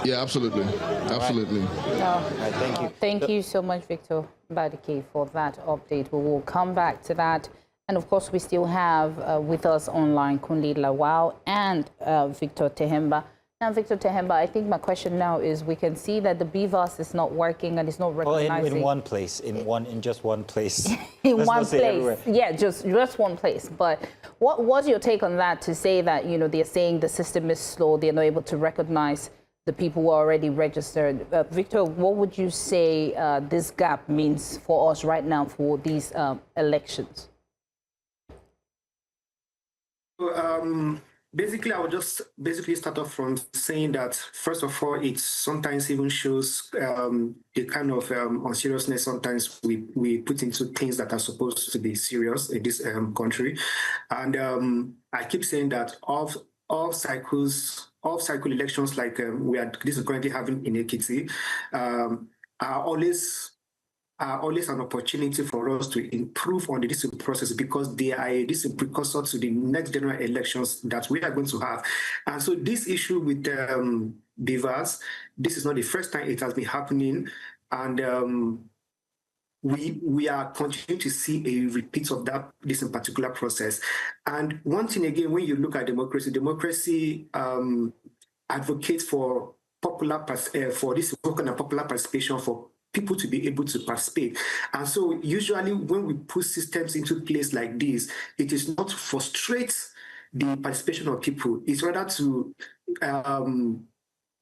[SPEAKER 5] Yeah, absolutely. Absolutely.
[SPEAKER 2] Right, thank you. Thank you so much, Victor Mbadike, for that update. We will come back to that. And of course, we still have with us online Kunle Lawal and Victor Temba. Now, Victor Temba, I think my question now is, we can see that the BVAS is not working and it's not recognizing.
[SPEAKER 1] Well, in one place, in just one place.
[SPEAKER 2] In one place, yeah, just one place. But what's your take on that, to say that, they're saying the system is slow, they're not able to recognize the people who are already registered? Victor, what would you say this gap means for us right now for these elections?
[SPEAKER 18] Basically, I would just start off from saying that, first of all, it sometimes even shows the kind of unseriousness sometimes we put into things that are supposed to be serious in this country. And I keep saying that all cycle elections like this is currently having in Ekiti are always an opportunity for us to improve on the discipline process, because they are a precursor to the next general elections that we are going to have. And so this issue with beavers, this is not the first time it has been happening. And we are continuing to see a repeat of this in particular process. And one thing again, when you look at democracy advocates for this kind of popular participation, for people to be able to participate. And so usually when we put systems into place like this, it is not to frustrate the participation of people. It's rather to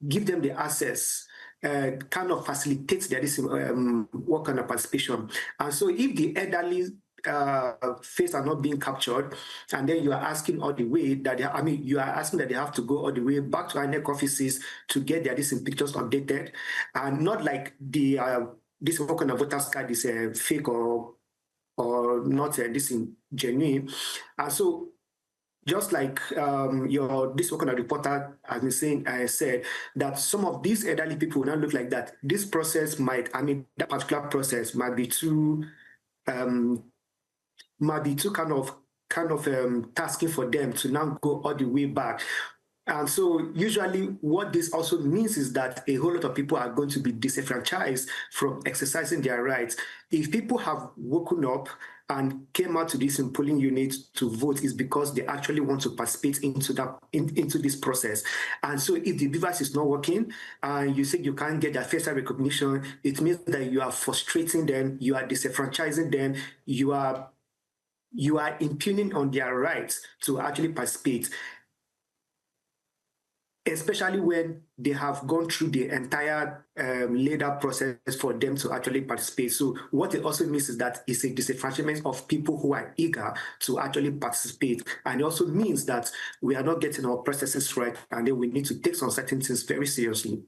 [SPEAKER 18] give them the access, kind of facilitates this work kind of participation. And so if the elderly face are not being captured, and then you are asking all the way that you are asking that they have to go all the way back to INEC offices to get their pictures updated, and not like this kind of voter's card is fake or not this is genuine. And so just like this kind of reporter has been saying, I said that some of these elderly people will not look like that. This process that particular process might be too kind of tasking for them to now go all the way back. And so usually what this also means is that a whole lot of people are going to be disenfranchised from exercising their rights. If people have woken up and came out to this polling unit to vote, is because they actually want to participate into this process. And so if the beavers is not working and you say you can't get their facial recognition, it means that you are frustrating them, you are disenfranchising them, you are impugning on their rights to actually participate, especially when they have gone through the entire laid out process for them to actually participate. So what it also means is that it's a disenfranchisement of people who are eager to actually participate. And it also means that we are not getting our processes right, and then we need to take some certain things very seriously.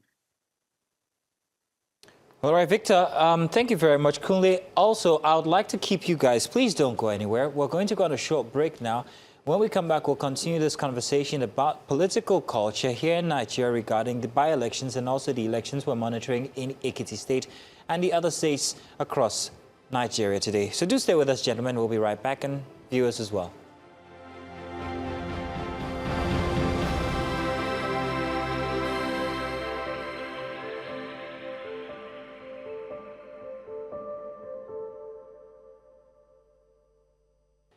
[SPEAKER 1] All right, Victor, thank you very much. Kunle, also, I would like to keep you guys, please don't go anywhere. We're going to go on a short break now. When we come back, we'll continue this conversation about political culture here in Nigeria regarding the by-elections and also the elections we're monitoring in Ekiti State and the other states across Nigeria today. So do stay with us, gentlemen. We'll be right back, and viewers as well.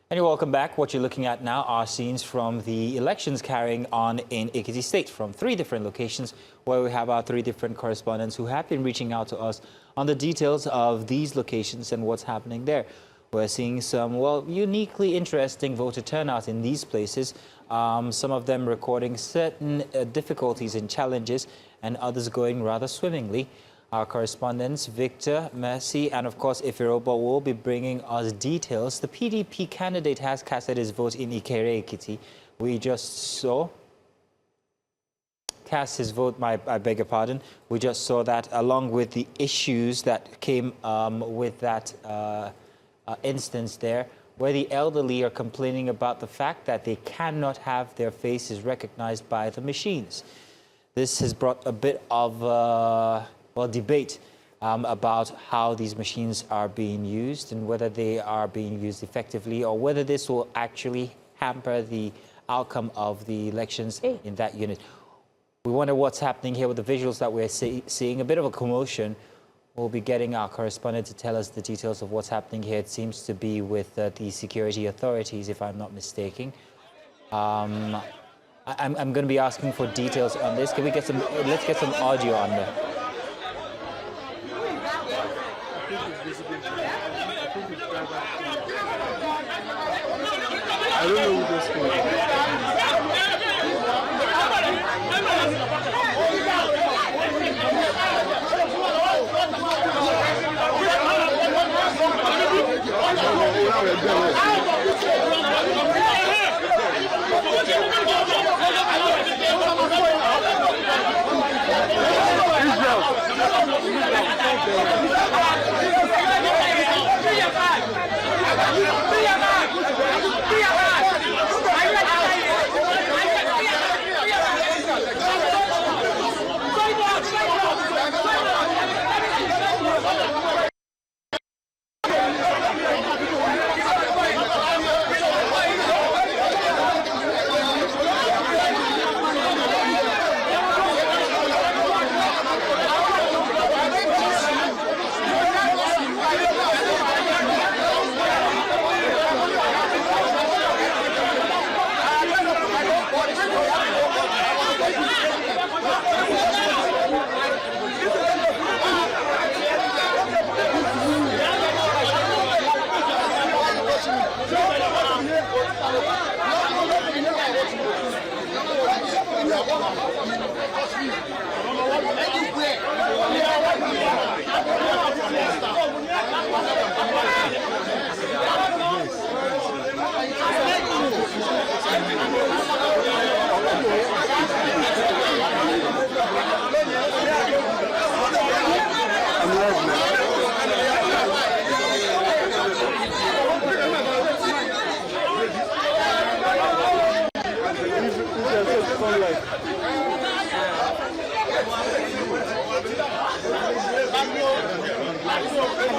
[SPEAKER 1] And you're welcome back. What you're looking at now are scenes from the elections carrying on in Ekiti State from 3 different locations, where we have our 3 different correspondents who have been reaching out to us on the details of these locations and what's happening there. We're seeing some, well, uniquely interesting voter turnout in these places, some of them recording certain difficulties and challenges, and others going rather swimmingly. Our correspondents, Victor, Mercy, and of course, Ifiroba, will be bringing us details. The PDP candidate has casted his vote in Ikere Ekiti. We just saw cast his vote, I beg your pardon. We just saw that along with the issues that came with that instance there, where the elderly are complaining about the fact that they cannot have their faces recognized by the machines. This has brought a bit of debate about how these machines are being used and whether they are being used effectively, or whether this will actually hamper the outcome of the elections in that unit. We wonder what's happening here with the visuals that we're seeing. A bit of a commotion. We'll be getting our correspondent to tell us the details of what's happening here. It seems to be with the security authorities, if I'm not mistaken. I'm going to be asking for details on this. Can we get some? Let's get some audio on there.
[SPEAKER 19] I don't know who this is.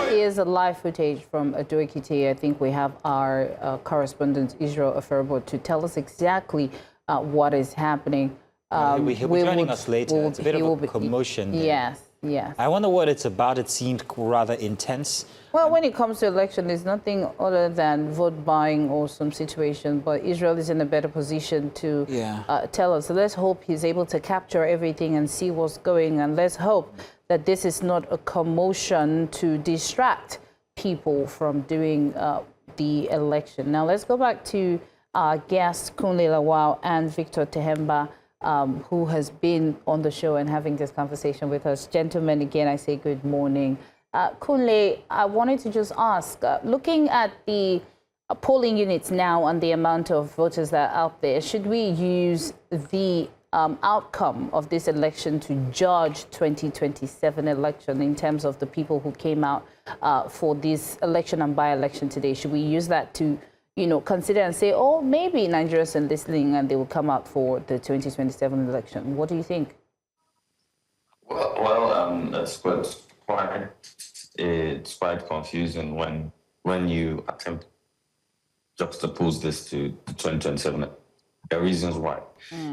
[SPEAKER 2] Here's a live footage from Ekiti. I think we have our correspondent Israel Aferbo to tell us exactly what is happening.
[SPEAKER 1] He'll be joining us later. It's a bit of a commotion.
[SPEAKER 2] Yes, yes.
[SPEAKER 1] I wonder what it's about. It seemed rather intense.
[SPEAKER 2] Well, when it comes to election, there's nothing other than vote buying or some situation. But Israel is in a better position to tell us. So let's hope he's able to capture everything and see what's going. And let's hope that this is not a commotion to distract people from doing the election. Now, let's go back to our guests, Kunle Lawal and Victor Tehemba, who has been on the show and having this conversation with us. Gentlemen, again, I say good morning. Kunle, I wanted to just ask, looking at the polling units now and the amount of voters that are out there, should we use the outcome of this election to judge 2027 election in terms of the people who came out for this election and by-election today? Should we use that to, consider and say, oh, maybe Nigerians are listening and they will come out for the 2027 election? What do you think?
[SPEAKER 17] Well, it's quite confusing when you attempt to juxtapose this to 2027. There are reasons why.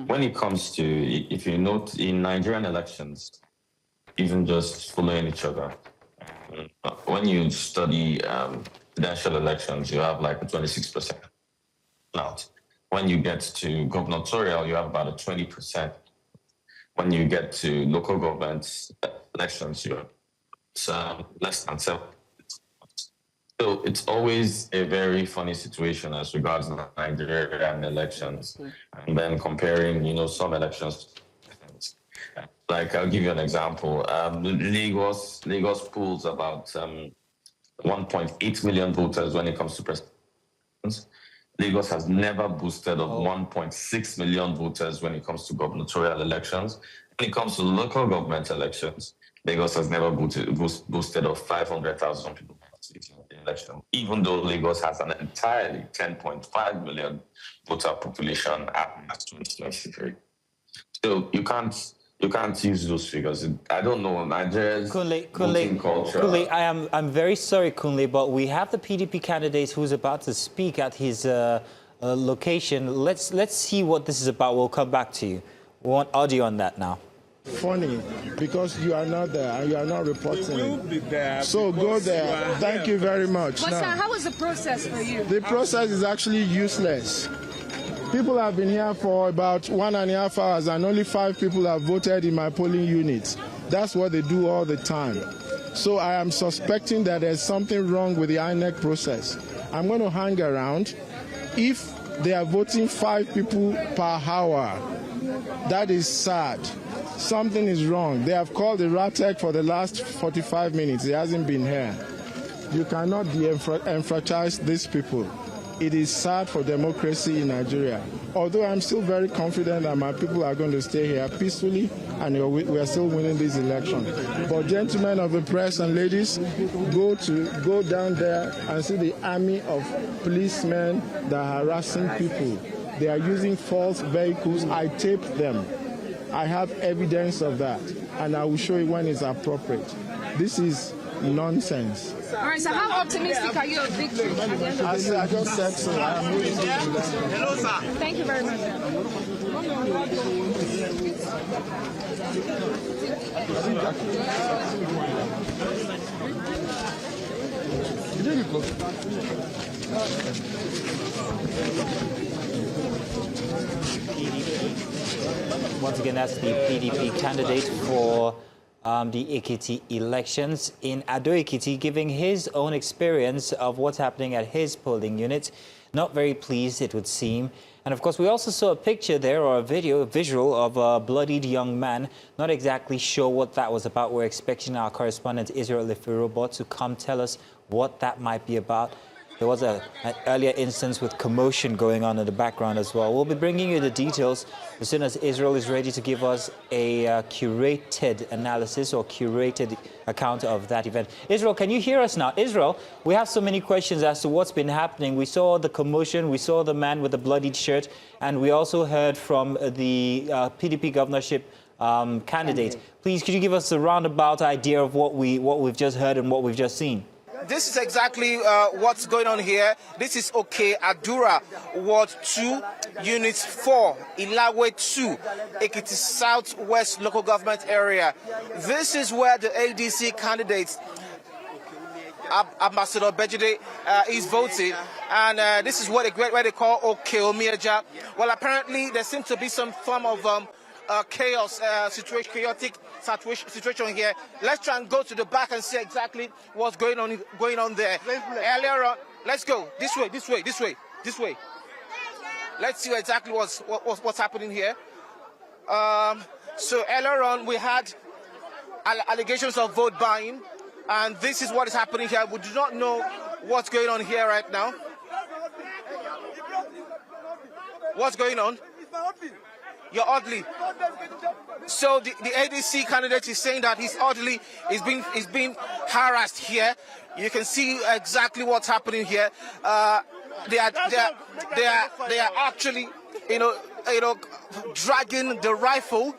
[SPEAKER 17] When it comes to, if you note, in Nigerian elections, even just following each other, when you study presidential elections, you have like a 26% out. When you get to gubernatorial, you have about a 20%. When you get to local government elections, you have less than 7%. So it's always a very funny situation as regards Nigerian elections, and then comparing, some elections. Like, I'll give you an example. Lagos pulls about 1.8 million voters when it comes to presidents. Lagos has never boosted of 1.6 million voters when it comes to gubernatorial elections. When it comes to local government elections, Lagos has never boosted of 500,000 people in the election, even though Lagos has an entirely 10.5 million voter population at 2023. So you can't use those figures. I don't know Nigeria's voting culture.
[SPEAKER 1] Kunle, I'm very sorry, Kunle, but we have the PDP candidate who's about to speak at his location. Let's see what this is about. We'll come back to you. We want audio on that now.
[SPEAKER 19] Funny, because you are not there and you are not reporting. We will be there. So go there. Thank you very much.
[SPEAKER 20] But sir, how was the process for you?
[SPEAKER 19] The process is actually useless. People have been here for about 1.5 hours and only 5 people have voted in my polling unit. That's what they do all the time. So I am suspecting that there's something wrong with the INEC process. I'm going to hang around. If they are voting 5 people per hour, that is sad. Something is wrong. They have called the RATEC for the last 45 minutes. He hasn't been here. You cannot de-enfranchise these people. it is sad for democracy in Nigeria. Although I'm still very confident that my people are going to stay here peacefully and we are still winning this election. But gentlemen of the press and ladies, go down there and see the army of policemen that are harassing people. They are using false vehicles. I taped them. I have evidence of that, and I will show you when it's appropriate. This is nonsense.
[SPEAKER 20] All right, so how optimistic are you of victory at the end of
[SPEAKER 19] I just said so. I am moving to the
[SPEAKER 20] Hello, sir. Thank you very much.
[SPEAKER 1] Once again, that's the PDP candidate for the Ekiti elections in Ado Ekiti, giving his own experience of what's happening at his polling unit. Not very pleased, it would seem. And of course, we also saw a picture there, or a visual of a bloodied young man. Not exactly sure what that was about. We're expecting our correspondent Israel Lefirobot to come tell us what that might be about. There was an earlier instance with commotion going on in the background as well. We'll be bringing you the details as soon as Israel is ready to give us a curated analysis or curated account of that event. Israel, can you hear us now? Israel, we have so many questions as to what's been happening. We saw the commotion, we saw the man with the bloodied shirt, and we also heard from the PDP governorship candidate. Please, could you give us a roundabout idea of what we've just heard and what we've just seen?
[SPEAKER 4] This is exactly what's going on here. This is Adura, Ward 2, Unit 4, Ilawe 2, Ekiti Southwest Local Government Area. This is where the ADC candidate, Ambassador Bejide, is voting. And this is what they call Okeomieja. Well, apparently there seems to be some form of chaos, chaotic situation here. Let's try and go to the back and see exactly what's going on there. Earlier on, let's go this way. Let's see exactly what's happening here. So earlier on, we had allegations of vote buying, and this is what is happening here. We do not know what's going on here right now. What's going on? You're orderly. So the ADC candidate is saying that his orderly is being harassed here. You can see exactly what's happening here. They are actually, dragging the rifle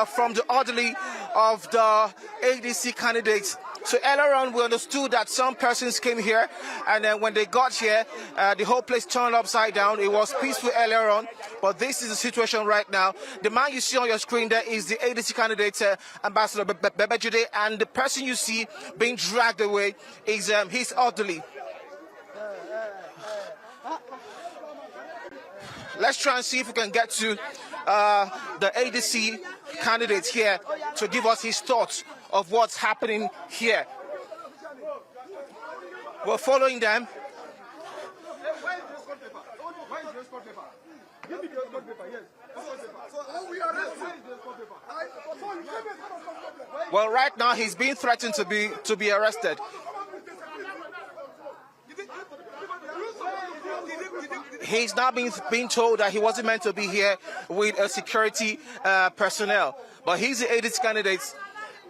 [SPEAKER 4] from the orderly of the ADC candidates. So earlier on, we understood that some persons came here, and then when they got here, the whole place turned upside down. It was peaceful earlier on, but this is the situation right now. The man you see on your screen there is the ADC candidate, Ambassador Bebejide, and the person you see being dragged away is his orderly. Let's try and see if we can get to the ADC candidate here to give us his thoughts of what's happening here. We're following them. Well, right now he's being threatened to be arrested. He's now being told that he wasn't meant to be here with a security personnel, but he's the ADC candidate,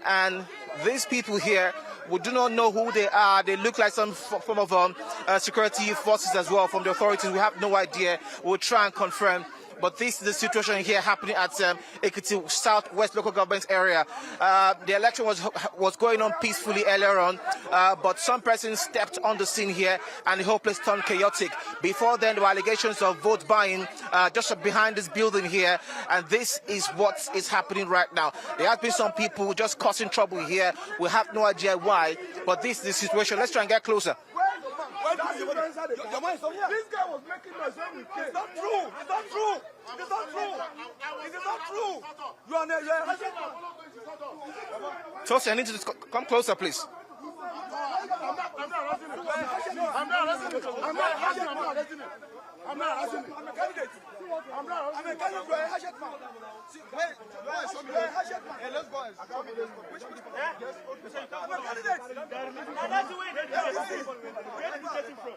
[SPEAKER 4] and these people here, we do not know who they are. They look like some form of security forces as well from the authorities. We have no idea. We'll try and confirm. But this is the situation here happening at Ekiti Southwest Local Government Area. The election was going on peacefully earlier on, but some persons stepped on the scene here and the whole place turned chaotic. Before then, there were allegations of vote buying just behind this building here, and this is what is happening right now. There have been some people just causing trouble here. We have no idea why, but this is the situation. Let's try and get closer.
[SPEAKER 21] This guy was making noise. It's not true. It's not true. It's not true. It is not true. You are a
[SPEAKER 4] Tosi, I need you to come closer, please.
[SPEAKER 21] I'm not arresting him. I'm a candidate. I'm a candidate. You're a hatchet man. Wait, you're a hatchet man. Hey, let's go. Which I'm a candidate. And that's the way they do it. Where did you get him from?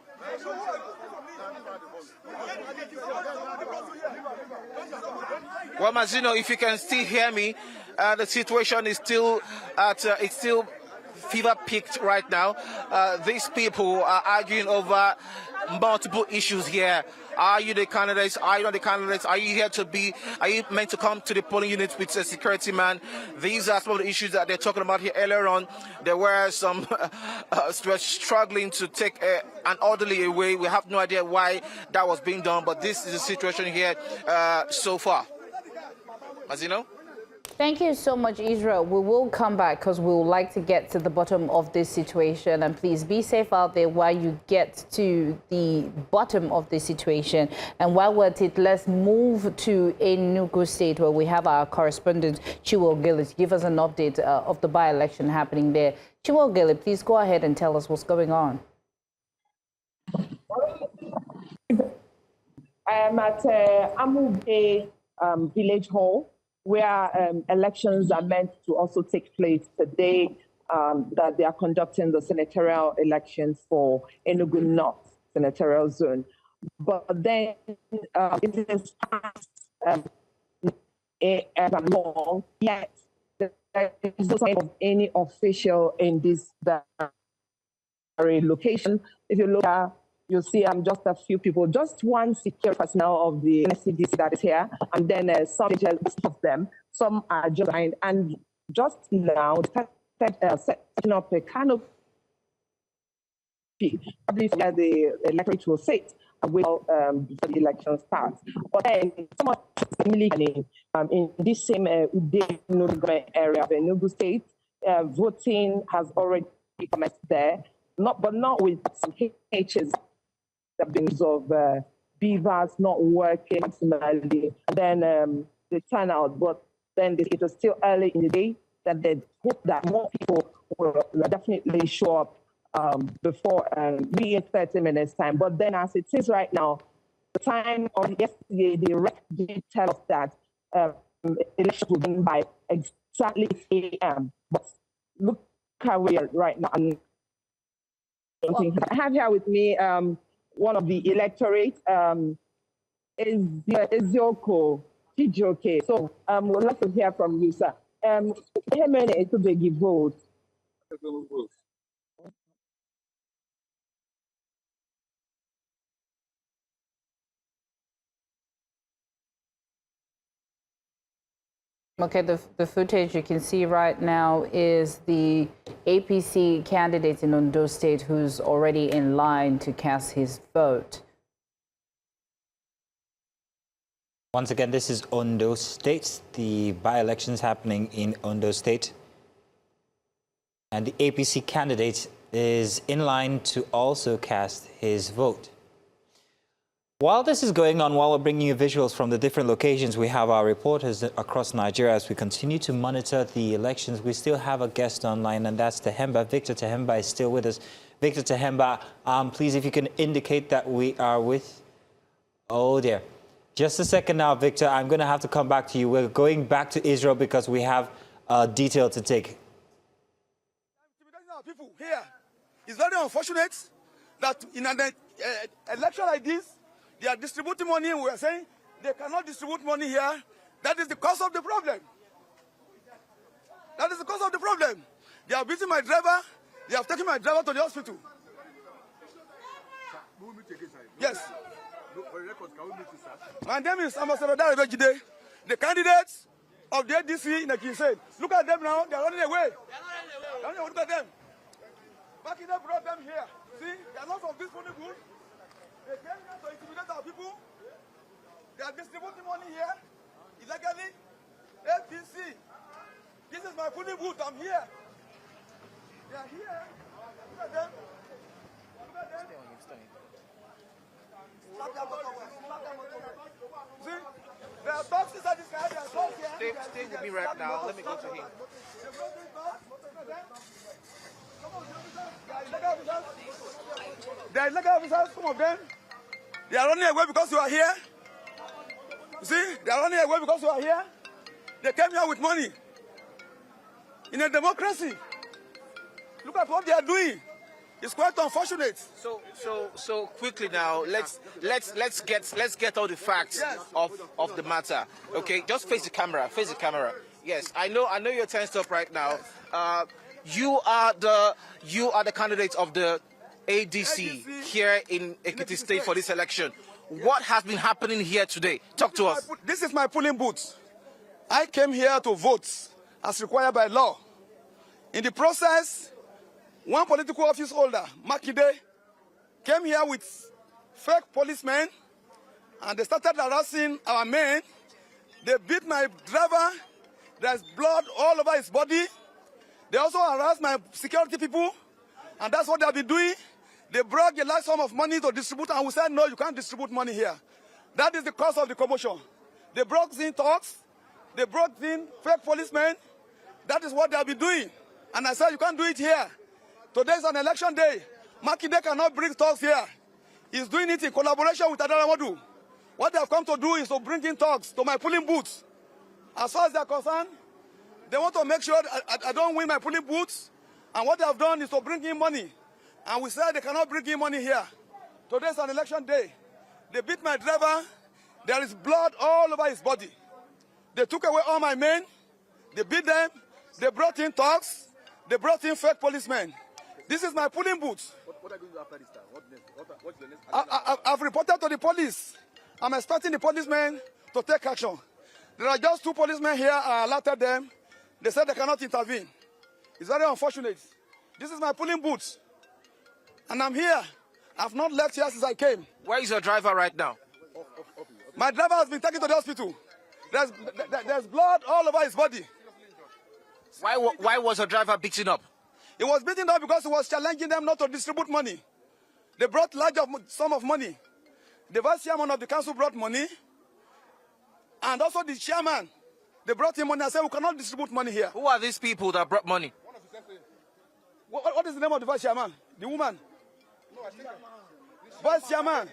[SPEAKER 4] Well, Mazino, if you can still hear me, the situation is still it's still fever peaked right now. These people are arguing over multiple issues here. Are you the candidates? Are you not the candidates? Are you here to be? Are you meant to come to the polling unit with a security man? These are some of the issues that they're talking about here. Earlier on, there were some struggling to take an orderly away. We have no idea why that was being done, but this is the situation here so far. Mazino?
[SPEAKER 2] Thank you so much, Israel. We will come back because we would like to get to the bottom of this situation. And please be safe out there while you get to the bottom of the situation. And while we're at it, let's move to Enugu State, where we have our correspondent, Chiwogele, to give us an update of the by-election happening there. Chiwogele, please go ahead and tell us what's going on.
[SPEAKER 8] I am at Amugbe Village Hall, where elections are meant to also take place today, that they are conducting the senatorial elections for Enugu North senatorial zone. But then it is past long, yet there is no sign of any official in this location. If you look at, you'll see just a few people, just one security personnel of the NSCDC that is here, and then some of them, some are joined. And just now, setting up a canopy, probably where the electorate will sit before the election starts. But then, some in this same area of Enugu State, voting has already commenced there, but not with some hitches. Of beavers not working maximally, then the turnout. But then it was still early in the day that they hope that more people will definitely show up before be in 30 minutes time. But then, as it is right now, the time of yesterday, the rec did tell us that elections will begin by exactly 8 a.m. But look how we are right now. I have here with me one of the electorate is Ezioko Chijoke. So we'd like to hear from you, sir. How many to give vote?
[SPEAKER 2] Okay, the footage you can see right now is the APC candidate in Ondo State who's already in line to cast his vote.
[SPEAKER 1] Once again, this is Ondo State, the by-elections happening in Ondo State. And the APC candidate is in line to also cast his vote. While this is going on, while we're bringing you visuals from the different locations, we have our reporters across Nigeria as we continue to monitor the elections. We still have a guest online, and that's Tehemba. Victor Tehemba is still with us. Victor Tehemba, please, if you can indicate that we are with... Oh, dear. Just a second now, Victor. I'm going to have to come back to you. We're going back to Israel because we have detail to take.
[SPEAKER 21] People here, it's very unfortunate that in an election like this, they are distributing money, and we are saying they cannot distribute money here. That is the cause of the problem. That is the cause of the problem. They are beating my driver. They have taken my driver to the hospital. Yes. My name is Ambassador Darabejide, the candidates of the ADC in Ekiti State. Look at them now. They are running away. Look at them. Makinde brought them here. See, there are lots of this money good. They came here to intimidate our people. They are distributing money here illegally. APC. This is my funny booth. I'm here. They are here. Look at them. Look at them. See, there are dogs inside this guy. There are dogs here.
[SPEAKER 4] Stay with me right now. Let me go to him.
[SPEAKER 21] They are illegal officers, some of them. They are running away because you are here. You see, they are running away because you are here. They came here with money. In a democracy, look at what they are doing. It's quite unfortunate.
[SPEAKER 4] So quickly now, let's get all the facts of the matter. Okay, just face the camera. Face the camera. Yes, I know you're tensed up right now. You are the candidate of the ADC here in Ekiti State for this election. What has been happening here today? Talk to us.
[SPEAKER 21] This is my polling booth. I came here to vote as required by law. In the process, one political office holder, Makinde, came here with fake policemen and they started harassing our men. They beat my driver. There's blood all over his body. They also harassed my security people, and that's what they've been doing. They brought a large sum of money to distribute, and we said, no, you can't distribute money here. That is the cause of the commotion. They brought in thugs. They brought in fake policemen. That is what they have been doing. And I said, you can't do it here. Today is an election day. Makinde cannot bring thugs here. He's doing it in collaboration with Adaramadu. What they have come to do is to bring in thugs to my polling booths. As far as they are concerned, they want to make sure I don't win my polling booths. And what they have done is to bring in money. And we said they cannot bring in money here. Today is an election day. They beat my driver. There is blood all over his body. They took away all my men. They beat them. They brought in thugs. They brought in fake policemen. This is my polling booth. What are you going to do after this time? What's the next? I've reported to the police. I'm expecting the policemen to take action. There are just 2 policemen here. I alerted them. They said they cannot intervene. It's very unfortunate. This is my polling booth. And I'm here. I've not left here since I came.
[SPEAKER 4] Where is your driver right now?
[SPEAKER 21] My driver has been taken to the hospital. There's blood all over his body.
[SPEAKER 4] Why was your driver beaten up?
[SPEAKER 21] He was beaten up because he was challenging them not to distribute money. They brought large sum of money. The vice chairman of the council brought money. And also the chairman, they brought him money and said, we cannot distribute money here.
[SPEAKER 4] Who are these people that brought money?
[SPEAKER 21] What is the name of the vice chairman? The woman? Vice chairman.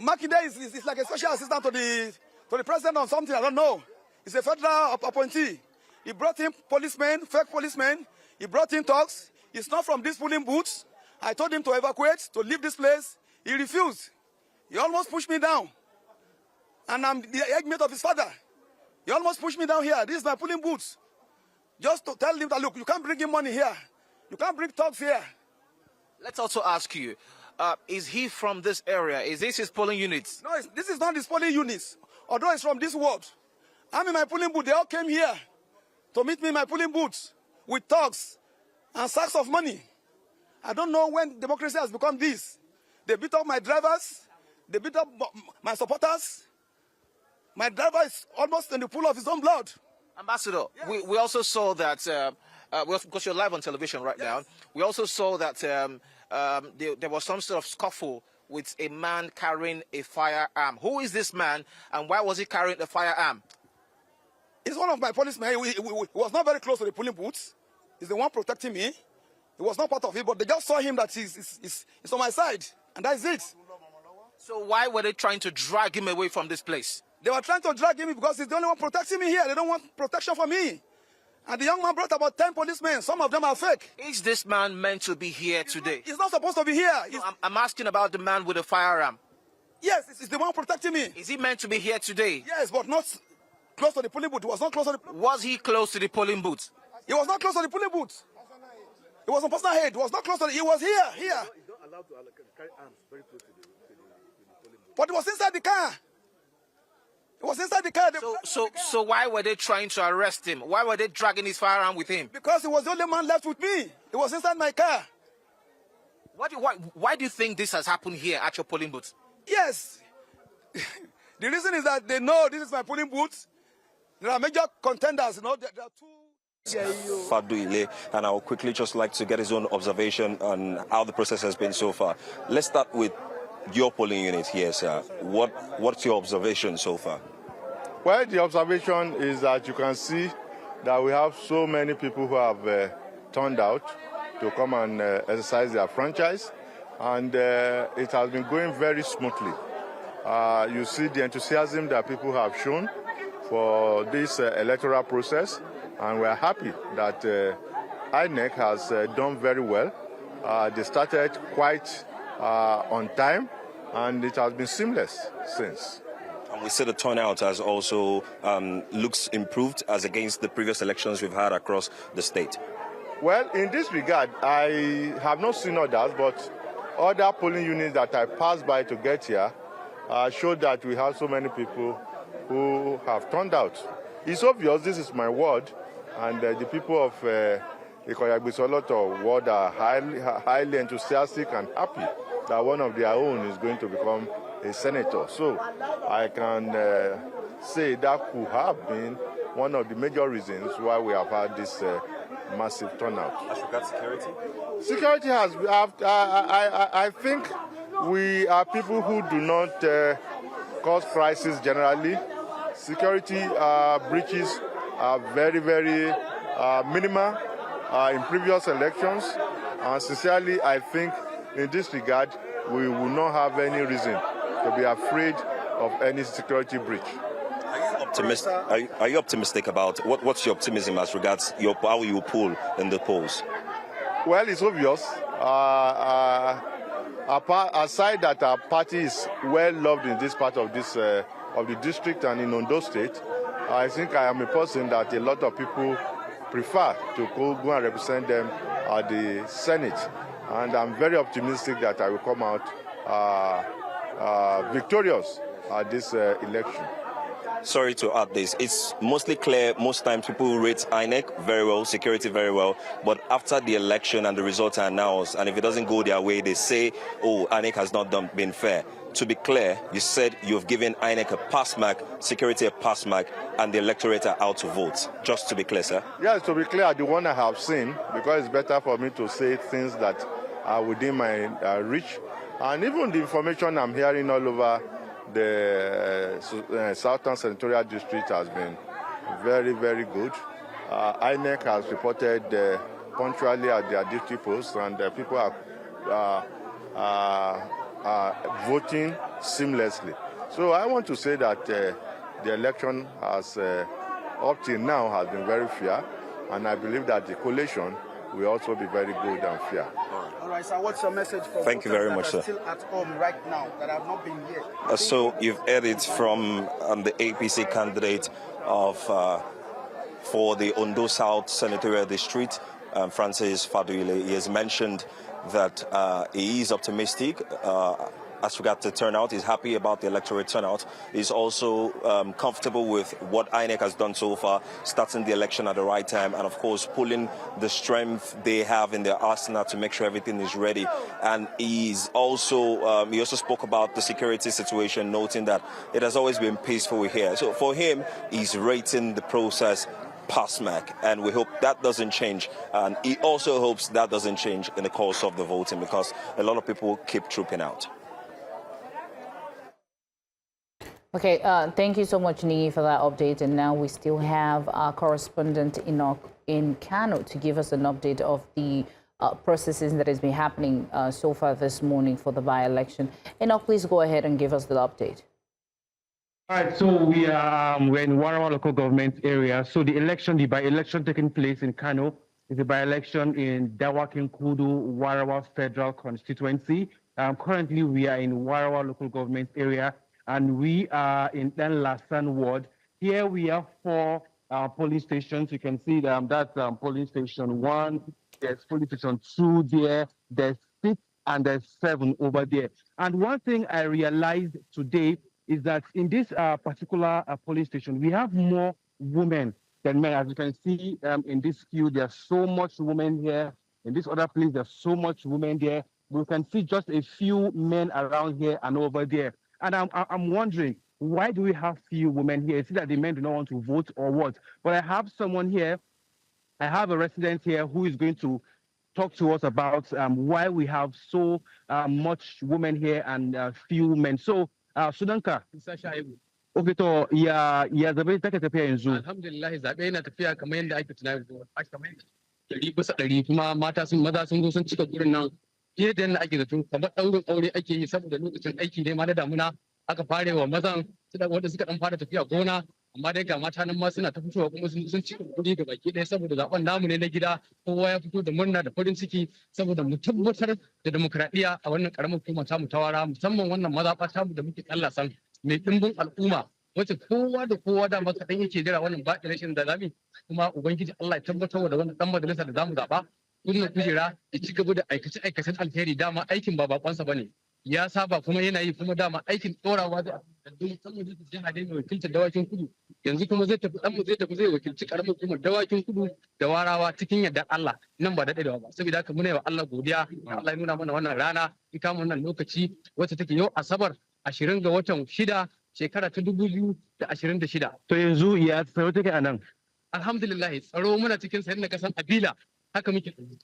[SPEAKER 21] Makinde is like a special assistant to the president or something, I don't know. He's a federal appointee. He brought in policemen, fake policemen. He brought in thugs. He's not from these polling booths. I told him to evacuate, to leave this place. He refused. He almost pushed me down. And I'm the eggmate of his father. He almost pushed me down here. This is my polling booth. Just to tell him that, look, you can't bring him money here. You can't bring thugs here.
[SPEAKER 4] Let's also ask you, is he from this area? Is this his polling unit?
[SPEAKER 21] No, this is not his polling unit. Although it's from this ward. I'm in my polling booth. They all came here to meet me in my polling booth with thugs and sacks of money. I don't know when democracy has become this. They beat up my drivers. They beat up my supporters. My driver is almost in the pool of his own blood.
[SPEAKER 4] Ambassador, yes. we also saw that, because you're live on television right now, we also saw that there was some sort of scuffle with a man carrying a firearm. Who is this man and why was he carrying a firearm?
[SPEAKER 21] He's one of my policemen. He was not very close to the polling booth. He's the one protecting me. He was not part of it, but they just saw him that he's on my side, and that's it.
[SPEAKER 4] So why were they trying to drag him away from this place?
[SPEAKER 21] They were trying to drag him because he's the only one protecting me here. They don't want protection for me. And the young man brought about 10 policemen. Some of them are fake.
[SPEAKER 4] Is this man meant to be here today?
[SPEAKER 21] He's not supposed to be here.
[SPEAKER 4] No, I'm asking about the man with the firearm.
[SPEAKER 21] Yes, it's the one protecting me.
[SPEAKER 4] Is he meant to be here today?
[SPEAKER 21] Yes, but not close to the polling booth. He was not close to the...
[SPEAKER 4] Was he close to the polling booth?
[SPEAKER 21] He was not close to the polling booth. He was on personal aid. He was not close to the... He was here.
[SPEAKER 10] You're not allowed to carry arms very close to the polling booth.
[SPEAKER 21] But he was inside the car. He was inside the car.
[SPEAKER 4] So why were they trying to arrest him? Why were they dragging his firearm with him?
[SPEAKER 21] Because he was the only man left with me. He was inside my car.
[SPEAKER 4] Why do you think this has happened here at your polling booth?
[SPEAKER 21] Yes. The reason is that they know this is my polling booth. There are major contenders. You know, there are two...
[SPEAKER 9] Fadu Ile, and I would quickly just like to get his own observation on how the process has been so far. Let's start with your polling unit here, sir. What's your observation so far?
[SPEAKER 10] Well, the observation is that you can see that we have so many people who have turned out to come and exercise their franchise, and it has been going very smoothly. You see the enthusiasm that people have shown for this electoral process, and we're happy that INEC has done very well They started quite on time, and it has been seamless since.
[SPEAKER 9] And we see the turnout has also looks improved as against the previous elections we've had across the state.
[SPEAKER 10] Well, in this regard, I have not seen others, but other polling units that I passed by to get here showed that we have so many people who have turned out. It's obvious this is my ward, and the people of Ikoyagbisoloto ward are highly enthusiastic and happy that one of their own is going to become a senator. So I can say that could have been one of the major reasons why we have had this massive turnout.
[SPEAKER 9] As regards security?
[SPEAKER 10] Security has, I think we are people who do not cause crisis generally. Security breaches are very, very minimal in previous elections. And sincerely, I think in this regard, we will not have any reason to be afraid of any security breach.
[SPEAKER 9] Are you optimistic about what's your optimism as regards how you poll in the polls?
[SPEAKER 10] Well, it's obvious. Aside that our party is well loved in this part of this of the district and in Ondo State, I think I am a person that a lot of people prefer to go and represent them at the Senate, and I'm very optimistic that I will come out victorious at this election.
[SPEAKER 9] Sorry to add this. It's mostly clear most times people rate INEC very well, security very well, but after the election and the results are announced, and if it doesn't go their way, they say, oh, INEC has not been fair. To be clear, you said you've given INEC a pass mark, security a pass mark, and the electorate are out to vote. Just to be clear, sir?
[SPEAKER 10] Yes, to be clear, the one I have seen, because it's better for me to say things that are within my reach. And even the information I'm hearing all over the Southern Senatorial District has been very, very good. INEC has reported punctually at their duty posts, and people are voting seamlessly. So I want to say that the election has, up till now, has been very fair, and I believe that the collation will also be very good and fair.
[SPEAKER 11] All right, so what's your message for
[SPEAKER 9] Thank you very much, sir.
[SPEAKER 11] Still at home right now that have not been here?
[SPEAKER 9] So you've heard it from the APC candidate for the Ondo South Senatorial District, Francis Faduile. He has mentioned that he is optimistic as regards the turnout. He's happy about the electorate turnout. He's also comfortable with what INEC has done so far, starting the election at the right time, and of course pulling the strength they have in their arsenal to make sure everything is ready. And he also spoke about the security situation, noting that it has always been peaceful here. So for him, he's rating the process pass mark, and we hope that doesn't change. And he also hopes that doesn't change in the course of the voting, because a lot of people keep trooping out.
[SPEAKER 2] Okay, thank you so much, Nii, for that update. And now we still have our correspondent in Kano to give us an update of the processes that has been happening so far this morning for the by-election. Enoch, please go ahead and give us the update.
[SPEAKER 22] All right, so we're in Warawa local government area. So the by-election taking place in Kano is a by-election in Dawakin-Kudu, Warawa Federal Constituency. Currently, we are in Warawa local government area, and we are in Dan Lasan ward. Here we have 4 polling stations. You can see that's polling station 1, there's polling station 2 there, there's 6, and there's 7 over there. And one thing I realized today is that in this particular polling station, we have more women than men. As you can see in this queue, there's so much women here. In this other place, there's so much women there. We can see just a few men around here and over there. And I'm wondering, why do we have few women here? Is it that the men do not want to vote or what? But I have someone here, I have a resident here who is going to talk to us about why we have so much women here and few men. So, Sudanka. Okay, to ya zabe take tafiya yanzu.
[SPEAKER 23] Alhamdulillah zabe yana tafiya kamar yadda ake tunani kamar 100% kuma maza sun zo sun cika gurin nan fiye da yadda ake zato, kamar ɗaurin aure ake yi saboda lokacin aiki ne ma na damuna aka fare wa mazan wanda suka dan fara tafiya gona amma dai ga mata nan ma suna ta fitowa kuma sun cika kuɗi ga baki ɗaya saboda zaben namu ne na gida kowa ya fito da murna da farin ciki saboda mu tabbatar da demokradiyya a wannan karamar hukuma ta mu tawara musamman wannan mazaɓa ta mu da muke tsallasan mai ɗimbin al'umma wacce kowa da kowa da maka dan yake jira wannan ba rashin da zami kuma ubangiji Allah ya tabbatar da wannan dan majalisa da zamu zaɓa wannan kujera ya ci gaba da aikacen alheri dama aikin ba bakonsa bane ya saba kuma yana yi kuma dama aikin ɗorawa da musamman da jiha dai mai wakiltar dawakin kudu yanzu kuma zai tafi zai wakilci karamar hukumar dawakin kudu da warawa cikin yardar Allah nan ba daɗe da ba saboda haka muna yi wa Allah godiya Allah ya nuna mana wannan rana in kama wannan lokaci wacce take yau asabar 20 ga watan 6 shekara ta 2026.
[SPEAKER 22] To yanzu ya tsaro take a nan.
[SPEAKER 23] Alhamdulillah tsaro muna cikin sayin na kasan abila haka muke tsaro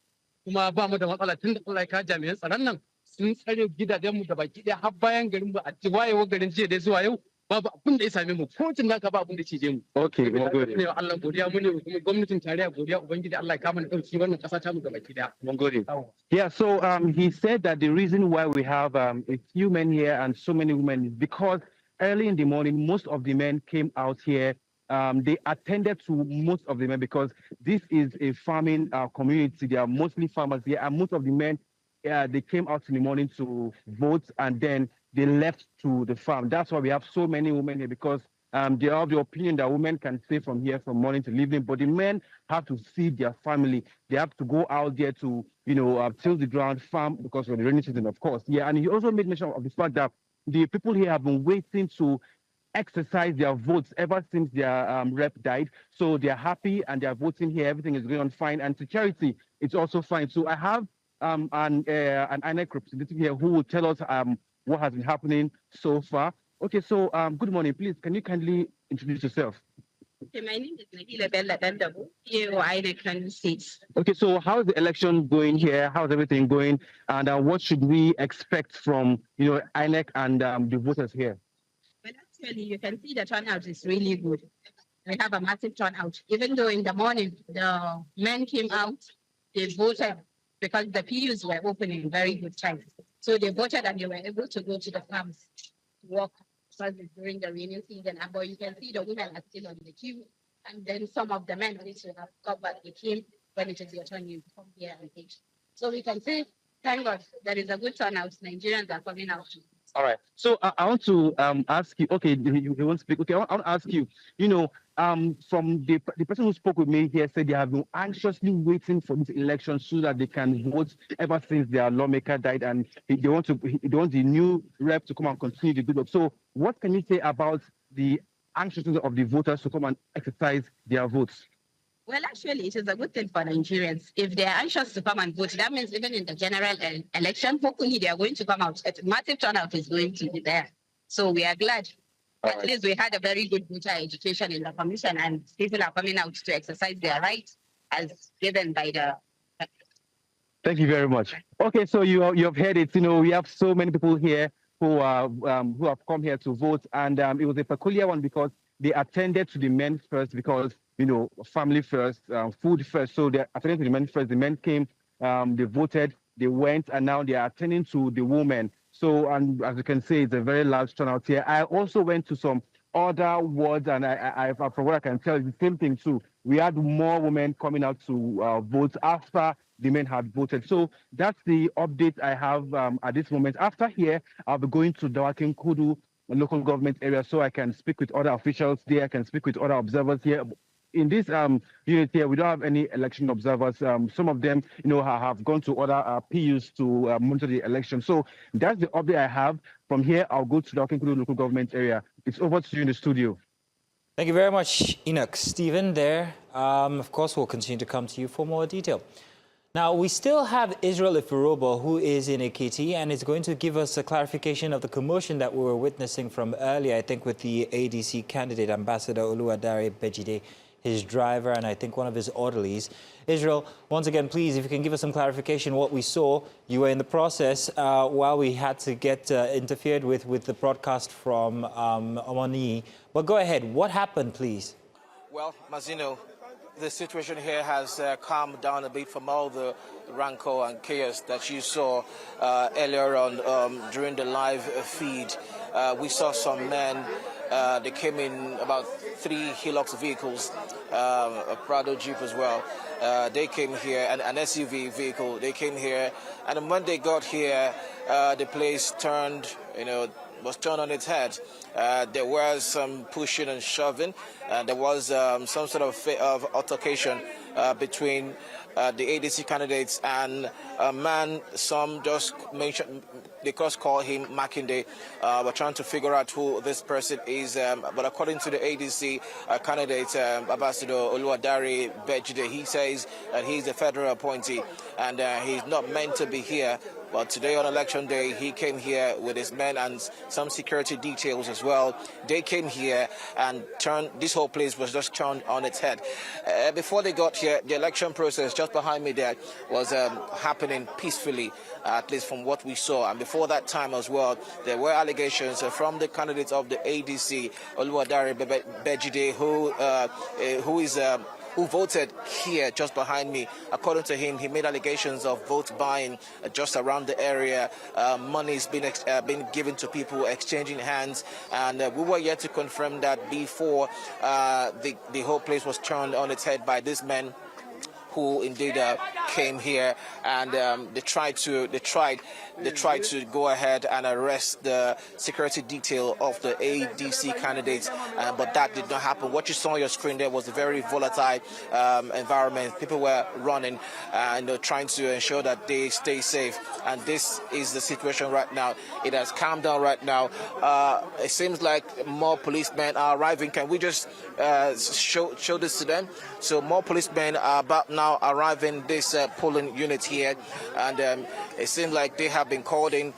[SPEAKER 23] kuma ba mu da matsala tun da Allah ya ka jami'an tsaron nan sun tsare gidajenmu da baki ɗaya har bayan garin ba a ci wayewar garin jiya dai zuwa yau babu abin da ya same mu ko tun naka ba abin da cije mu.
[SPEAKER 22] Okay, mun gode.
[SPEAKER 23] Ne Allah godiya mu ne kuma gwamnatin tarayya godiya ubangiji Allah ya kama da dauki wannan kasa ta mu ga baki ɗaya.
[SPEAKER 22] Mun gode. Yeah, so he said that the reason why we have a few men here and so many women is because early in the morning most of the men came out here. They attended to most of the men because this is a farming community. They are mostly farmers here, and most of the men they came out in the morning to vote, and then they left to the farm. That's why we have so many women here, because they are of the opinion that women can stay from here from morning to evening, but the men have to feed their family. They have to go out there to, till the ground, farm, because of the rainy season, of course. Yeah, and he also made mention of the fact that the people here have been waiting to exercise their votes ever since their rep died. So they're happy and they're voting here. Everything is going on fine. And security, it's also fine. So I have an INEC representative here who will tell us what has been happening so far. Okay, so good morning. Please, can you kindly introduce yourself?
[SPEAKER 7] Okay, my name is Nabila Bella Dandabu, PAO INEC States.
[SPEAKER 22] Okay, so how is the election going here? How's everything going? And what should we expect from, INEC and the voters here?
[SPEAKER 7] Well, actually, you can see the turnout is really good. We have a massive turnout. Even though in the morning, the men came out, they voted because the PUs were open in very good time. So they voted and they were able to go to the farms to work during the rainy season. But you can see the women are still on the queue. And then some of the men also have covered the queue when it is your turn, you come here and take. So we can say, thank God, there is a good turnout. Nigerians are coming out.
[SPEAKER 22] All right. So I want to ask you, okay, you won't speak. Okay, I want to ask you, from the person who spoke with me here said they have been anxiously waiting for this election so that they can vote ever since their lawmaker died, and they want the new rep to come and continue the good work. So what can you say about the anxiousness of the voters to come and exercise their votes?
[SPEAKER 7] Well, actually, it is a good thing for Nigerians. If they are anxious to come and vote, that means even in the general election, hopefully they are going to come out. A massive turnout is going to be there. So we are glad. At least we had a very good voter education in the commission, and people are coming out to exercise their rights as given by the...
[SPEAKER 22] Thank you very much. Okay, so you have heard it. We have so many people here who have come here to vote, and it was a peculiar one because they attended to the men first because, family first, food first. So they attended to the men first. The men came, they voted, they went, and now they are attending to the women. So, and as you can see, it's a very large turnout here. I also went to some other wards, and I from what I can tell, the same thing too. We had more women coming out to vote after the men had voted. So that's the update I have at this moment. After here, I'll be going to Dawakin Kudu local government area so I can speak with other officials there. I can speak with other observers here. In this unit here, we don't have any election observers. Some of them, have gone to other PUs to monitor the election. So that's the update I have. From here, I'll go to the Kudu local government area. It's over to you in the studio.
[SPEAKER 1] Thank you very much, Enoch. Stephen there. Of course, we'll continue to come to you for more detail. Now, we still have Israel Ifurobo, who is in Ekiti, and is going to give us a clarification of the commotion that we were witnessing from earlier, I think, with the ADC candidate, Ambassador Oluwadare Bejide, his driver, and I think one of his orderlies. Israel, once again, please, if you can give us some clarification what we saw. You were in the process while we had to get interfered with the broadcast from Omani. But go ahead. What happened, please?
[SPEAKER 4] Well, Mazino, the situation here has calmed down a bit from all the rancor and chaos that you saw earlier on during the live feed. We saw some men They came in about 3 Hilux vehicles, a Prado Jeep as well. They came here, and an SUV vehicle. They came here, and when they got here, the place turned, was turned on its head. There was some pushing and shoving. There was some sort of altercation between the ADC candidates and a man. Some just mentioned, they just call him Makinde. We're trying to figure out who this person is. But according to the ADC candidate, Ambassador Oluwadare Bejide, he says that he's a federal appointee and he's not meant to be here. But today on election day, he came here with his men and some security details as well. They came here and this whole place was just turned on its head. Before they got here, the election process just behind me there was happening peacefully, at least from what we saw. And before that time as well, there were allegations from the candidates of the ADC, Oluwadare Bejide, who voted here just behind me. According to him, he made allegations of vote buying just around the area. Money's been given to people, exchanging hands, and we were yet to confirm that before the whole place was turned on its head by these men who indeed came here, and they tried to go ahead and arrest the security detail of the ADC candidates, but that did not happen. What you saw on your screen there was a very volatile environment. People were running and trying to ensure that they stay safe, and this is the situation right now. It has calmed down right now. It seems like more policemen are arriving. Can we just show this to them? So more policemen are about now arriving this polling unit here, and it seems like they have been called in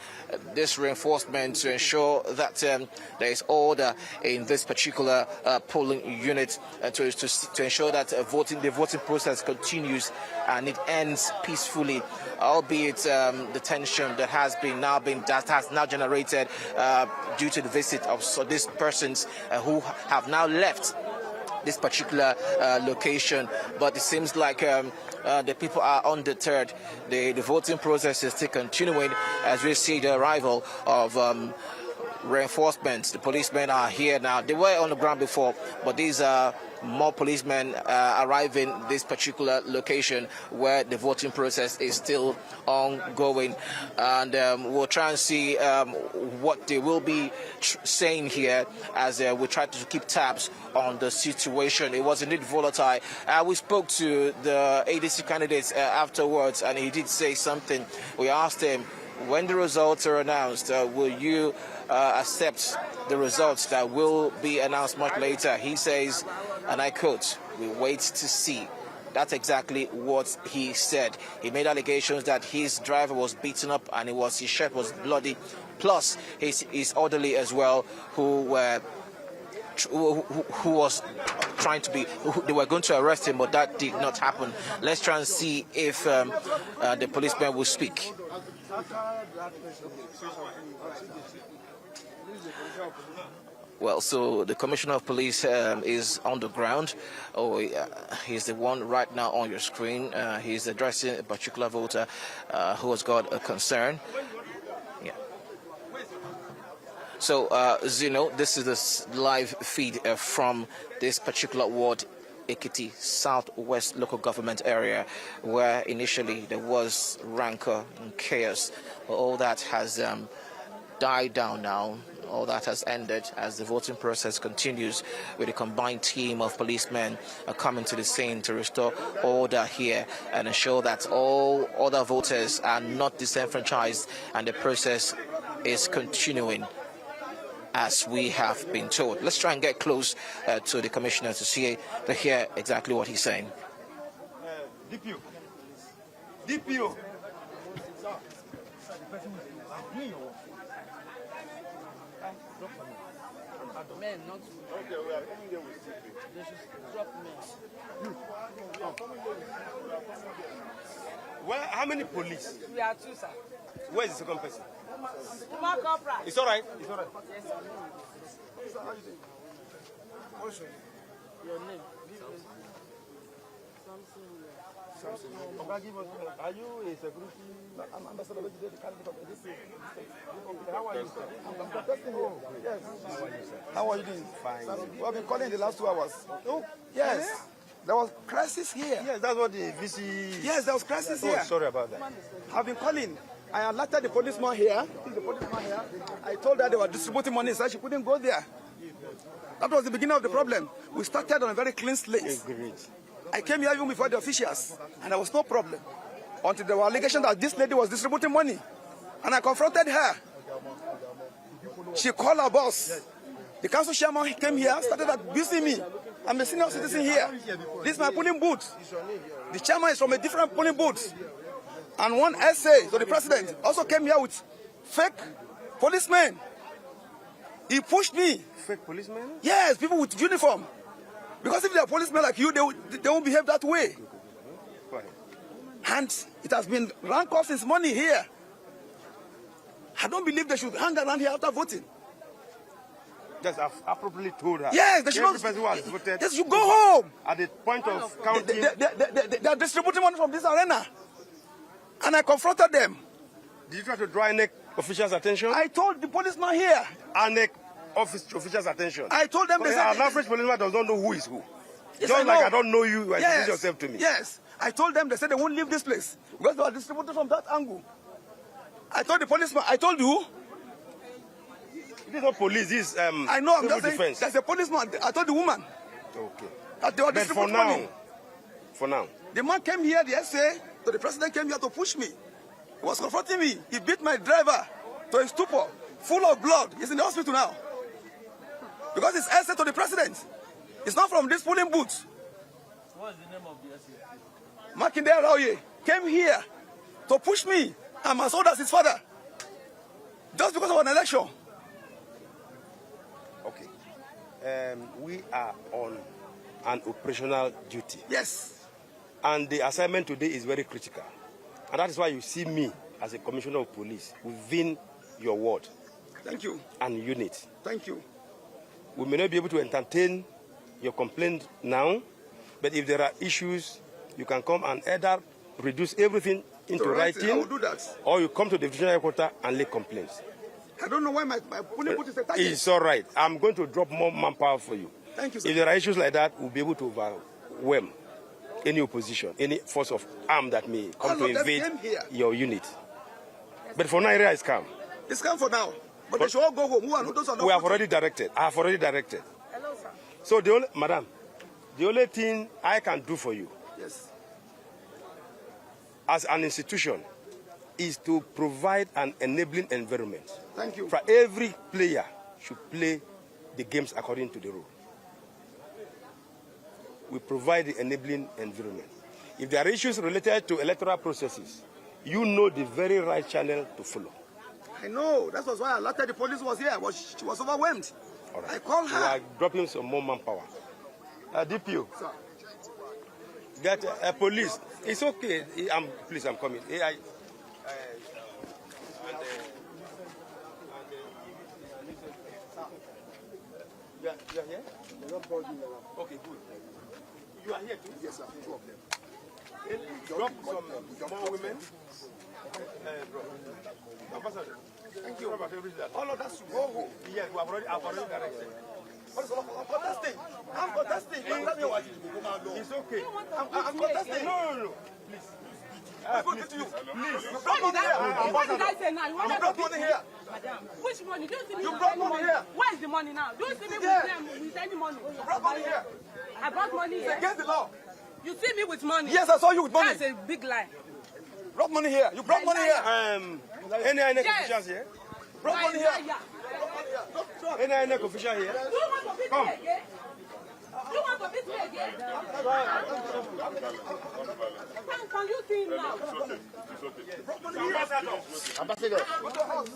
[SPEAKER 4] this reinforcement to ensure that there is order in this particular polling unit, and to ensure that the voting process continues and it ends peacefully, albeit the tension that has now generated due to the visit of these persons who have now left this particular location. But it seems like the people are undeterred. The voting process is still continuing as we see the arrival of reinforcements. The policemen are here now. They were on the ground before, but these are more policemen arriving this particular location where the voting process is still ongoing, and we'll try and see what they will be saying here as we try to keep tabs on the situation. It was indeed volatile. We spoke to the ADC candidates afterwards, and he did say something. We asked him, when the results are announced, will you accept the results that will be announced much later? He says, and I quote, "We wait to see." That's exactly what he said. He made allegations that his driver was beaten up and his shirt was bloody, plus his orderly as well, who was trying to they were going to arrest him, but that did not happen. Let's try and see if the policeman will speak. Well, so the Commissioner of Police is on the ground. He's the one right now on your screen. He's addressing a particular voter who has got a concern. Yeah. So, Zeno, this is the live feed from this particular ward, Ekiti Southwest local government area, where initially there was rancor and chaos. But all that has died down now. All that has ended as the voting process continues, with a combined team of policemen coming to the scene to restore order here and ensure that all other voters are not disenfranchised, and the process is continuing as we have been told. Let's try and get close to the commissioner to hear exactly what he's saying.
[SPEAKER 21] DPO.
[SPEAKER 6] Men, not okay, we are coming here with secret. They should drop men.
[SPEAKER 21] Well, how many police?
[SPEAKER 6] We are two, sir.
[SPEAKER 21] Where is the second person?
[SPEAKER 6] Corporal.
[SPEAKER 21] It's all right. It's all right.
[SPEAKER 6] Yes, sir.
[SPEAKER 21] What's your name?
[SPEAKER 6] Your name?
[SPEAKER 21] Are you a security? I'm ambassador of the candidate of this state. How are you, sir? I'm protesting here. Yes. How are you, sir? How are you doing? Fine. We have been calling in the last 2 hours. Oh, yes. There was crisis here. Yes, that's what the VC... Yes, there was crisis here. Sorry about that. I've been calling. I alerted the policeman here. I told her they were distributing money, so she couldn't go there. That was the beginning of the problem. We started on a very clean slate. I came here even before the officials, and there was no problem. Until there were allegations that this lady was distributing money. And I confronted her. She called her boss. The council chairman came here, started abusing me. I'm a senior citizen here. This is my polling booth. The chairman is from a different polling booth. And one essay to the president also came here with fake policemen. He pushed me. Fake policemen? Yes, people with uniform. Because if they are policemen like you, they won't behave that way. And it has been ranked off since morning here. I don't believe they should hang around here after voting. Yes, I've appropriately told her. Yes, they should not. Person who has voted. They should go home. At the point of counting. They are distributing money from this arena. And I confronted them. Did you try to draw INEC officials' attention? I told the policeman here. INEC officials' attention. I told them. So an average policeman does not know who is who. Yes, just like I don't know you, you introduce yourself to me. Yes. I told them, they said they won't leave this place. Because they were distributed from that angle. I told the policeman, I told you. This is not police, this is I know, I'm just saying, there's a policeman. I told the woman. Okay. That they were distributing money. For now. The man came here, the SA, so the president came here to push me. He was confronting me. He beat my driver to a stupor, full of blood. He's in the hospital now. Because it's SA to the president. It's not from this polling booth. What is the name of the SA? Makinde Raoye came here to push me. I'm as old as his father. Just because of an election. Okay. We are on an operational duty. Yes. And the assignment today is very critical. And that is why you see me as a commissioner of police within your ward. Thank you. And unit. Thank you. We may not be able to entertain your complaint now, but if there are issues, you can come and either reduce everything into writing, I will do that. Or you come to the divisional headquarters and lay complaints. I don't know why my polling booth is a target. It's all right. I'm going to drop more manpower for you. Thank you, sir. If there are issues like that, we'll be able to overwhelm any opposition, any force of arm that may come to invade your unit. But for now, area is calm. It's calm for now. But they should all go home. We have already directed. I have already directed. Hello, sir. So, madam, the only thing I can do for you, yes, as an institution, is to provide an enabling environment. Thank you. For every player should play the games according to the rule. We provide the enabling environment. If there are issues related to electoral processes, you know the very right channel to follow. I know. That was why I alerted the police was here. She was overwhelmed. All right. I called her. We are dropping some more manpower. DPO. Sir. Get police. It's okay. Please, I'm coming. You are here? Okay, good. You are here too? Yes, sir. 2 of them. Drop some more women. Ambassador. Thank you. All of that should go home. Yes, I've already directed. I'm contesting. I'm contesting. It's okay. I'm contesting. No. Please. Please. You brought money here.
[SPEAKER 20] What did I say now? You
[SPEAKER 21] brought money here.
[SPEAKER 20] Madam, which money? Do you see me
[SPEAKER 21] you
[SPEAKER 20] with
[SPEAKER 21] brought
[SPEAKER 20] any
[SPEAKER 21] money here.
[SPEAKER 20] Where is the money now? Do you see me with any money?
[SPEAKER 21] You brought money here.
[SPEAKER 20] I brought money here.
[SPEAKER 21] Against the law.
[SPEAKER 20] You see me with money?
[SPEAKER 21] Yes, I saw you with money.
[SPEAKER 20] That's a big lie.
[SPEAKER 21] Brought money here. You brought money here. Any INEC officials here? Brought money here. Any INEC official here?
[SPEAKER 20] Do you want to beat me again? Do you want to beat me again? Can you see him now?
[SPEAKER 11] Ambassador.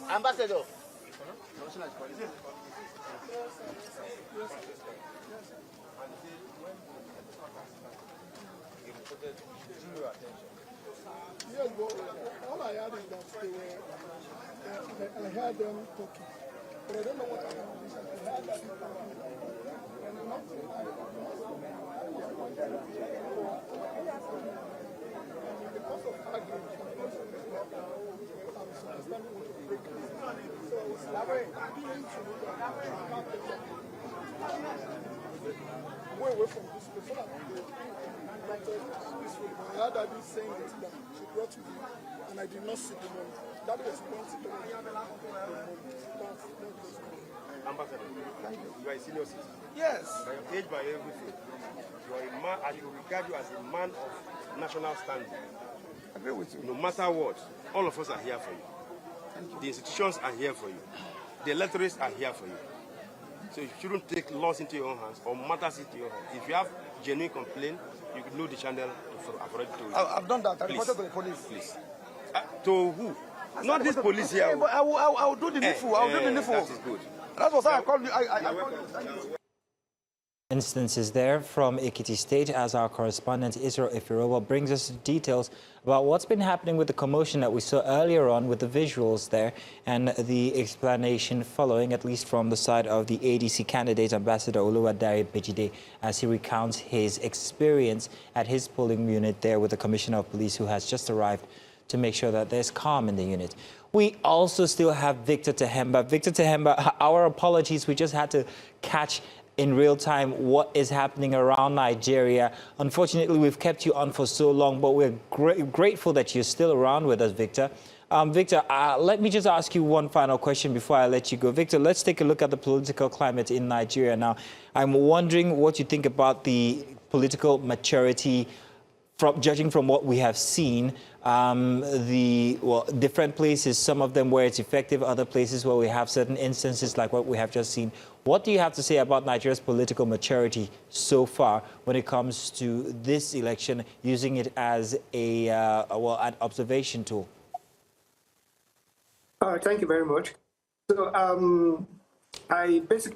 [SPEAKER 11] Ambassador.
[SPEAKER 19] Yes, but all I heard is that I heard them talking. But I don't know what I heard that
[SPEAKER 12] Go away from this place so that I heard Daddy saying that she brought me and I did not see the money. That was pointing to me.
[SPEAKER 13] Ambassador, you are a senior citizen.
[SPEAKER 12] Yes.
[SPEAKER 13] By your age, by everything. You are a man, I regard you as a man of national standing.
[SPEAKER 12] I agree with you.
[SPEAKER 13] No matter what, all of us are here for you. The institutions are here for you. The electorates are here for you. So you shouldn't take laws into your own hands or matters into your hands. If you have genuine complaint, you can know the channel I've already told you.
[SPEAKER 12] I've done that. I reported to the police.
[SPEAKER 13] Please. To who? Not this police here.
[SPEAKER 12] Okay, but I will do the needful. I will do the needful.
[SPEAKER 13] That is good.
[SPEAKER 12] That's what I called you. I called you. Thank you.
[SPEAKER 1] Instances there from Ekiti State, as our correspondent Israel Ifiroba brings us details about what's been happening with the commotion that we saw earlier on with the visuals there and the explanation following, at least from the side of the ADC candidate, Ambassador Oluwadare Bejide, as he recounts his experience at his polling unit there with the Commissioner of Police, who has just arrived to make sure that there's calm in the unit. We also still have Victor Tehemba. Victor Tehemba, our apologies, we just had to catch in real time what is happening around Nigeria. Unfortunately, we've kept you on for so long, but we're grateful that you're still around with us, Victor. Victor, let me just ask you one final question before I let you go. Victor, let's take a look at the political climate in Nigeria now. I'm wondering what you think about the political maturity, judging from what we have seen. Different places, some of them where it's effective, other places where we have certain instances like what we have just seen. What do you have to say about Nigeria's political maturity so far when it comes to this election, using it as an observation tool?
[SPEAKER 18] Thank you very much. So,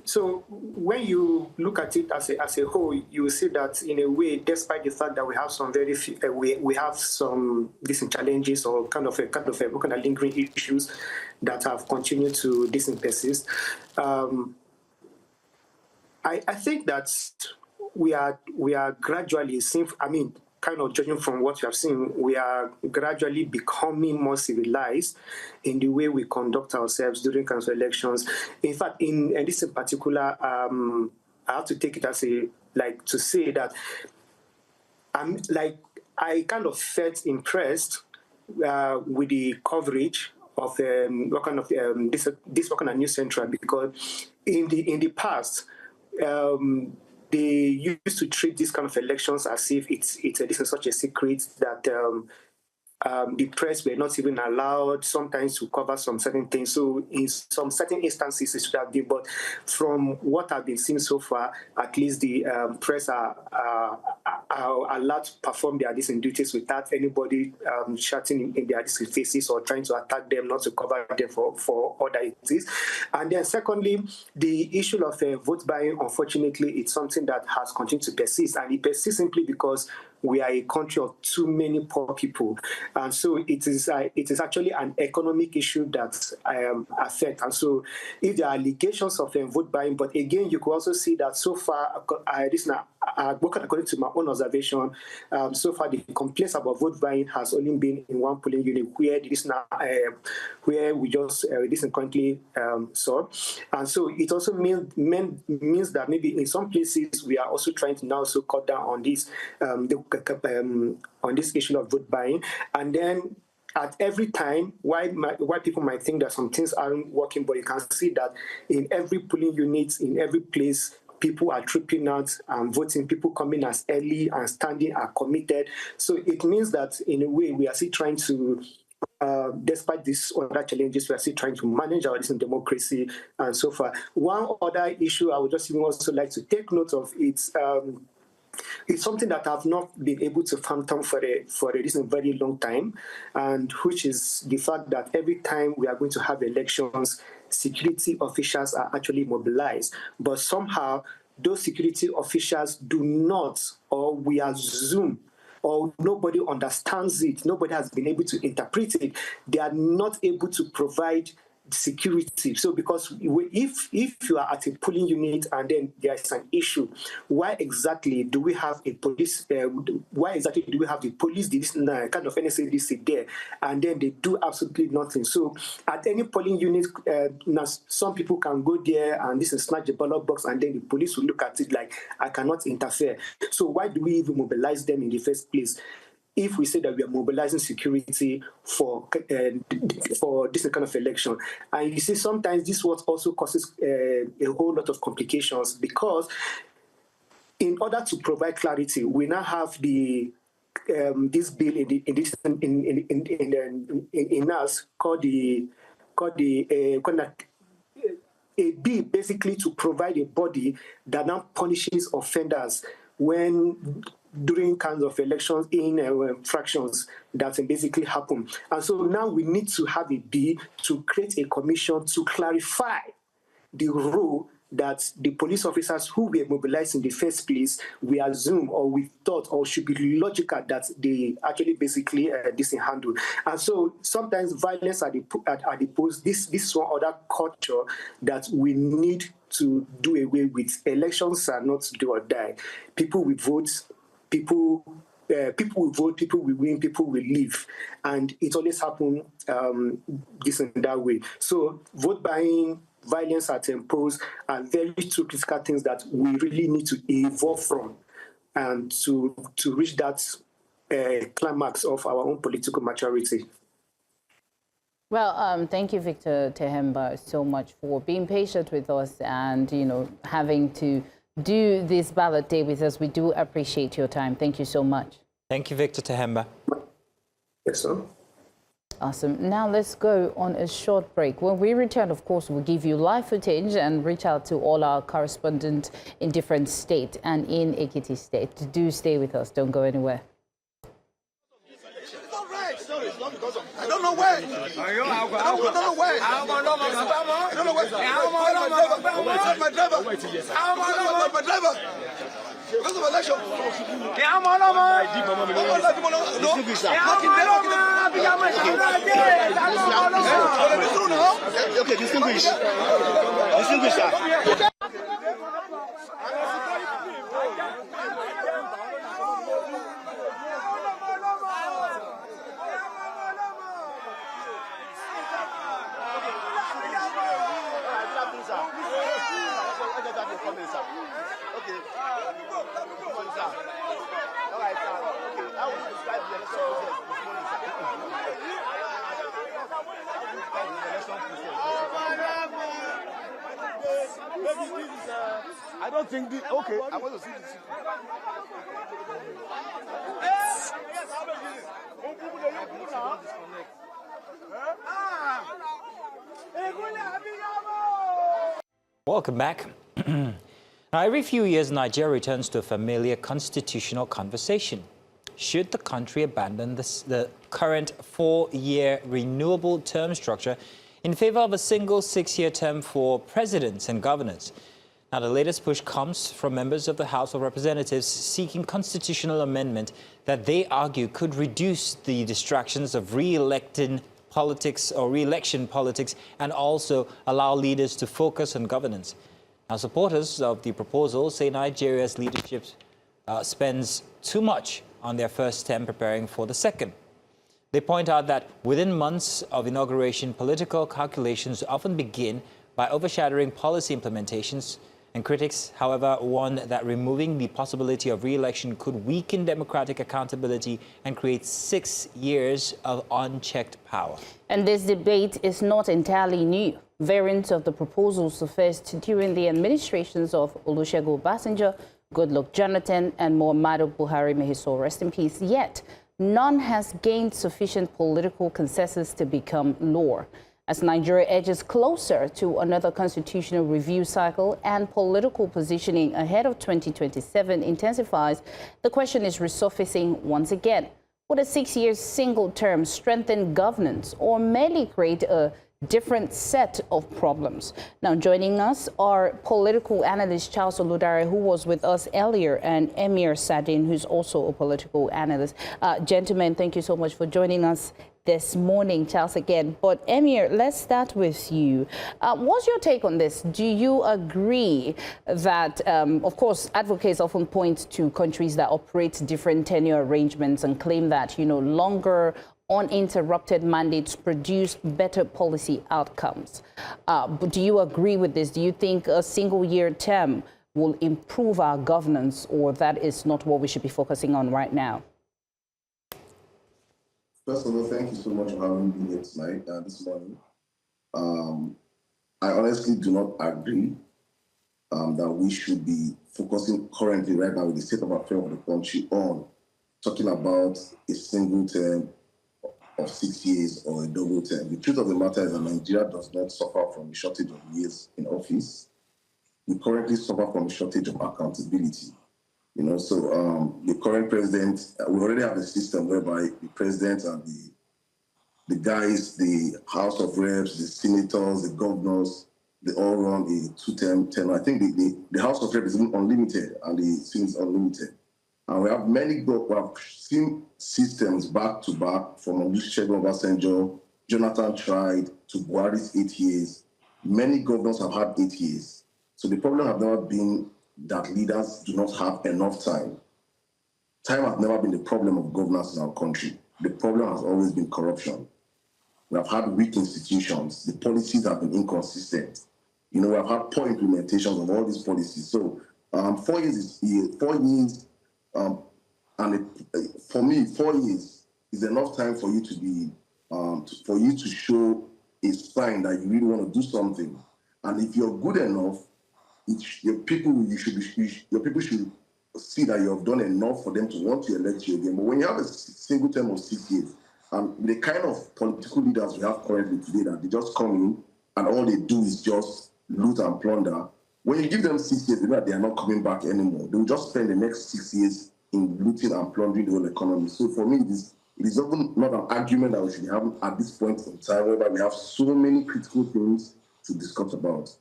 [SPEAKER 18] so when you look at it as a whole, you will see that in a way, despite the fact that we have some very few, we have some decent challenges or kind of lingering issues that have continued to persist. I think that we are gradually seeing, kind of judging from what you have seen, we are gradually becoming more civilized in the way we conduct ourselves during council elections. In fact, in this in particular, I have to take it as to say that I kind of felt impressed with the coverage of this News Central, because in the past, they used to treat this kind of elections as if this is such a secret that the press were not even allowed sometimes to cover some certain things. So in some certain instances it should have been, but from what I've been seeing so far, at least the press are allowed to perform their decent duties without anybody shouting in their decent faces or trying to attack them, not to cover them for all that it is. And then secondly, the issue of vote buying, unfortunately, it's something that has continued to persist, and it persists simply because we are a country of too many poor people, and so it is actually an economic issue that affects. And so, if there are allegations of vote buying, but again, you could also see that so far, according to my own observation, so far the complaints about vote buying has only been in one polling unit where we just recently saw, and so it also means that maybe in some places we are also trying to now also cut down on this. On this issue of vote buying, and then at every time, why people might think that some things aren't working, but you can see that in every polling unit, in every place, people are tripping out and voting. People coming as early and standing are committed. So it means that in a way we are still trying to. Despite these other challenges, we are still trying to manage our democracy and so far. One other issue I would just even also like to take note of, it's something that I've not been able to fathom for a very long time, and which is the fact that every time we are going to have elections, security officials are actually mobilized. But somehow, those security officials do not, or we assume, or nobody understands it, nobody has been able to interpret it. They are not able to provide security. So because if you are at a polling unit and then there is an issue, why exactly do we have a police? Why exactly do we have the police, this kind of NSADC there, and then they do absolutely nothing? So at any polling unit, now some people can go there and this is snatch the ballot box, and then the police will look at it like, I cannot interfere. So why do we even mobilize them in the first place? If we say that we are mobilizing security for this kind of election. And you see, sometimes this what also causes a whole lot of complications, because in order to provide clarity, we now have the this bill in us called a bill basically to provide a body that now punishes offenders when during kinds of elections in fractions that basically happen. And so now we need to have a bill to create a commission to clarify the role that the police officers who were mobilized in the first place, we assume or we thought or should be logical that they actually basically handle. And so sometimes violence at the polls, this is one other culture that we need to do away with. Elections are not do or die. People will vote, people will vote, people will win, people will leave. And it always happens this and that way. So vote buying, violence at polls are very two critical things that we really need to evolve from and to reach that climax of our own political maturity.
[SPEAKER 2] Well, thank you, Victor Tehemba, so much for being patient with us and, having to do this ballot day with us. We do appreciate your time. Thank you so much.
[SPEAKER 1] Thank you, Victor Tehemba.
[SPEAKER 18] Yes, sir.
[SPEAKER 2] Awesome. Now let's go on a short break. When we return, of course, we'll give you live footage and reach out to all our correspondents in different states and in Ekiti State. Do stay with us. Don't go anywhere.
[SPEAKER 21] I don't know where. I don't know where. I don't know where. My driver. Because of election. Okay, distinguish. Distinguish, sir. I don't think the okay. I want to see this.
[SPEAKER 1] Welcome back. Now, every few years, Nigeria returns to a familiar constitutional conversation. Should the country abandon the current 4-year renewable term structure in favor of a single 6-year term for presidents and governors? Now, the latest push comes from members of the House of Representatives seeking constitutional amendment that they argue could reduce the distractions of re-election politics and also allow leaders to focus on governance. Now, supporters of the proposal say Nigeria's leadership spends too much on their first term preparing for the second. They point out that within months of inauguration, political calculations often begin by overshadowing policy implementations. And critics, however, warn that removing the possibility of re-election could weaken democratic accountability and create 6 years of unchecked power.
[SPEAKER 2] And this debate is not entirely new. Variants of the proposal surfaced during the administrations of Olusegun Obasanjo, Goodluck Jonathan, and Muhammadu Buhari, may his soul rest in peace. Yet, none has gained sufficient political consensus to become law. As Nigeria edges closer to another constitutional review cycle and political positioning ahead of 2027 intensifies, the question is resurfacing once again. Would a 6-year single term strengthen governance or merely create a different set of problems? Now, joining us are political analyst Charles Oludare, who was with us earlier, and Emir Sadin, who's also a political analyst. Gentlemen, thank you so much for joining us. this morning, Charles, again. But Emir, let's start with you. What's your take on this? Do you agree that, of course, advocates often point to countries that operate different tenure arrangements and claim that, longer uninterrupted mandates produce better policy outcomes. But do you agree with this? Do you think a single-year term will improve our governance, or that is not what we should be focusing on right now?
[SPEAKER 3] First of all, thank you so much for having me here tonight, this morning. I honestly do not agree that we should be focusing currently right now with the state of affairs of the country on talking about a single term of 6 years or a double term. The truth of the matter is that Nigeria does not suffer from a shortage of years in office. We currently suffer from a shortage of accountability. So the current president, we already have a system whereby the president and the guys, the House of Reps, the senators, the governors, they all run a two-term tenure. I think the House of Reps is unlimited and the Senate is unlimited. And we have seen systems back to back from Olusegun Obasanjo, Jonathan tried, to Buhari's 8 years. Many governors have had 8 years. So the problem has never been that leaders do not have enough time. Time has never been the problem of governance in our country. The problem has always been corruption. We have had weak institutions. The policies have been inconsistent. We have had poor implementations of all these policies. So 4 years for me, 4 years is enough time for you to be, for you to show a sign that you really want to do something. And if you're good enough, your people should see that you have done enough for them to want to elect you again. But when you have a single term of 6 years, the kind of political leaders we have currently today, that they just come in and all they do is just loot and plunder. When you give them 6 years, they know that they are not coming back anymore. They will just spend the next 6 years in looting and plundering the whole economy. So for me, it is even not an argument that we should be having at this point in time, whereby we have so many critical things to discuss about.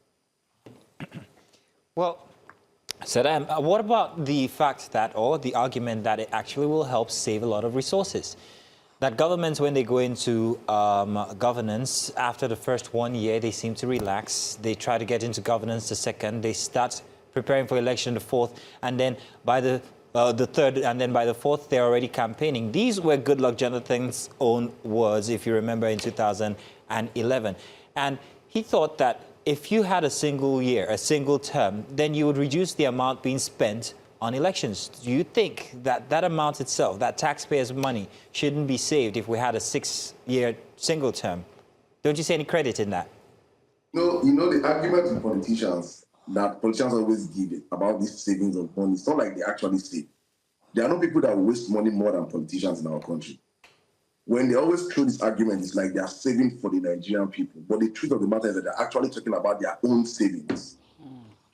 [SPEAKER 1] Well, Saddam, what about the fact that, or the argument that it actually will help save a lot of resources? That governments, when they go into governance, after the first 1 year, they seem to relax. They try to get into governance the second. They start preparing for election the fourth, and then by the third, and then by the fourth, they're already campaigning. These were Goodluck Jonathan's own words, if you remember, in 2011. And he thought that if you had a single year, a single term, then you would reduce the amount being spent on elections. Do you think that that amount itself, that taxpayers' money, shouldn't be saved if we had a 6-year single term? Don't you see any credit in that?
[SPEAKER 3] No, the argument with politicians that politicians always give about these savings of money, it's not like they actually save. There are no people that waste money more than politicians in our country. When they always throw this argument, it's like they are saving for the Nigerian people. But the truth of the matter is that they're actually talking about their own savings.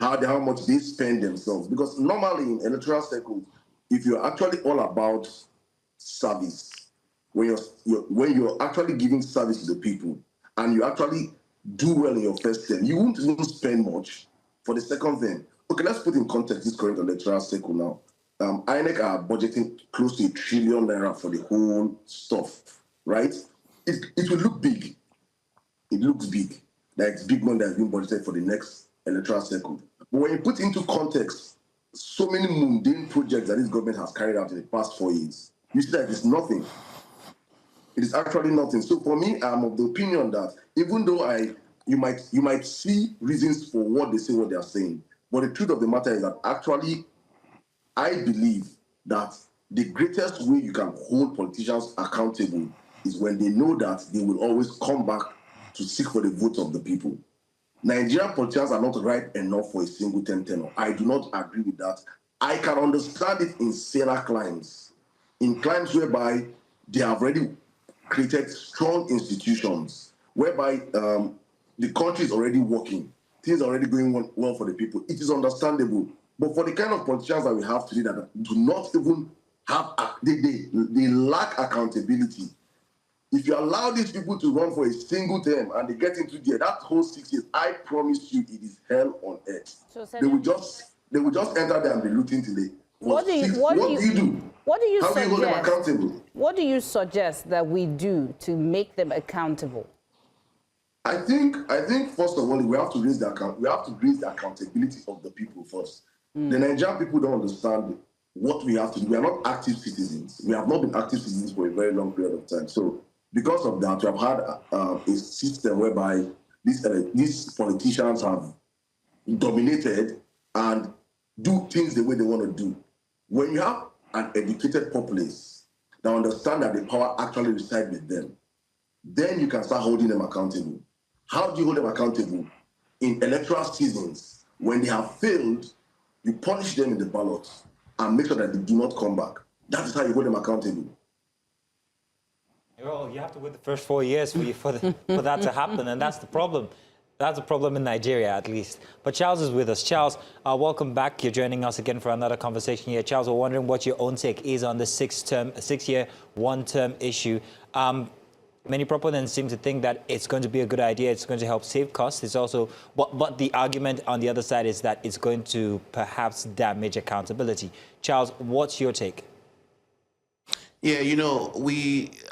[SPEAKER 3] How much they spend themselves. Because normally in electoral circles, if you're actually all about service, when you're actually giving service to the people and you actually do well in your first term, you won't even spend much for the second term. Okay, let's put in context this current electoral circle now. INEC are budgeting close to 1 trillion naira for the whole stuff, right? It will look big. It looks big. That it's big money that's been budgeted for the next electoral circle. But when you put into context so many mundane projects that this government has carried out in the past 4 years, you see that it's nothing. It is actually nothing. So for me, I'm of the opinion that even though you might see reasons for what they say, what they are saying, but the truth of the matter is that actually, I believe that the greatest way you can hold politicians accountable is when they know that they will always come back to seek for the votes of the people. Nigerian politicians are not ripe enough for a single term tenure. I do not agree with that. I can understand it in saner climes, in climes whereby they have already created strong institutions, whereby the country is already working, things are already going well for the people. It is understandable. But for the kind of politicians that we have today that do not even have, they lack accountability. If you allow these people to run for a single term and they get into there, that whole 6 years, I promise you, it is hell on earth. So they will just enter there and be looting today. What do you do?
[SPEAKER 2] What do you
[SPEAKER 3] How do you hold them
[SPEAKER 2] suggest?
[SPEAKER 3] accountable?
[SPEAKER 2] What do you suggest that we do to make them accountable?
[SPEAKER 3] I think first of all we have to raise the accountability of the people first. The Nigerian people don't understand what we have to do. We are not active citizens. We have not been active citizens for a very long period of time. So because of that, we have had a system whereby these politicians have dominated and do things the way they want to do. When you have an educated populace that understand that the power actually resides with them, then you can start holding them accountable. How do you hold them accountable? In electoral seasons, when they have failed, you punish them in the ballot and make sure that they do not come back. That is how you hold them accountable.
[SPEAKER 1] Well, you have to wait the first 4 years for that to happen, and that's the problem. That's a problem in Nigeria, at least. But Charles is with us. Charles, welcome back. You're joining us again for another conversation here. Charles, we're wondering what your own take is on the six-year, one-term issue. Many proponents seem to think that it's going to be a good idea. It's going to help save costs. It's also, but the argument on the other side is that it's going to perhaps damage accountability. Charles, what's your take?
[SPEAKER 14] Yeah, you know,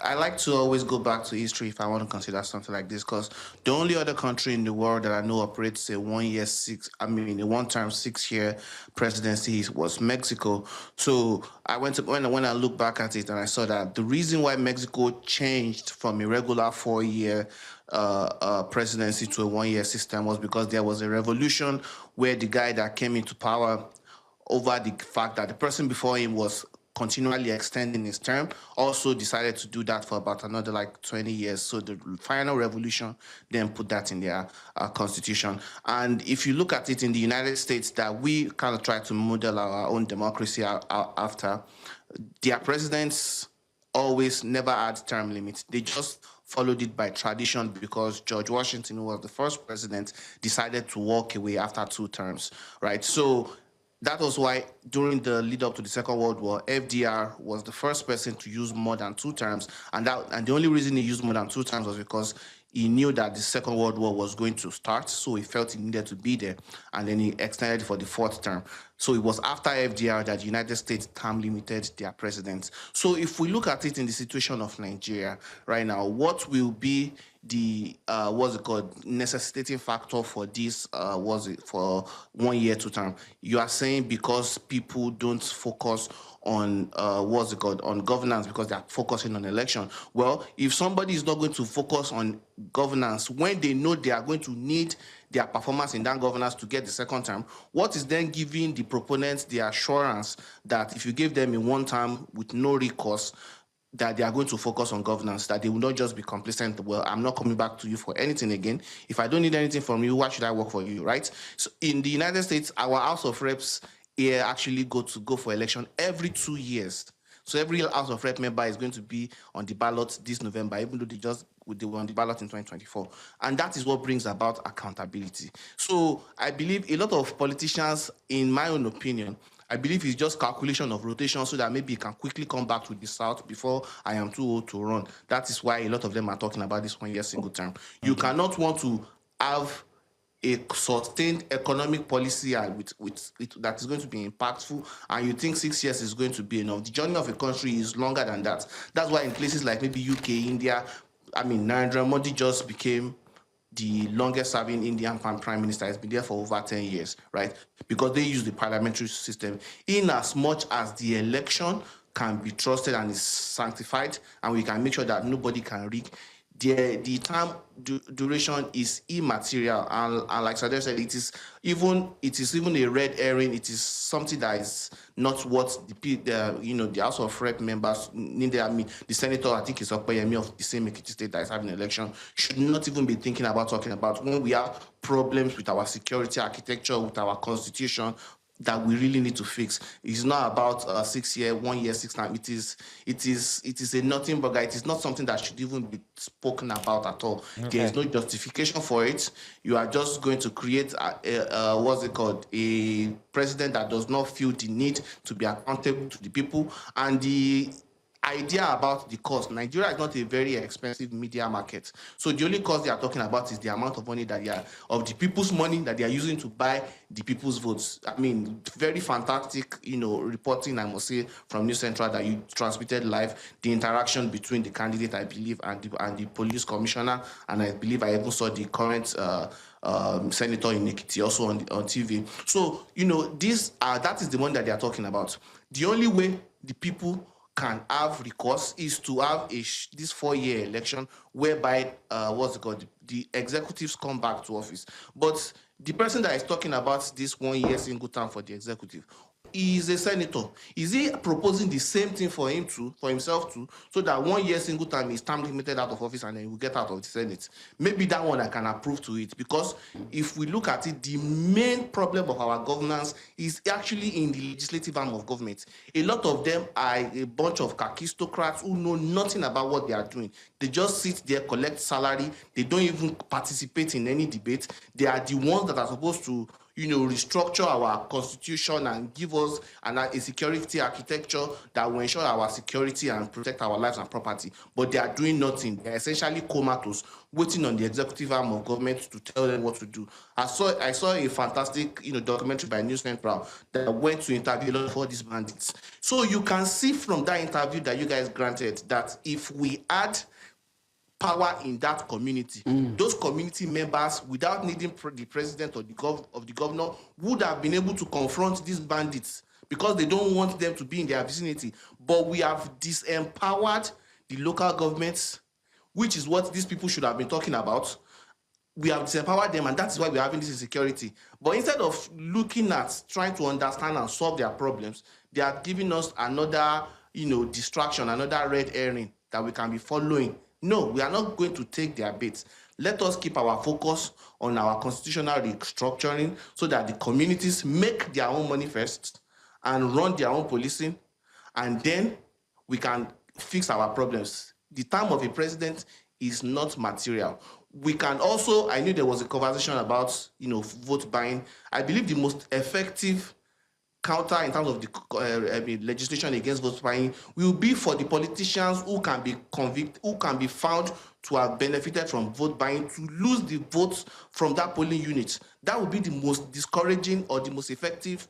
[SPEAKER 14] I like to always go back to history if I want to consider something like this, because the only other country in the world that I know operates a one-term 6-year presidency was Mexico. So when I look back at it and I saw that the reason why Mexico changed from a regular 4-year presidency to a 1-year system was because there was a revolution where the guy that came into power over the fact that the person before him was continually extending his term, also decided to do that for about another 20 years. So the final revolution then put that in their constitution. And if you look at it in the United States, that we kind of try to model our own democracy after, their presidents always never had term limits. They just followed it by tradition because George Washington, who was the first president, decided to walk away after 2 terms, right? So that was why during the lead up to the Second World War, FDR was the first person to use more than 2 terms. And the only reason he used more than 2 terms was because he knew that the Second World War was going to start, so he felt he needed to be there. And then he extended for the 4th term. So it was after FDR that the United States term limited their presidents. So if we look at it in the situation of Nigeria right now, what will be the necessitating factor for this for 1 year 2 term? You are saying because people don't focus on on governance because they are focusing on election. Well, if somebody is not going to focus on governance when they know they are going to need their performance in that governance to get the 2nd term, what is then giving the proponents the assurance that if you give them in 1 term with no recourse, that they are going to focus on governance, that they will not just be complacent? Well, I'm not coming back to you for anything again. If I don't need anything from you, why should I work for you, right? So in the United States, our House of Reps here actually go for election every 2 years. So every House of Rep member is going to be on the ballot this November, even though they were on the ballot in 2024. And that is what brings about accountability. So I believe a lot of politicians, in my own opinion, I believe it's just calculation of rotation so that maybe it can quickly come back to the South before I am too old to run. That is why a lot of them are talking about this 1 year single term. You cannot want to have a sustained economic policy that is going to be impactful, and you think 6 years is going to be enough. The journey of a country is longer than that. That's why in places like maybe UK, India, Narendra Modi just became the longest serving Indian prime minister. Has been there for over 10 years, right? Because they use the parliamentary system. In as much as the election can be trusted and is sanctified, and we can make sure that nobody can rig, the time duration is immaterial, and like Sadef said, it is even a red herring. It is something that is not what the House of Rep members need. The senator, I think it's Opeyemi of the same Ekiti State that is having an election, should not even be talking about when we have problems with our security architecture, with our constitution, that we really need to fix. It's not about 6 year, 1 year, 6 times. It is a nothing burger. It is not something that should even be spoken about at all. Okay. There is no justification for it. You are just going to create a president that does not feel the need to be accountable to the people. And idea about the cost. Nigeria is not a very expensive media market. So the only cost they are talking about is the amount of money that they are, of the people's money that they are using to buy the people's votes. I mean, very fantastic, reporting, I must say, from News Central that you transmitted live, the interaction between the candidate, I believe, and the police commissioner. And I believe I even saw the current senator in Ekiti also on TV. So, that is the one that they are talking about. The only way the people can have recourse is to have this 4-year election whereby the executives come back to office. But the person that is talking about this 1 year single term for the executive, he is a senator. Is he proposing the same thing for himself too, so that 1 year single term is time limited out of office and then he will get out of the Senate? Maybe that one I can approve to it, because if we look at it, the main problem of our governance is actually in the legislative arm of government. A lot of them are a bunch of kakistocrats who know nothing about what they are doing. They just sit there, collect salary. They don't even participate in any debate. They are the ones that are supposed to restructure our constitution and give us a security architecture that will ensure our security and protect our lives and property. But they are doing nothing. They're essentially comatose, waiting on the executive arm of government to tell them what to do. I saw a fantastic documentary by News Central that went to interview a lot of all these bandits. So you can see from that interview that you guys granted that if we add power in that community, those community members, without needing the president or the governor, would have been able to confront these bandits because they don't want them to be in their vicinity. But we have disempowered the local governments, which is what these people should have been talking about. We have disempowered them, and that's why we're having this insecurity. But instead of looking at trying to understand and solve their problems, they are giving us another, distraction, another red herring that we can be following. No, we are not going to take their bait. Let us keep our focus on our constitutional restructuring so that the communities make their own money first and run their own policing, and then we can fix our problems. The term of a president is not material. We can also, I knew there was a conversation about, vote buying. I believe the most effective counter in terms of the legislation against vote buying will be for the politicians who can be found to have benefited from vote buying to lose the votes from that polling unit. That would be the most discouraging or the most effective,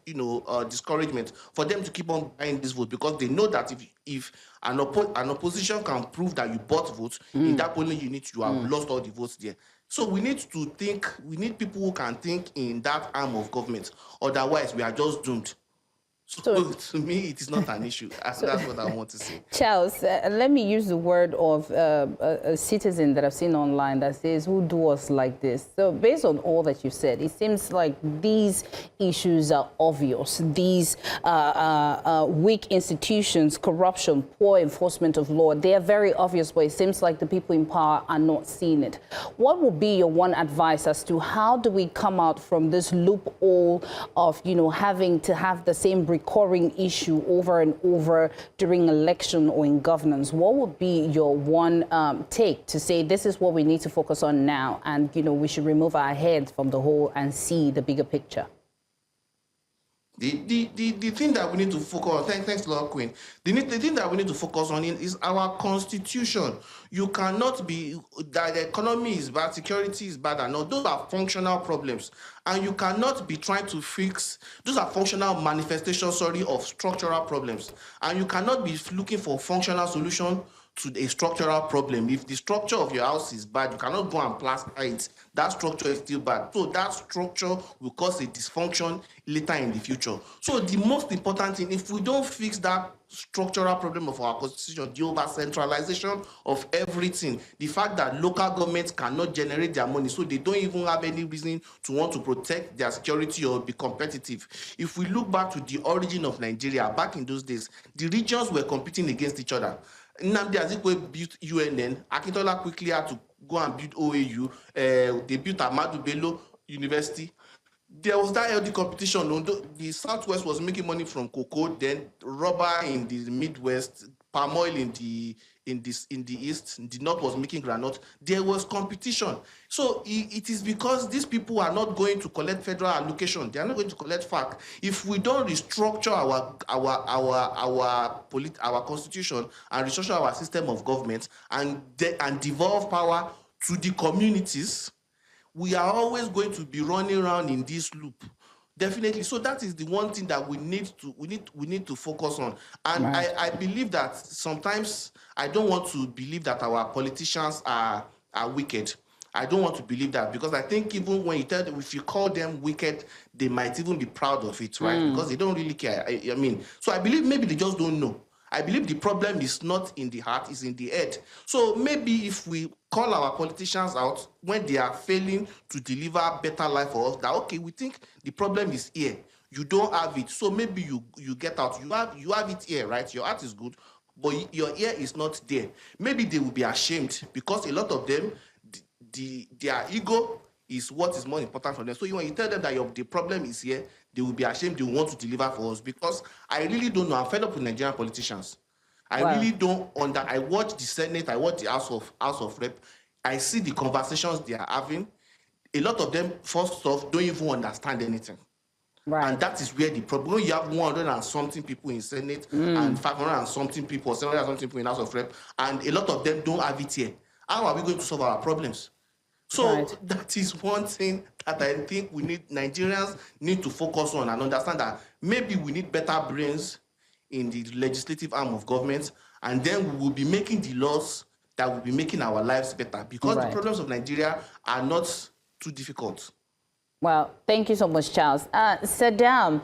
[SPEAKER 14] discouragement for them to keep on buying this vote, because they know that if an opposition can prove that you bought votes in that polling unit, you have lost all the votes there. So we need to think, we need people who can think in that arm of government. Otherwise, we are just doomed. So to me, it is not an issue. That's what I want to say.
[SPEAKER 2] Charles, let me use the word of a citizen that I've seen online that says, who do us like this? So based on all that you said, it seems like these issues are obvious. These weak institutions, corruption, poor enforcement of law, they are very obvious, but it seems like the people in power are not seeing it. What would be your one advice as to how do we come out from this loophole of, having to have the same recurring issue over and over during election or in governance? What would be your one take to say this is what we need to focus on now, and we should remove our heads from the whole and see the bigger picture?
[SPEAKER 14] The thing that we need to focus on, thanks Lord Queen, the thing that we need to focus on is our constitution. You cannot be that the economy is bad, security is bad, and all those are functional problems, and you cannot be trying to fix those are functional manifestations, of structural problems, and you cannot be looking for functional solution to a structural problem. If the structure of your house is bad, you cannot go and plaster it. That structure is still bad. So that structure will cause a dysfunction later in the future. So the most important thing, if we don't fix that structural problem of our constitution, the over-centralization of everything, the fact that local governments cannot generate their money, so they don't even have any reason to want to protect their security or be competitive. If we look back to the origin of Nigeria, back in those days, the regions were competing against each other. Nnamdi Azikiwe built UNN. Akintola quickly had to go and build OAU. They built Ahmadu Bello University. There was that healthy competition. The Southwest was making money from cocoa, then rubber in the Midwest, palm oil in the in the east, the north was making groundnut, there was competition. So it is because these people are not going to collect federal allocation. They are not going to collect FAC. If we don't restructure our constitution and restructure our system of government and devolve power to the communities, we are always going to be running around in this loop. Definitely. So that is the one thing that we need to focus on. And right. I believe that sometimes I don't want to believe that our politicians are wicked. I don't want to believe that, because I think even when you tell them, if you call them wicked, they might even be proud of it, right? Because they don't really care. I mean, so I believe maybe they just don't know. I believe the problem is not in the heart, it's in the head. So maybe if we call our politicians out when they are failing to deliver better life for us, that, okay, we think the problem is here. You don't have it. So maybe you get out. You have it here, right? Your heart is good, but your ear is not there. Maybe they will be ashamed, because a lot of them, their ego is what is more important for them. So when you tell them that the problem is here, they will be ashamed. They will want to deliver for us, because I really don't know. I'm fed up with Nigerian politicians. I really don't I watch the Senate, I watch the House of Rep. I see the conversations they are having. A lot of them, first off, don't even understand anything. Right. And that is where the problem. You have 100 and something people in Senate and 500 and something people, 700 and something people in House of Rep, and a lot of them don't have it here. How are we going to solve our problems? So that is one thing that I think Nigerians need to focus on and understand, that maybe we need better brains in the legislative arm of government, and then we will be making the laws that will be making our lives better, because the problems of Nigeria are not too difficult.
[SPEAKER 2] Well, thank you so much, Charles. Saddam,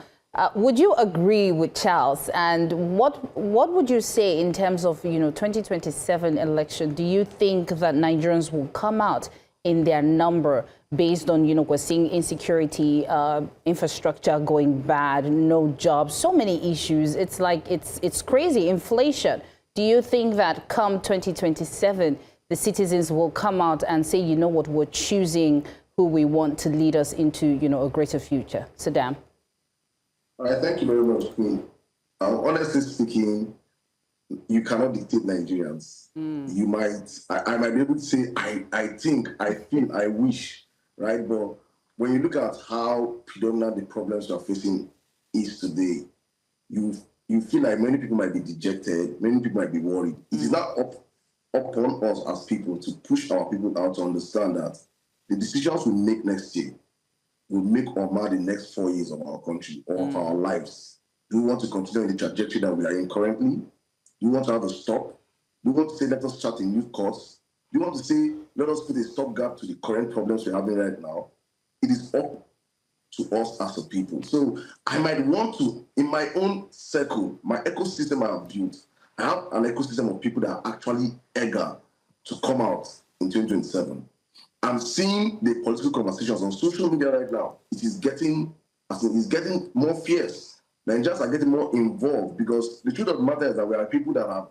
[SPEAKER 2] would you agree with Charles? And what would you say in terms of 2027 election? Do you think that Nigerians will come out in their number based on, we're seeing insecurity, infrastructure going bad, no jobs, so many issues. It's like, it's crazy, inflation. Do you think that come 2027, the citizens will come out and say, you know what, we're choosing who we want to lead us into, a greater future? Saddam.
[SPEAKER 3] All right, thank you very much, Queen. Honestly speaking, you cannot dictate Nigerians. You might, I might be able to say, I think, I feel, I wish, right? But when you look at how predominant the problems you're facing is today, you feel like many people might be dejected, many people might be worried. It is not upon us as people to push our people out to understand that the decisions we make next year will make or mar the next 4 years of our country or of our lives. Do we want to continue in the trajectory that we are in currently? Do you want to have a stop? Do you want to say, let us start a new course? Do you want to say, let us put a stopgap to the current problems we're having right now? It is up to us as a people. So I might want to, in my own circle, my ecosystem I have built, I have an ecosystem of people that are actually eager to come out in 2027. I'm seeing the political conversations on social media right now. It is getting more fierce. Nigerians are getting more involved, because the truth of the matter is that we are people that have,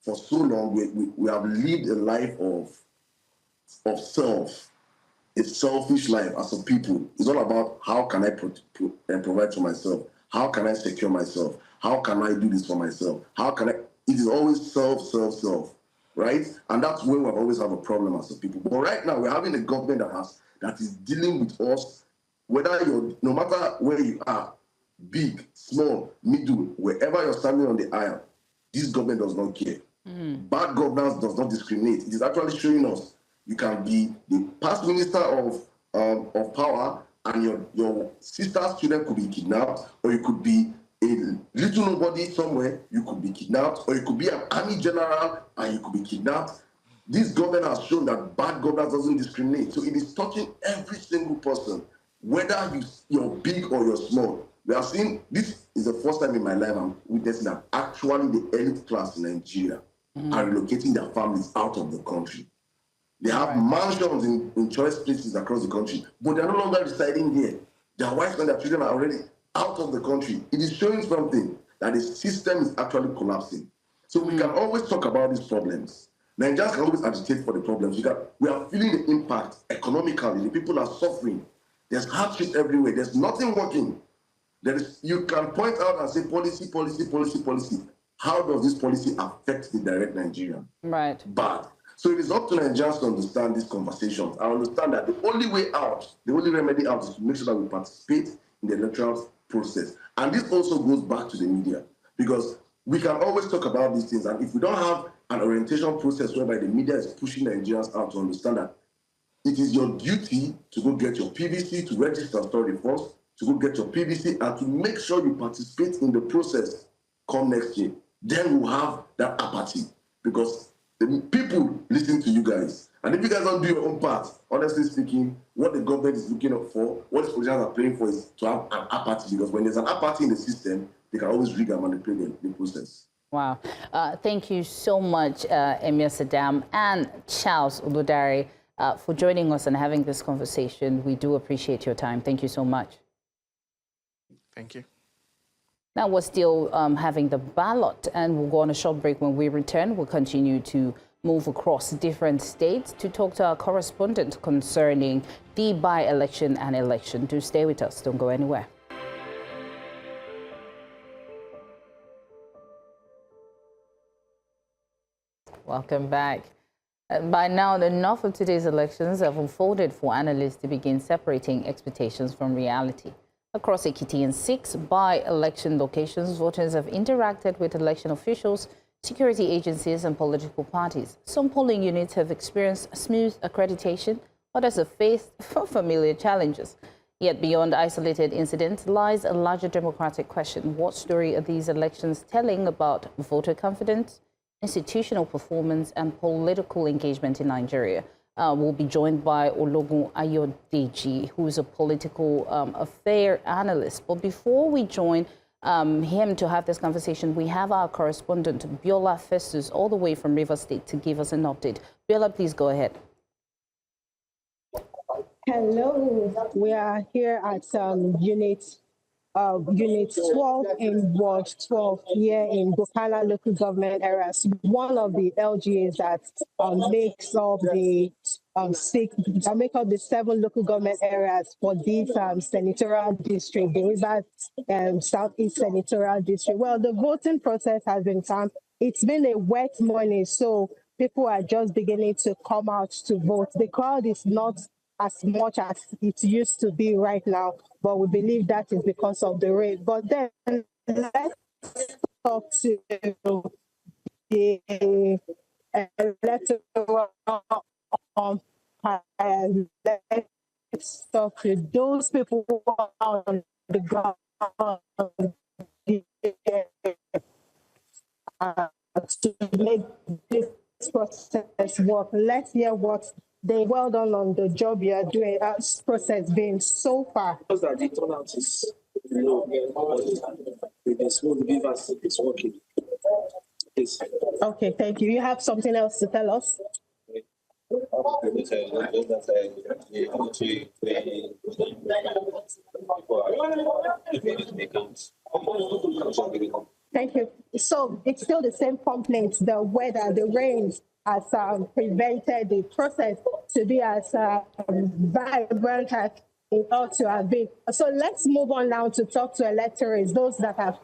[SPEAKER 3] for so long, we have lived a life of self, a selfish life as a people. It's all about how can I provide for myself? How can I secure myself? How can I do this for myself? It is always self, right? And that's where we always have a problem as a people. But right now, we're having a government that is dealing with us, no matter where you are, big, small, middle, wherever you're standing on the aisle, this government does not care. Bad governance does not discriminate. It is actually showing us you can be the past minister of power, and your sister's children could be kidnapped, or you could be a little nobody somewhere, you could be kidnapped, or you could be an army general and you could be kidnapped. This government has shown that bad governance doesn't discriminate. So it is touching every single person, whether you're big or you're small. We have seen, this is the first time in my life I'm witnessing that actually the elite class in Nigeria are relocating their families out of the country. They have mansions in choice places across the country, but they're no longer residing here. Their wives and their children are already out of the country. It is showing something, that the system is actually collapsing. So we can always talk about these problems. Nigerians can always agitate for the problems. We are feeling the impact economically. The people are suffering. There's hardship everywhere. There's nothing working. You can point out and say policy. how does this policy affect the direct Nigerian?
[SPEAKER 2] Right.
[SPEAKER 3] Bad. So it is up to Nigerians to understand these conversations. I understand that the only way out, the only remedy out is to make sure that we participate in the electoral process. And this also goes back to the media, because we can always talk about these things. And if we don't have an orientation process whereby the media is pushing Nigerians out to understand that it is your duty to go get your PVC, to register story first, to go get your PVC, and to make sure you participate in the process come next year. Then we'll have that apathy, because the people listen to you guys. And if you guys don't do your own part, honestly speaking, what the government is looking up for, what the politicians are praying for, is to have an apathy, because when there's an apathy in the system, they can always rig and manipulate the process.
[SPEAKER 2] Wow. Thank you so much, Emir Saddam and Charles Oludare, for joining us and having this conversation. We do appreciate your time. Thank you so much.
[SPEAKER 14] Thank you.
[SPEAKER 2] Now we're still having the ballot, and we'll go on a short break. When we return, we'll continue to move across different states to talk to our correspondent concerning the by-election and election. Do stay with us. Don't go anywhere. Welcome back. By now, enough of today's elections have unfolded for analysts to begin separating expectations from reality. Across Ekiti and 6 by-election locations, voters have interacted with election officials, security agencies and political parties. Some polling units have experienced smooth accreditation, others have faced familiar challenges. Yet beyond isolated incidents lies a larger democratic question. What story are these elections telling about voter confidence, institutional performance and political engagement in Nigeria? We'll be joined by Ologun Ayodeji, who is a political affair analyst. But before we join him to have this conversation, we have our correspondent, Biola Festus, all the way from Rivers State, to give us an update. Biola, please go ahead.
[SPEAKER 5] Hello, we are here at Unit 12 in Ward 12 here in Bukala local government areas. One of the LGAs that makes up the make up the 7 local government areas for this senatorial district, the Rivers Southeast Senatorial District. Well, the voting process has been calm. It's been a wet morning, so people are just beginning to come out to vote. The crowd is not as much as it used to be right now, but we believe that is because of the rain. But then let's talk to the electoral let's talk to those people who are on the ground to make this process work. Let's hear what they well done on the job you are doing. This process being so far.
[SPEAKER 15] Because that the turnout is low, with the small beavers is working. Yes.
[SPEAKER 5] Okay, thank you. You have something else to tell us? Thank you. So it's still the same complaints. The weather, the rains has prevented the process to be as vibrant as it ought to have been. So let's move on now to talk to electors, those that have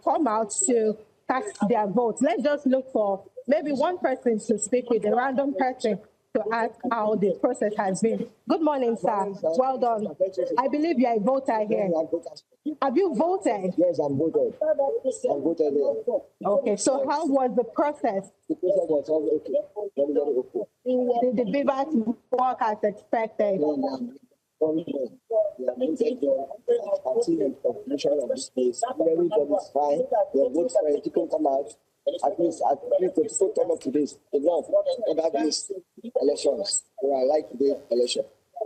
[SPEAKER 5] come out to cast their votes. Let's just look for maybe one person to speak with, a random person, to ask how the process has been. Good morning, sir. Well done. I believe you're a voter here. Have you voted?
[SPEAKER 16] Yes, I'm voted. I voted.
[SPEAKER 5] Okay, so how was the process?
[SPEAKER 16] The process was okay. Very, very okay.
[SPEAKER 5] Did the beavers work as expected?
[SPEAKER 16] Everybody is fine. The votes fine. People come out. At least the people turn up to this. They don't have these elections. So I like today's election.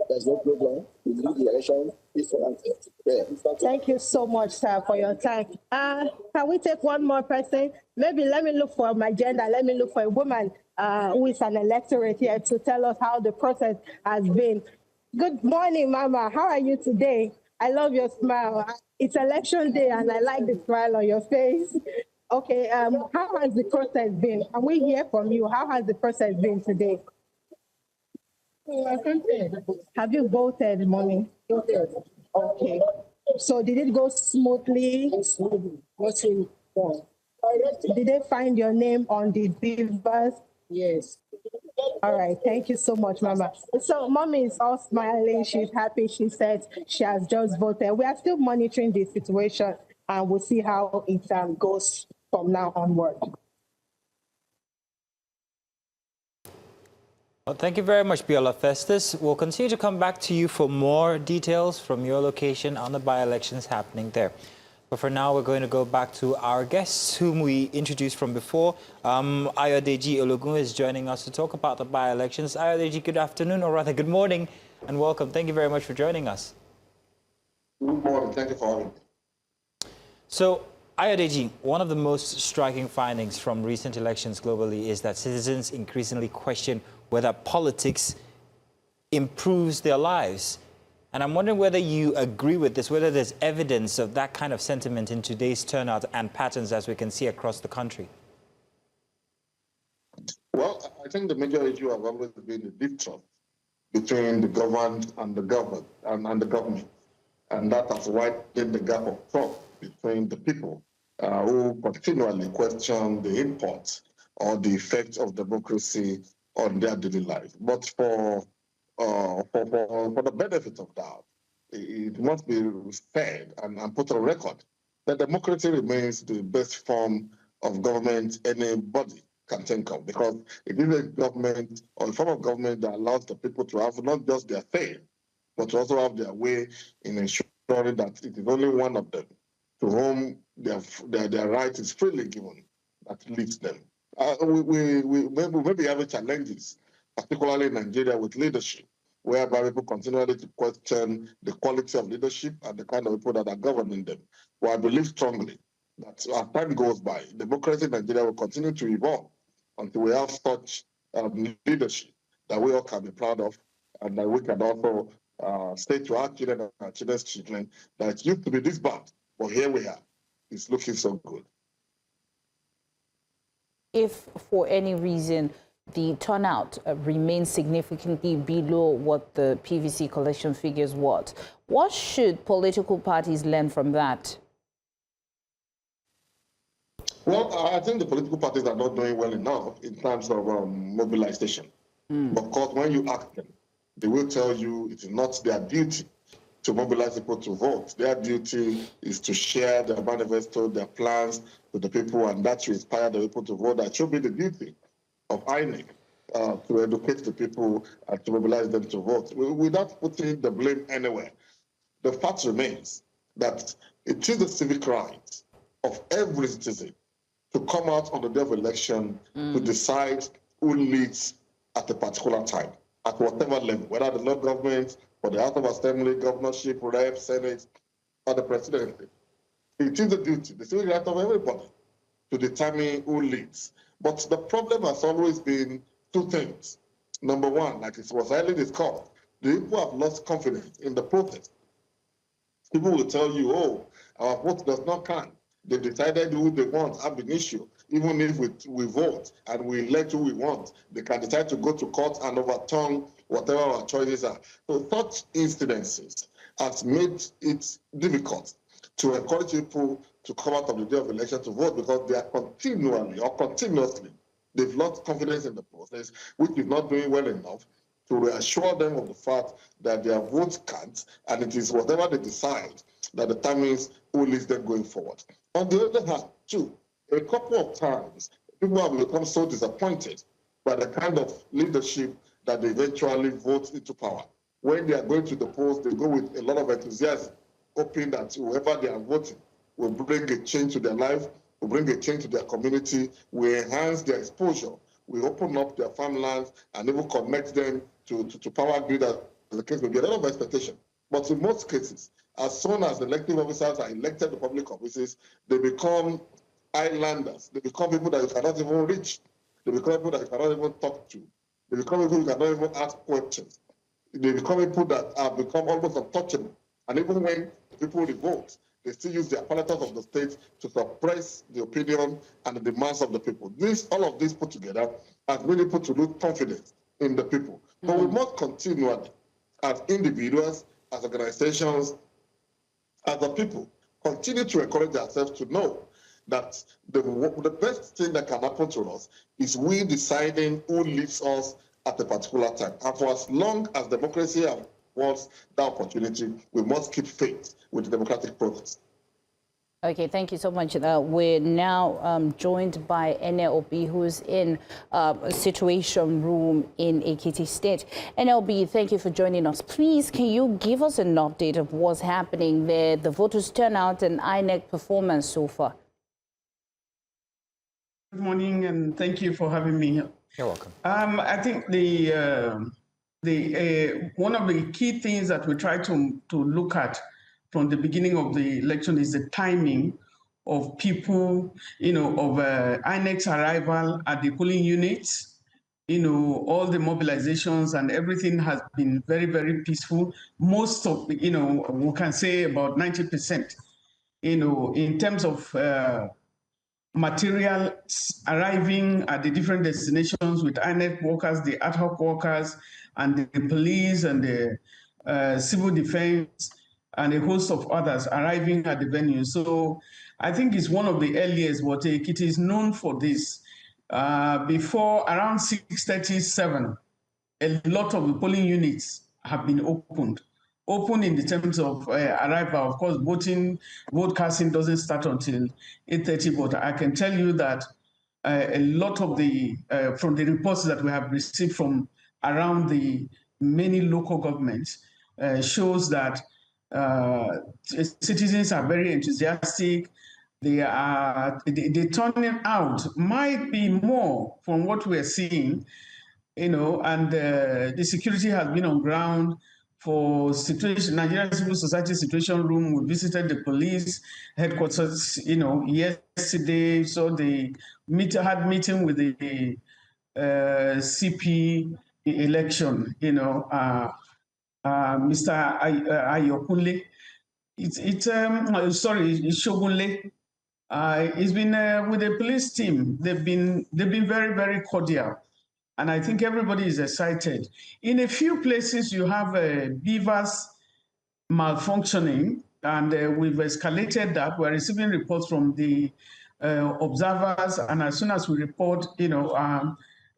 [SPEAKER 16] There's no problem. We do the election.
[SPEAKER 5] Thank you so much, sir, for your time. Can we take one more person? Maybe let me look for my gender. Let me look for a woman who is an electorate here to tell us how the process has been. Good morning, Mama. How are you today? I love your smile. It's election day, and I like the smile on your face. Okay, how has the process been? Can we hear from you? How has the process been today? Have you voted, Mommy? Okay. So did it go smoothly?
[SPEAKER 16] Voting done.
[SPEAKER 5] Did they find your name on the Beavers? Yes. All right. Thank you so much, Mama. So, Mommy is all smiling. She's happy. She said she has just voted. We are still monitoring the situation, and we'll see how it goes from now onward.
[SPEAKER 1] Well, thank you very much, Biola Festus. We'll continue to come back to you for more details from your location on the by-elections happening there. But for now, we're going to go back to our guests, whom we introduced from before. Ayodeji Ologun is joining us to talk about the by-elections. Ayodeji, good afternoon, or rather good morning, and welcome. Thank you very much for joining us.
[SPEAKER 3] Good morning. Thank you for having me.
[SPEAKER 1] So, Ayodeji, one of the most striking findings from recent elections globally is that citizens increasingly question whether politics improves their lives. And I'm wondering whether you agree with this, whether there's evidence of that kind of sentiment in today's turnout and patterns as we can see across the country.
[SPEAKER 3] Well, I think the major issue has always been the distrust between the governed and the government and the government. And that has widened the gap of trust between the people who continually question the import or the effect of democracy on their daily life. But for the benefit of doubt, it must be said and put on record that democracy remains the best form of government anybody can think of, because it is a government or a form of government that allows the people to have not just their say, but to also have their way in ensuring that it is only one of them to whom their right is freely given that leads them. We may be having challenges, particularly in Nigeria, with leadership, whereby people continually to question the quality of leadership and the kind of people that are governing them. Well, I believe strongly that as time goes by, democracy in Nigeria will continue to evolve until we have such leadership that we all can be proud of, and that we can also say to our children and our children's children that it used to be this bad, but here we are. It's looking so good.
[SPEAKER 2] If for any reason the turnout remains significantly below what the PVC collection figures what should political parties learn from that?
[SPEAKER 3] Well, I think the political parties are not doing well enough in terms of mobilization. Of course, when you ask them, they will tell you it is not their duty to mobilize people to vote. Their duty is to share their manifesto, their plans with the people, and that should inspire the people to vote. That should be the duty of INEC, to educate the people and to mobilize them to vote, without putting the blame anywhere. The fact remains that it is the civic right of every citizen to come out on the day of election to decide who leads at a particular time, at whatever level, whether the local government, or the House of Assembly, governorship, rep, Senate, or the presidency. It is the duty, the civic right of everybody to determine who leads. But the problem has always been two things. Number one, like it was earlier discussed, the people have lost confidence in the process. People will tell you, oh, our vote does not count. They've decided who they want, have an issue. Even if we vote and we elect who we want, they can decide to go to court and overturn whatever our choices are. So such incidences has made it difficult to encourage people to come out of the day of election to vote, because they are continuously, they've lost confidence in the process, which is not doing well enough to reassure them of the fact that their votes count, and it is whatever they decide that determines who leads them going forward. On the other hand, too, a couple of times, people have become so disappointed by the kind of leadership that they eventually vote into power. When they are going to the polls, they go with a lot of enthusiasm, hoping that whoever they are voting will bring a change to their life, will bring a change to their community, will enhance their exposure, will open up their farmlands, and even connect them to power grid, as the case may be. A lot of expectation. But in most cases, as soon as elected officers are elected to public offices, they become islanders. They become people that you cannot even reach. They become people that you cannot even talk to. They become people you cannot even ask questions. They become people that have become almost untouchable. And even when people revolt, they still use the apparatus of the state to suppress the opinion and the demands of the people. All of this put together has made people to lose confidence in the people. But we must continually, as individuals, as organizations, as the people, continue to encourage ourselves to know
[SPEAKER 8] that the best thing that can happen to us is we deciding who leads us at a particular time. And for as long as democracy wants that opportunity, we must keep faith with the democratic process.
[SPEAKER 2] Okay, thank you so much. We're now joined by NLB, who's in a situation room in Ekiti State. NLB, thank you for joining us. Please, can you give us an update of what's happening there, the voters' turnout and INEC performance so far?
[SPEAKER 10] Good morning, and thank you for having me here.
[SPEAKER 1] You're welcome.
[SPEAKER 10] I think one of the key things that we try to look at from the beginning of the election is the timing of people, of INEC's arrival at the polling units. All the mobilizations and everything has been very, very peaceful. Most of, we can say about 90%, in terms of material arriving at the different destinations with INEC workers, the ad hoc workers, and the police and the civil defense, and a host of others arriving at the venue. So I think it's one of the earliest, what Ekiti is known for this. Before around 6:37, a lot of the polling units have been opened. Open in the terms of arrival. Of course, vote casting doesn't start until 8:30, but I can tell you that a lot of the, from the reports that we have received from around the many local governments, shows that citizens are very enthusiastic. The turning out might be more from what we're seeing, and the security has been on ground for situation. Nigerian Civil Society Situation Room. We visited the police headquarters, yesterday. So they had meeting with the CP election, Mr. Ayokunle. It's Shogunle. He's been with the police team. They've been very, very cordial. And I think everybody is excited. In a few places, you have beavers malfunctioning, and we've escalated that. We're receiving reports from the observers, and as soon as we report,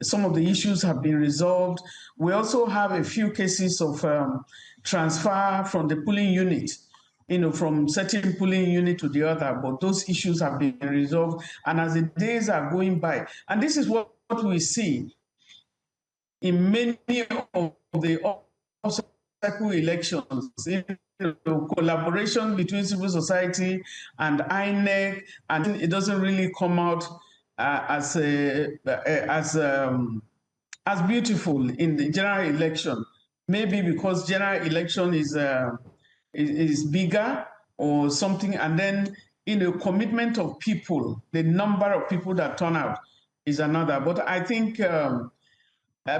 [SPEAKER 10] some of the issues have been resolved. We also have a few cases of transfer from the polling unit, from certain polling unit to the other, but those issues have been resolved. And as the days are going by, and this is what we see in many of the cycle elections, collaboration between civil society and INEC, and it doesn't really come out as beautiful in the general election. Maybe because general election is bigger or something, and then commitment of people, the number of people that turn out is another. But I think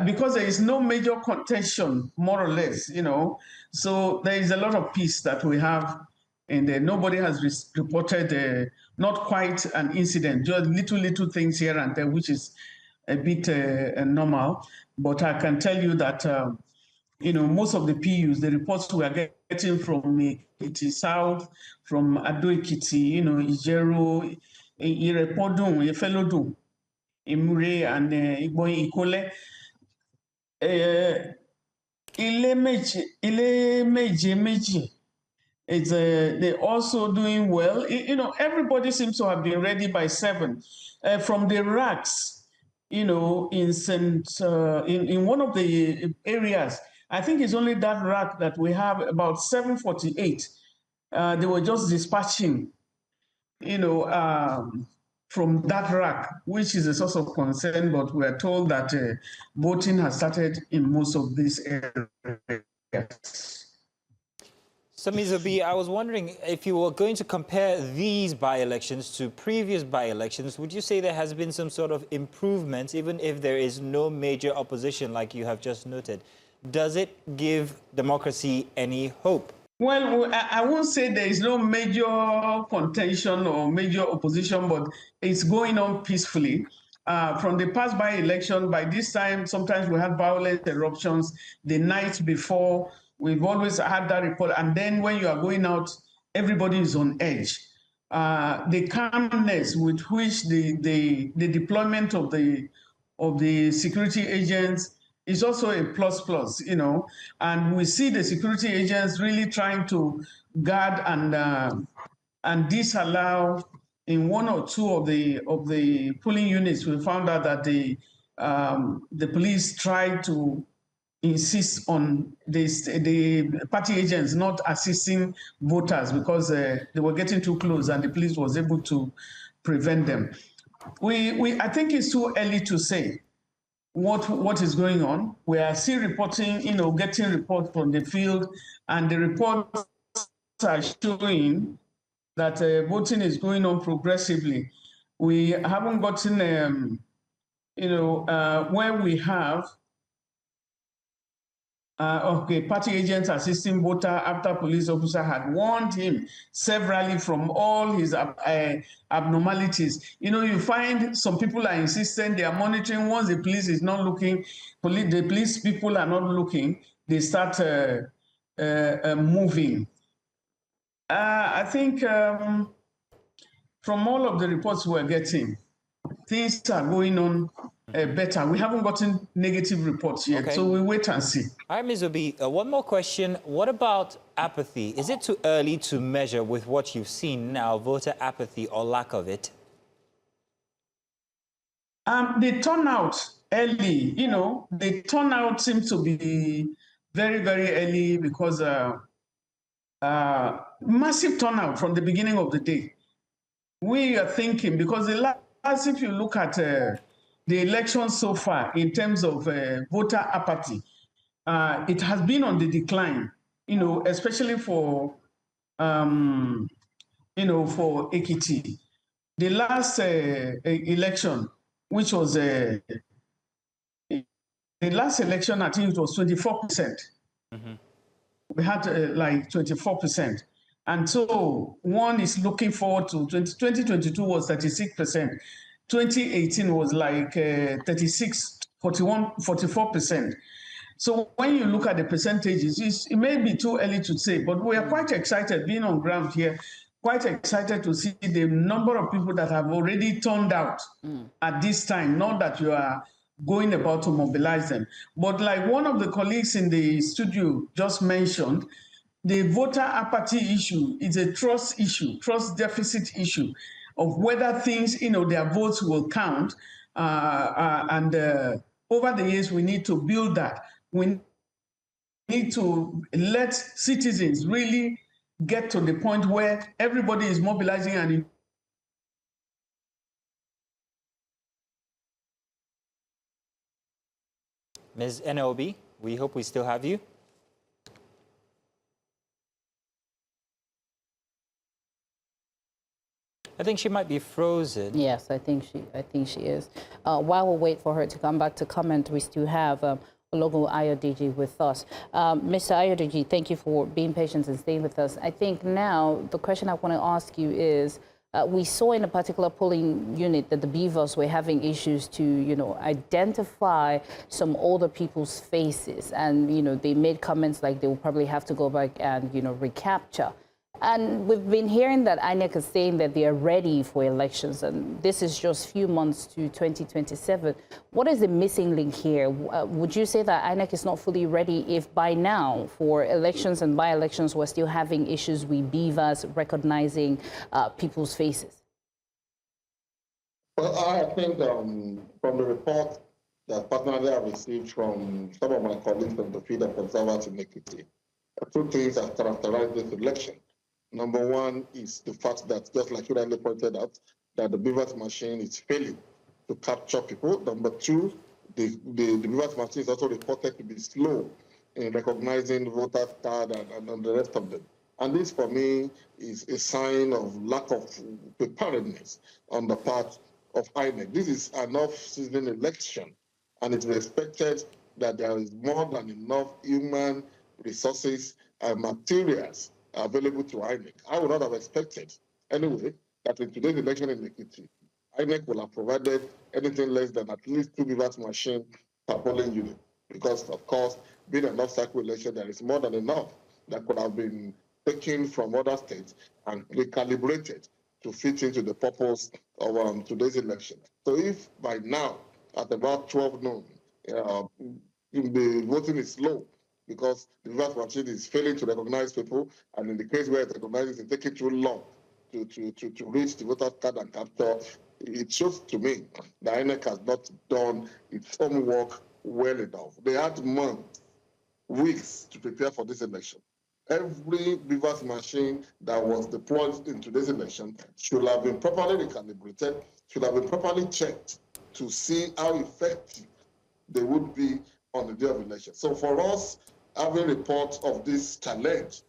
[SPEAKER 10] because there is no major contention, more or less, so there is a lot of peace that we have, and nobody has reported not quite an incident, just little things here and there, which is a bit normal. But I can tell you that most of the PUs, the reports we are getting from Ekiti South, from Ado Ekiti, Ijero, Irepodun, Ifelodun, Imure, and Igbo Ikole. Ile Meji, they're also doing well. Everybody seems to have been ready by 7. From the racks, in one of the areas, I think it's only that rack that we have about 748. They were just dispatching, from that rack, which is a source of concern, but we are told that voting has started in most of these areas.
[SPEAKER 1] So, Ms. Obi, I was wondering if you were going to compare these by-elections to previous by-elections, would you say there has been some sort of improvement, even if there is no major opposition like you have just noted? Does it give democracy any hope?
[SPEAKER 10] Well, I won't say there is no major contention or major opposition, but it's going on peacefully. From the past by-election, by this time, sometimes we had violent eruptions the night before. We've always had that report. And then when you are going out, everybody is on edge. the calmness with which the deployment of the security agents is also a plus, you know, and we see the security agents really trying to guard and disallow. In one or two of the polling units, we found out that the police tried to insist on the party agents not assisting voters because they were getting too close, and the police was able to prevent them. I think it's too early to say what is going on. We are still reporting, you know, getting reports from the field, and the reports are showing that voting is going on progressively. We haven't gotten, you know, where we have party agents assisting voter after police officer had warned him severally from all his abnormalities. You know, you find some people are insistent, they are monitoring. Once the police is not looking, the police people are not looking, they start moving. I think from all of the reports we're getting, things are going on better. We haven't gotten negative reports yet, so we wait and see.
[SPEAKER 1] All right, Ms. Obi, one more question. What about apathy? Is it too early to measure with what you've seen now, voter apathy or lack of it?
[SPEAKER 10] The turnout early, you know, the turnout seems to be very, very early because massive turnout from the beginning of the day. We are thinking, because if you look at the election so far in terms of voter apathy, it has been on the decline, you know, especially for, you know, for Ekiti. The last election, which was the last election, I think it was 24%. We had like 24%. And so one is looking forward to 2022 was 36%. 2018 was like 36, 41, 44%. So when you look at the percentages, it may be too early to say, but we are quite excited being on ground here, quite excited to see the number of people that have already turned out at this time, not that you are going about to mobilize them. But like one of the colleagues in the studio just mentioned, the voter apathy issue is a trust issue, trust deficit issue of whether things, you know, their votes will count. And over the years, we need to build that. We need to let citizens really get to the point where everybody is mobilizing and
[SPEAKER 1] Ms. NLB, we hope we still have you. I think she might be frozen.
[SPEAKER 2] Yes, I think she is. While we wait for her to come back to comment, we still have Ologun Ayodeji with us. Mr. Ayodeji, thank you for being patient and staying with us. I think now the question I want to ask you is, we saw in a particular polling unit that the beavers were having issues to, you know, identify some older people's faces. And, you know, they made comments like they will probably have to go back and, you know, recapture. And we've been hearing that INEC is saying that they are ready for elections, and this is just a few months to 2027. What is the missing link here? Would you say that INEC is not fully ready if by now for elections and by-elections we're still having issues with beavers recognizing people's faces?
[SPEAKER 8] Well, I think from the report that personally I received from some of my colleagues from the field of observers in Ekiti, two things have characterized this election. Number one is the fact that, just like you rightly pointed out, that the beavers machine is failing to capture people. Number two, the beavers machine is also reported to be slow in recognizing voter card and the rest of them. And this, for me, is a sign of lack of preparedness on the part of INEC. This is an off-season election, and it is expected that there is more than enough human resources and materials available to INEC. I would not have expected, anyway, that in today's election in Ekiti, INEC will have provided anything less than at least 2 beavers machines per polling unit. Because, of course, being an off-cycle election, there is more than enough that could have been taken from other states and recalibrated to fit into the purpose of today's election. So if by now, at about 12 noon, the voting is slow because the vote machine is failing to recognize people, and in the case where it recognizes, it takes too long to reach the voter card and capture. It shows to me that INEC has not done its homework well enough. They had months, weeks to prepare for this election. Every Beavers machine that was deployed in today's election should have been properly recalibrated, should have been properly checked to see how effective they would be on the day of election. So for us, having reports of this challenge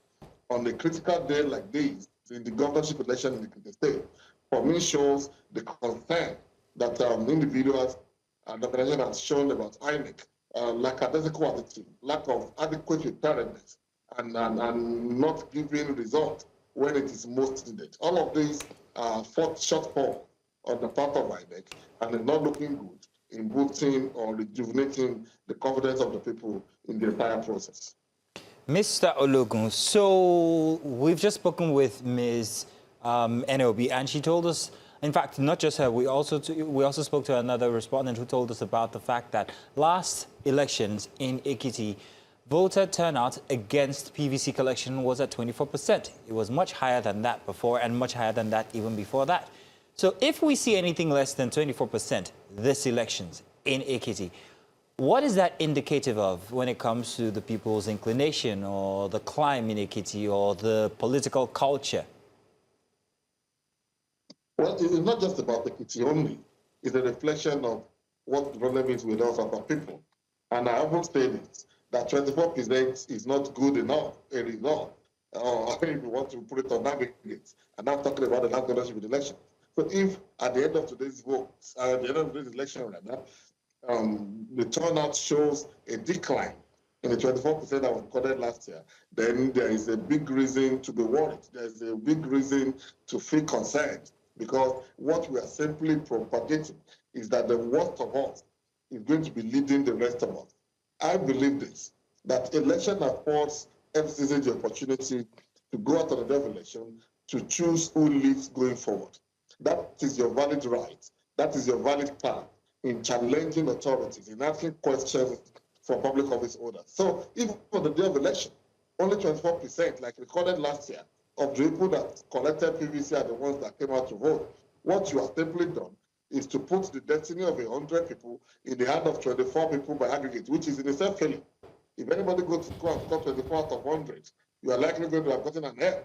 [SPEAKER 8] on a critical day like this in the governorship election in the Ekiti State, for me shows the concern that individuals and the organization has shown about INEC, lackadaisical attitude, lack of adequate preparedness, and not giving results when it is most needed. All of these are shortfall on the part of INEC, and it's not looking good in boosting or rejuvenating the confidence of the people in the entire process.
[SPEAKER 1] Mr. Ologun, so we've just spoken with Ms. NLB, and she told us, in fact, not just her, we also spoke to another respondent who told us about the fact that last elections in Ekiti, voter turnout against PVC collection was at 24%. It was much higher than that before, and much higher than that even before that. So if we see anything less than 24% this elections in Ekiti, what is that indicative of when it comes to the people's inclination or the climb in Ekiti or the political culture?
[SPEAKER 8] Well, it's not just about Ekiti only. It's a reflection of what relevance with us as our people. And I often say this, that 24% is not good enough a result. If you want to put it on aggregates, and I'm talking about the last governorship election. So if at the end of today's vote, at the end of today's election right now, the turnout shows a decline in the 24% that was recorded last year, then there is a big reason to be worried. There's a big reason to feel concerned, because what we are simply propagating is that the worst of us is going to be leading the rest of us. I believe this, that election affords FCC the opportunity to go out on the election to choose who leads going forward. That is your valid right. That is your valid path in challenging authorities, in asking questions for public office holders. So even for the day of election, only 24%, like recorded last year, of the people that collected PVC are the ones that came out to vote. What you have simply done is to put the destiny of 100 people in the hand of 24 people by aggregate, which is in itself failing. If anybody goes to go and score 24 out of 100, you are likely going to have gotten an F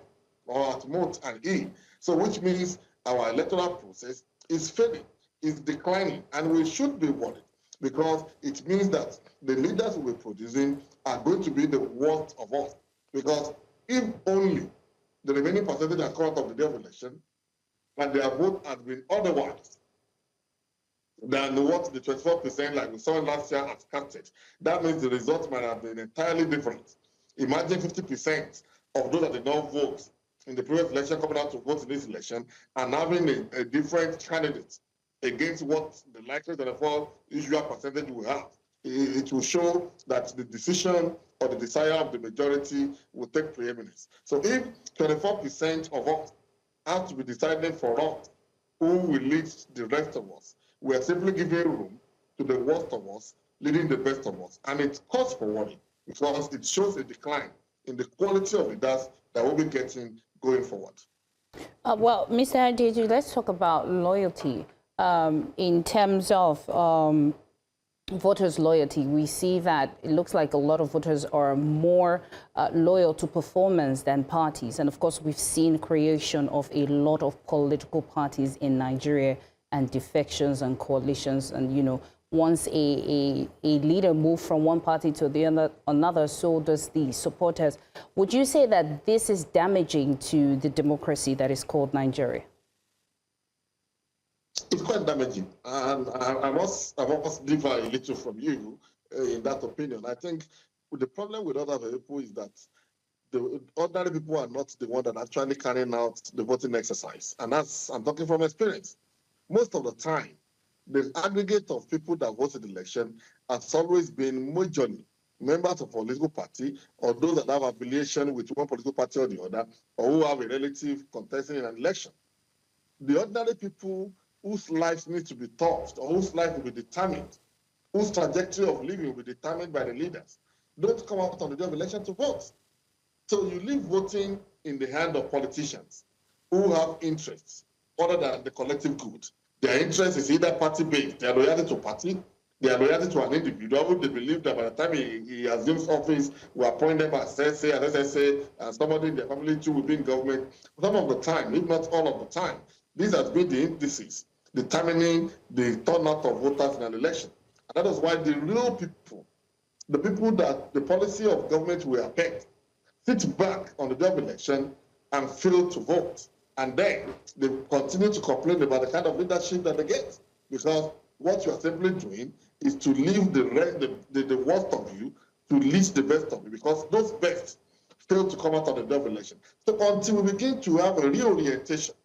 [SPEAKER 8] or at most an E. So which means our electoral process is failing, is declining, and we should be worried, because it means that the leaders we're producing are going to be the worst of us. Because if only the remaining percentage are come out of the day of election, and their vote has been otherwise than what the 24%, like we saw last year, has casted, that means the results might have been entirely different. Imagine 50% of those that did not vote in the previous election coming out to vote in this election and having a different candidate against what the likely 24 usual percentage will have. It will show that the decision or the desire of the majority will take preeminence. So if 24% of us have to be deciding for us who will lead the rest of us, we are simply giving room to the worst of us leading the best of us. And it calls for worry, because it shows a decline in the quality of leaders that we'll be getting going forward.
[SPEAKER 2] Well, Mr. Adeji, let's talk about loyalty. In terms of voters' loyalty, we see that it looks like a lot of voters are more loyal to performance than parties. And of course, we've seen creation of a lot of political parties in Nigeria and defections and coalitions. And, you know, once a leader moves from one party to the another, so does the supporters. Would you say that this is damaging to the democracy that is called Nigeria?
[SPEAKER 8] It's quite damaging, and I must differ a little from you in that opinion. I think the problem with other people is that the ordinary people are not the one that are actually carrying out the voting exercise, and I'm talking from experience. Most of the time, the aggregate of people that vote in the election has always been majorly members of a political party, or those that have affiliation with one political party or the other, or who have a relative contesting in an election. the ordinary people whose lives need to be touched or whose life will be determined, whose trajectory of living will be determined by the leaders, don't come out on the day of election to vote. So you leave voting in the hand of politicians who have interests other than the collective good. Their interest is either party-based, their loyalty to party, their loyalty to an individual who they believe that by the time he assumes office, will appoint them as SSA, as SSA, and somebody in their family too will be in government. Some of the time, if not all of the time, these has been the indices determining the turnout of voters in an election. And that is why the real people, the people that the policy of government will affect, sit back on the day of election and fail to vote. And then they continue to complain about the kind of leadership that they get. Because what you are simply doing is to leave the worst of you to least the best of you, because those best fail to come out on the day of election. So until we begin to have a reorientation,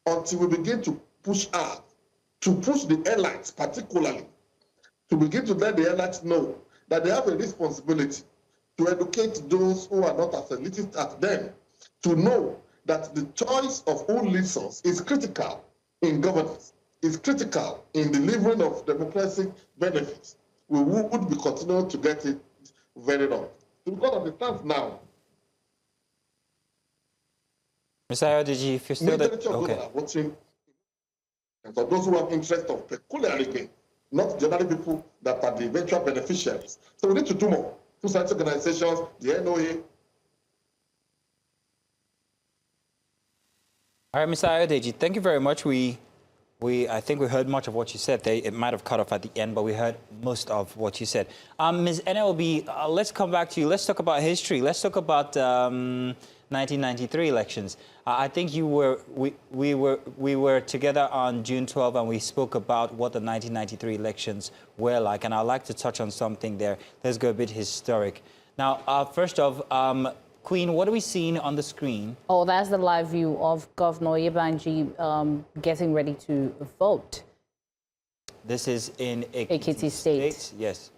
[SPEAKER 8] until we begin to push out, to push the airlines particularly, to begin to let the airlines know that they have a responsibility to educate those who are not as elitist as them, to know that the choice of who leads us is critical in governance, is critical in delivering of democratic benefits. We would be continuing to get it very long. So because of the stance now,
[SPEAKER 1] Mr. Ayodeji, if you're still there, okay.
[SPEAKER 8] Voting, and for those who have interest of peculiarly gain, not generally people that are the eventual beneficiaries. So we need to do more. Two science organizations, the NOA.
[SPEAKER 1] All right, Mr. Ayodeji, thank you very much. I think we heard much of what you said there. It might have cut off at the end, but we heard most of what you said. Ms. NLB, let's come back to you. Let's talk about history. Let's talk about 1993 elections. I think we were together on June 12, and we spoke about what the 1993 elections were like. And I'd like to touch on something there. Let's go a bit historic. Now, first off, Queen, what are we seeing on the screen?
[SPEAKER 2] Oh, that's the live view of Governor Yebanji getting ready to vote.
[SPEAKER 1] This is in
[SPEAKER 2] Ekiti State.
[SPEAKER 1] Yes.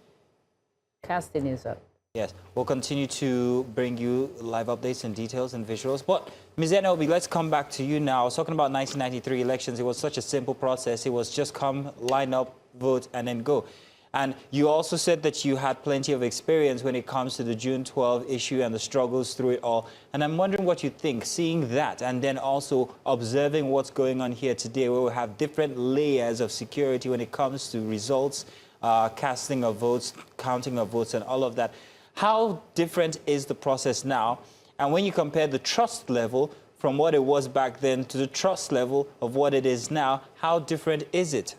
[SPEAKER 2] Casting is up.
[SPEAKER 1] Yes. We'll continue to bring you live updates and details and visuals. But Ms. Enobi, let's come back to you now. I was talking about 1993 elections. It was such a simple process. It was just come, line up, vote, and then go. And you also said that you had plenty of experience when it comes to the June 12 issue and the struggles through it all. And I'm wondering what you think, seeing that and then also observing what's going on here today, where we have different layers of security when it comes to results, casting of votes, counting of votes, and all of that. How different is the process now? And when you compare the trust level from what it was back then to the trust level of what it is now, how different is it?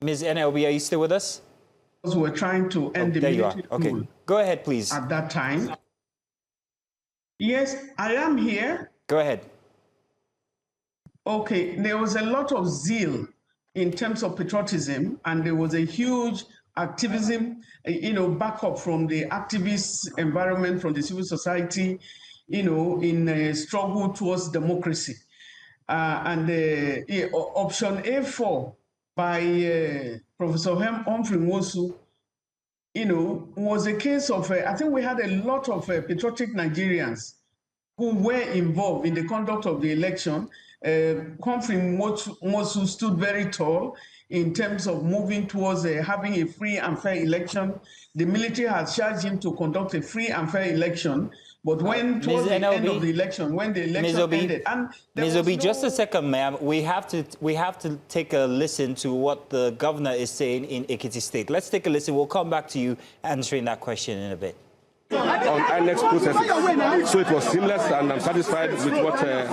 [SPEAKER 1] Ms. NLB, are you still with us?
[SPEAKER 10] We're trying to end the
[SPEAKER 1] there you are.
[SPEAKER 10] military
[SPEAKER 1] Okay,
[SPEAKER 10] rule
[SPEAKER 1] go ahead, please.
[SPEAKER 10] at that time. Yes, I am here.
[SPEAKER 1] Go ahead.
[SPEAKER 10] Okay, there was a lot of zeal in terms of patriotism, and there was a huge activism, backup from the activist environment, from the civil society, in a struggle towards democracy. Option A4 by Professor Humphrey Nwosu, was a case of, I think we had a lot of patriotic Nigerians who were involved in the conduct of the election. Humphrey Nwosu stood very tall in terms of moving towards having a free and fair election. The military has charged him to conduct a free and fair election. But when towards the end of the election, when the election ended, and
[SPEAKER 1] Ms. Obi, just a second, ma'am. We have to take a listen to what the governor is saying in Ekiti State. Let's take a listen. We'll come back to you answering that question in a bit.
[SPEAKER 9] On INEC's processes. So it was seamless, and I'm satisfied with what INEC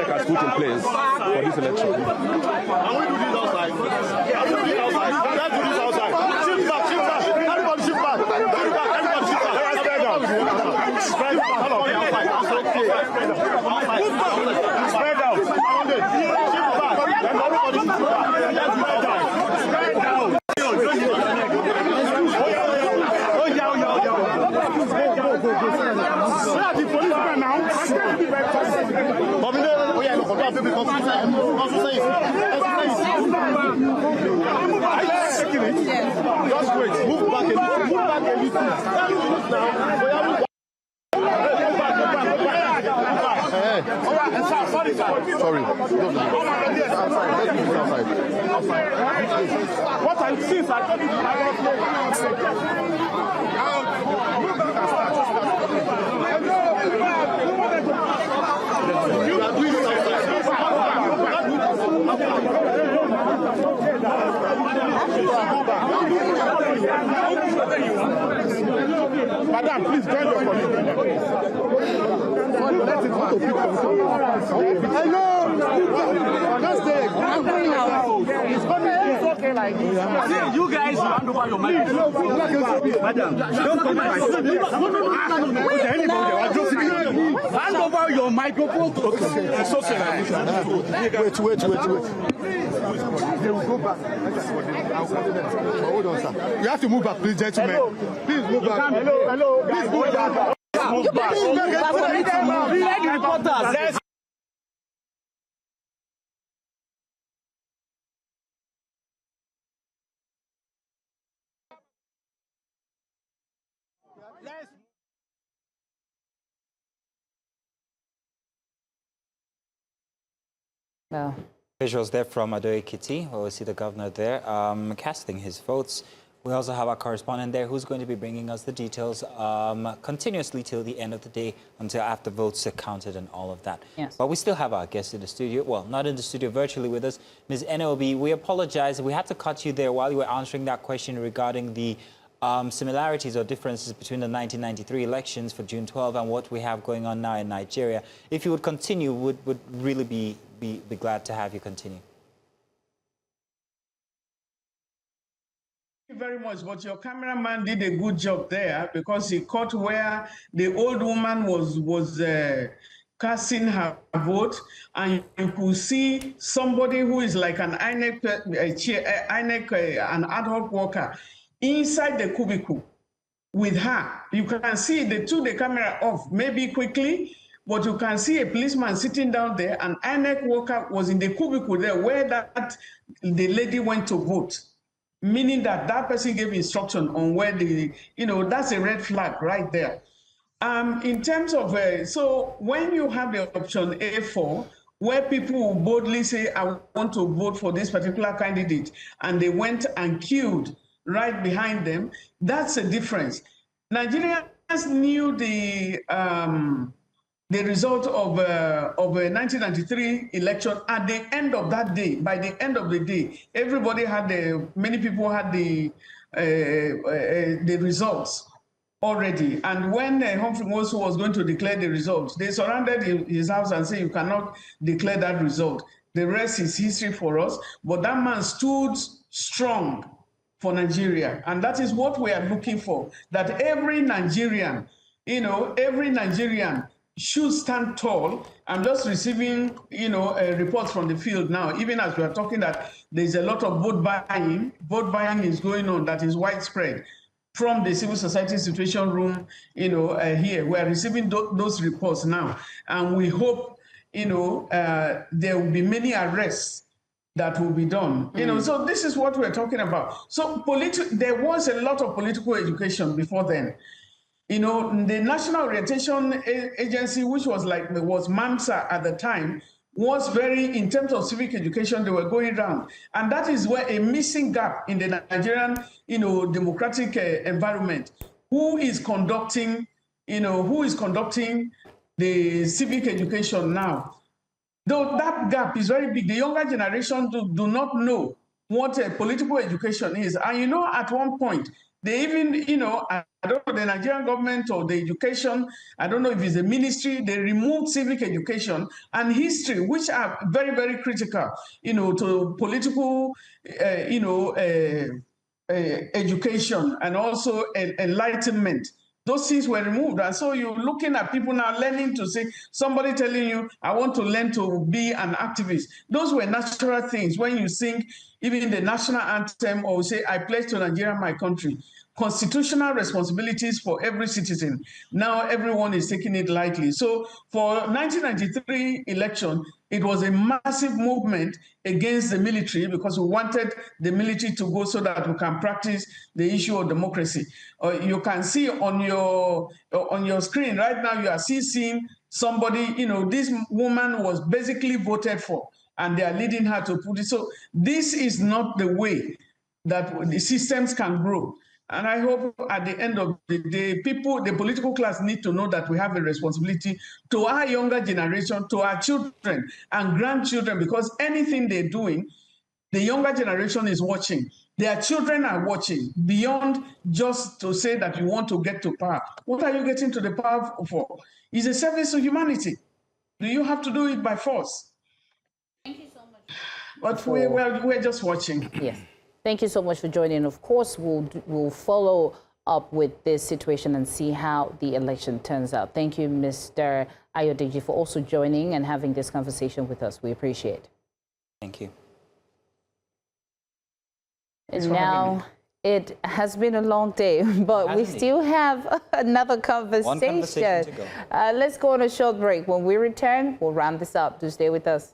[SPEAKER 9] has put in place for this election. Can we do this outside? Can we do this outside? Let's do this outside. Shift back, shift back. Everybody shift back. Shift back, everybody shift back. Spread out. Spread out. All of you outside. Spread out. Shift back. Then everybody shift back. Let's spread out. Spread out. Now. it? Yes. Just wait. Move back a little. Move back a little. Sorry. Outside. What are you seeing? Madam, please join your colleague. Hello! Just stay. I'm going now. It's okay like this. You guys hand over your microphone. Madam, don't come back. Hand over your microphone. It's okay like this. Wait. They will go back. Hold on, sir. You have to move back, please, gentlemen. Please move back. Hello. Please move back. Move back. Let's
[SPEAKER 2] Well.
[SPEAKER 1] Visuals there from Ekiti, where we see the governor there casting his votes. We also have our correspondent there who's going to be bringing us the details continuously till the end of the day, until after votes are counted and all of that.
[SPEAKER 2] Yes.
[SPEAKER 1] But we still have our guest in the studio. Well, not in the studio, virtually with us. Ms. NLB, we apologize. We had to cut you there while you were answering that question regarding the similarities or differences between the 1993 elections for June 12 and what we have going on now in Nigeria. If you would continue, would really be glad to have you continue.
[SPEAKER 10] Thank you very much, but your cameraman did a good job there because he caught where the old woman was casting her vote, and you could see somebody who is like an INEC, an ad hoc worker inside the cubicle with her. You can see they took the camera off, maybe quickly, but you can see a policeman sitting down there. An INEC worker was in the cubicle there where the lady went to vote, meaning that person gave instruction on where that's a red flag right there. In terms of, so when you have the option A4, where people will boldly say, I want to vote for this particular candidate, and they went and queued right behind them, that's a difference. Nigerians knew the result of a 1993 election at the end of that day. By the end of the day, everybody had many people had the results already. And when Humphrey Mosu was going to declare the results, they surrounded his house and said, you cannot declare that result. The rest is history for us. But that man stood strong for Nigeria. And that is what we are looking for, that every Nigerian, should stand tall. I'm just receiving, reports from the field now, even as we are talking, that there's a lot of vote buying. Vote buying is going on that is widespread from the civil society situation room, here. We are receiving those reports now. And we hope, there will be many arrests that will be done. So this is what we're talking about. So there was a lot of political education before then. The National Orientation Agency, which was MAMSA at the time, was very, in terms of civic education, they were going around. And that is where a missing gap in the Nigerian, democratic environment. Who is conducting the civic education now? Though that gap is very big, the younger generation do not know what political education is. And at one point, they even, I don't know, the Nigerian government or the education, I don't know if it's a ministry, they removed civic education and history, which are very, very critical, to political, education and also enlightenment. Those things were removed. And so you're looking at people now learning to say, somebody telling you, I want to learn to be an activist. Those were natural things. When you sing even the national anthem or say, I pledge to Nigeria, my country, constitutional responsibilities for every citizen. Now everyone is taking it lightly. So for 1993 election, it was a massive movement against the military because we wanted the military to go so that we can practice the issue of democracy. You can see on your screen right now, you are seeing somebody, this woman was basically voted for, and they are leading her to put it. So this is not the way that the systems can grow. And I hope at the end of the day, the political class need to know that we have a responsibility to our younger generation, to our children and grandchildren, because anything they're doing, the younger generation is watching. Their children are watching, beyond just to say that you want to get to power. What are you getting to the power for? It's a service to humanity. Do you have to do it by force?
[SPEAKER 2] Thank you so much.
[SPEAKER 10] But we're just watching.
[SPEAKER 2] Yes. Thank you so much for joining. Of course, we'll follow up with this situation and see how the election turns out. Thank you, Mr. Ayodeji, for also joining and having this conversation with us. We appreciate it.
[SPEAKER 1] Thank you.
[SPEAKER 2] And now, it has been a long day, but we still have another conversation.
[SPEAKER 1] One conversation to go.
[SPEAKER 2] Let's go on a short break. When we return, we'll round this up. Do stay with us.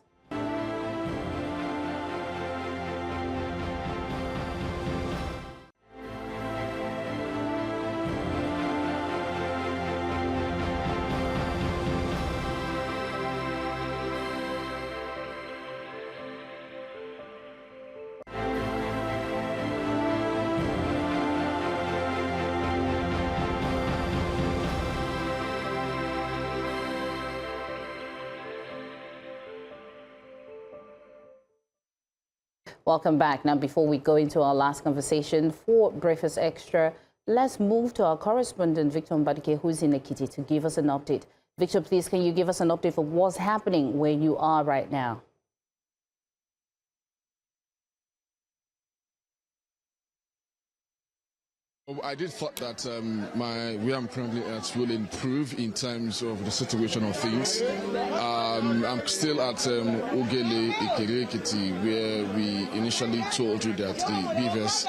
[SPEAKER 2] Welcome back. Now, before we go into our last conversation for Breakfast Extra, let's move to our correspondent, Victor Mbadike, who's in Ekiti, to give us an update. Victor, please, can you give us an update of what's happening where you are right now?
[SPEAKER 7] I did thought that where I'm currently at will improve in terms of the situation of things. I'm still at Ogele Ekiti, where we initially told you that the beavers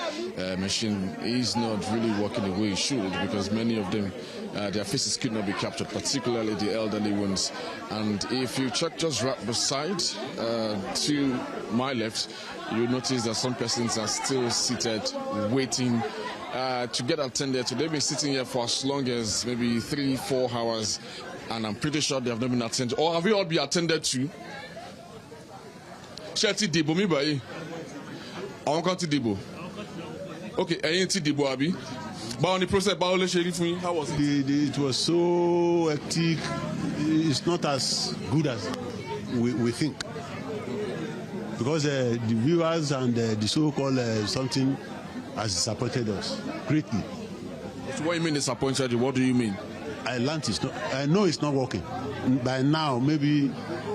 [SPEAKER 7] machine is not really working the way it should, because many of them, their faces could not be captured, particularly the elderly ones. And if you check just right beside to my left, you notice that some persons are still seated waiting to get attended to. They've been sitting here for as long as maybe 3-4 hours, and I'm pretty sure they have not been attended. Or have you all been attended to? Shelty Debo, me by I want to Debo. Okay, I ain't Debo Abi. But on the process, how was it?
[SPEAKER 17] It was so hectic. It's not as good as we think. Because the viewers and the so-called something has disappointed us greatly.
[SPEAKER 7] So what do you mean disappointed? What do you mean?
[SPEAKER 17] I know it's not working. By now, maybe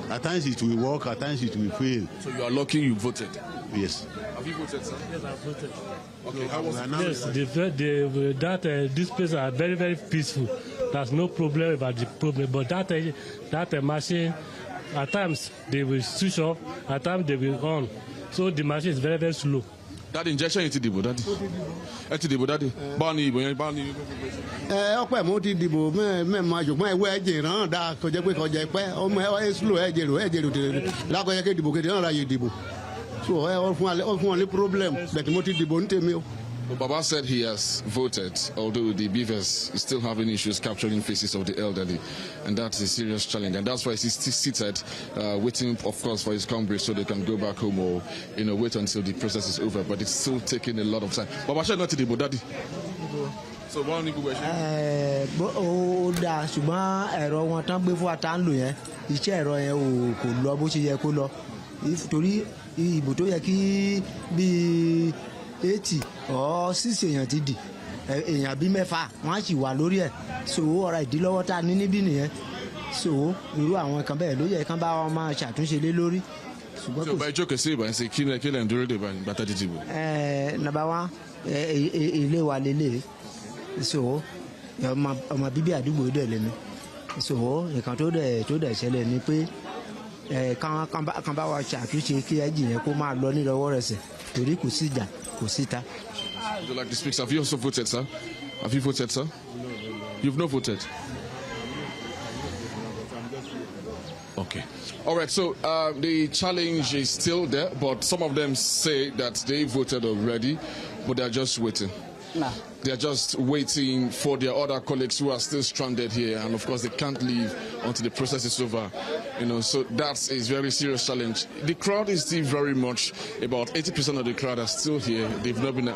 [SPEAKER 17] at times it will work, at times it will fail.
[SPEAKER 7] So you are lucky you voted?
[SPEAKER 17] Yes.
[SPEAKER 7] Have you voted, sir?
[SPEAKER 23] Yes, I voted.
[SPEAKER 7] Okay, how was
[SPEAKER 23] it? Yes, these places are very, very peaceful. There's no problem about the problem. But that machine, at times they will switch off, at times they will on. So the machine is very, very slow.
[SPEAKER 7] That injection into the body. Into the body. Bani, bani.
[SPEAKER 24] Ọpẹ́ mo ti dìbò mẹ́ẹ̀má ṣùgbọ́n ẹ̀wọ́ ẹ̀jẹ̀ náà dáa kọjá pé kọjá ẹ̀pẹ́ ọmọ ẹ̀ slow ẹ̀jẹ̀ rò tẹ̀lé lákọjá ké dìbò kéde náà ra yé dìbò. So ẹ̀ fún wọn ní problem bẹ̀tẹ̀ mo ti dìbò ní tèmi o.
[SPEAKER 7] Baba said he has voted, although the beavers is still having issues capturing faces of the elderly, and that's a serious challenge. And that's why he's still seated, waiting, of course, for his comrades so they can go back home or, wait until the process is over. But it's still taking a lot of time. Baba said not to the Bodadi. So one new question.
[SPEAKER 25] Ó dáa ṣùgbọ́n ẹ̀rọ wọn tán gbé fún wa tá ń lò yẹn iṣẹ́ ẹ̀rọ yẹn kò lọ bó ṣe yẹ kó lọ torí ìbò tó yẹ kí bíi 80 or 60 èèyàn ti dì èèyàn bí mẹ́fà wọ́n á sì wà lórí ẹ̀ so ọ̀rọ̀ ìdílọ́wọ́ tá a ní níbí nìyẹn so irú àwọn kan bẹ́ẹ̀ ló yẹ kán bá wọn máa ṣàtúnṣe lé lórí.
[SPEAKER 7] Tí o bá jókòó sí ìbá ṣe kí lẹ̀ ń dúró dè bàtà dìbò.
[SPEAKER 25] Nàbà wá ilé wa lélẹ̀ so ọmọ bíbí àdúgbò dẹ̀ lẹ́nu so nǹkan tó dẹ̀ ṣẹlẹ̀ ni pé kan bá wa ṣàtúnṣe kí ẹ̀jì yẹn kó máa lọ nírọ̀wọ́ rẹ̀ sẹ̀ torí kò sí ìjà.
[SPEAKER 7] Would you like to speak? Have you also voted, sir? Have you voted, sir? You've not voted. Okay. All right. So the challenge is still there, but some of them say that they voted already, but they're just waiting.
[SPEAKER 2] No.
[SPEAKER 7] They're just waiting for their other colleagues who are still stranded here, and of course they can't leave until the process is over. So that's a very serious challenge. The crowd is still very much, about 80% of the crowd are still here. They've not been